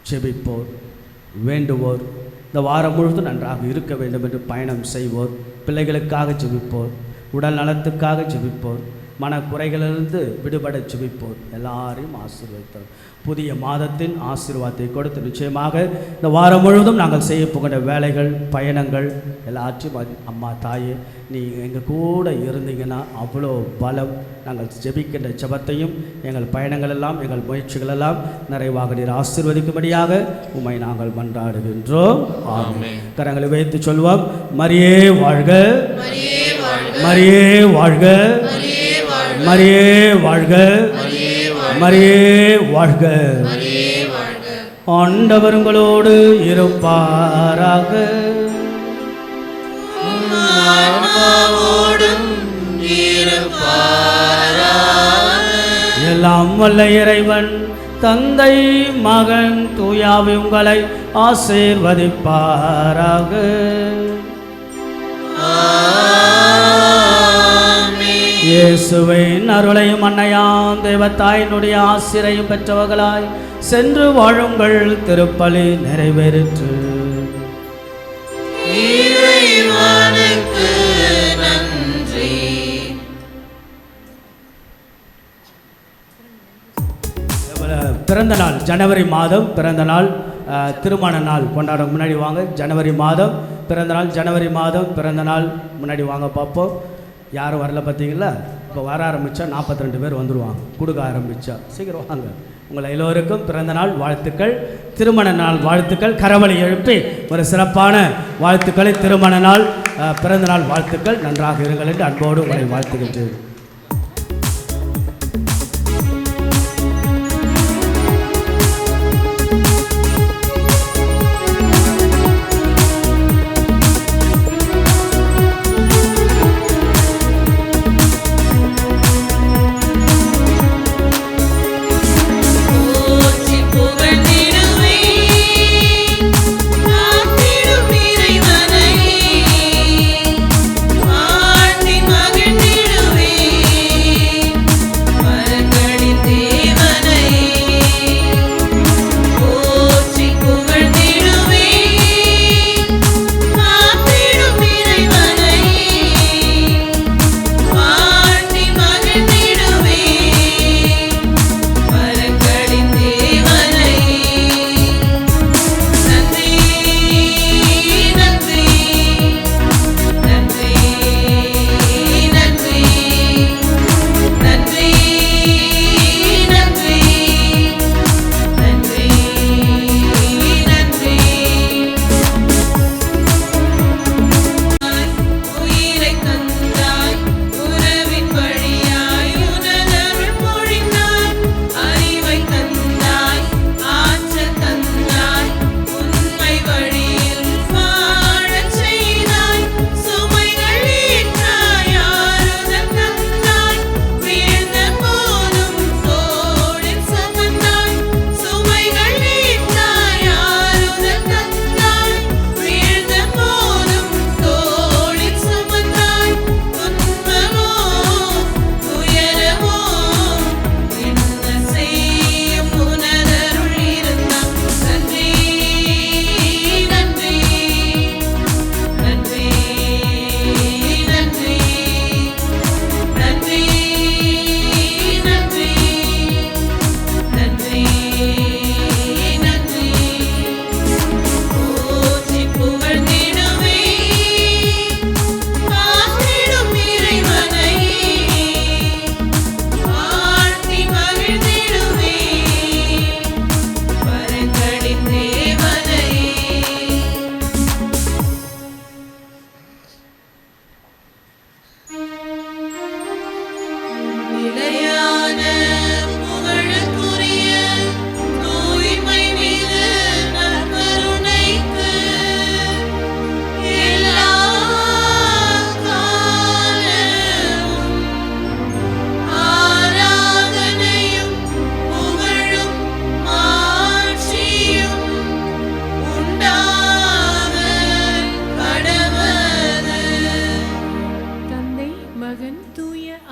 செபிப்போர், வேண்டுவோர், இந்த வாரம் முழுவதும் நன்றாக இருக்க வேண்டும் என்று பயணம் செய்வோர், பிள்ளைகளுக்காக ஜெபிப்போர், உடல் நலத்துக்காக ஜெபிப்போர், மனக்குறைகளிலிருந்து விடுபட ஜெபிப்போர் எல்லாரையும் ஆசீர்வதித்தோம். புதிய மாதத்தின் ஆசீர்வாதத்தை கொடுத்து நிச்சயமாக இந்த வாரம் முழுவதும் நாங்கள் செய்ய போகின்ற வேலைகள், பயணங்கள் எல்லாத்தையும் அம்மா தாயே நீ எங்கள் கூட இருந்தீங்கன்னா அவ்வளோ பலம். நாங்கள் ஜெபிக்கின்ற ஜெபத்தையும் எங்கள் பயணங்கள் எல்லாம், எங்கள் முயற்சிகள் எல்லாம் நிறைவாக நீர் ஆசீர்வதிக்கும்படியாக உம்மை நாங்கள் மன்றாடுகின்றோம். ஆமென். கரங்களை வைத்து சொல்வோம். மரியே வாழ்க, மரியே வாழ்க, மரியே வாழ்க, மரியே வாழ்க. ஆண்டவர் உங்களோடு இருப்பாராக. எல்லாம் வல்ல இறைவன் தந்தை மகன் தூயாவி உங்களை ஆசீர்வதிப்பாராக. இயேசுவின் அருளையும் அன்னையாம் தேவத்தாயினுடைய ஆசிரையும் பெற்றவர்களாய் சென்று வாழுங்கள். திருப்பலி நிறைவேறிற்று. பிறந்த நாள் ஜனவரி மாதம் பிறந்த நாள், திருமண நாள் கொண்டாட முன்னாடி வாங்க. ஜனவரி மாதம் பிறந்த நாள், ஜனவரி மாதம் பிறந்த நாள் முன்னாடி வாங்க பார்ப்போம். யாரும் வரல பார்த்தீங்களா? இப்போ வர ஆரம்பித்தா 42 பேர் வந்துடுவாங்க. கொடுக்க ஆரம்பித்தா சீக்கிரம் வாங்க. உங்களை எல்லோருக்கும் பிறந்த நாள் வாழ்த்துக்கள், திருமண நாள் வாழ்த்துக்கள். கரவழி எழுப்பி ஒரு சிறப்பான வாழ்த்துக்களை, திருமண நாள் பிறந்த நாள் வாழ்த்துக்கள். நன்றாக இருங்கள் என்று அன்போடு உங்களை வாழ்த்துகின்றேன்.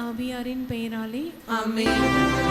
ஆவியாரின் பெயராலே ஆமென்.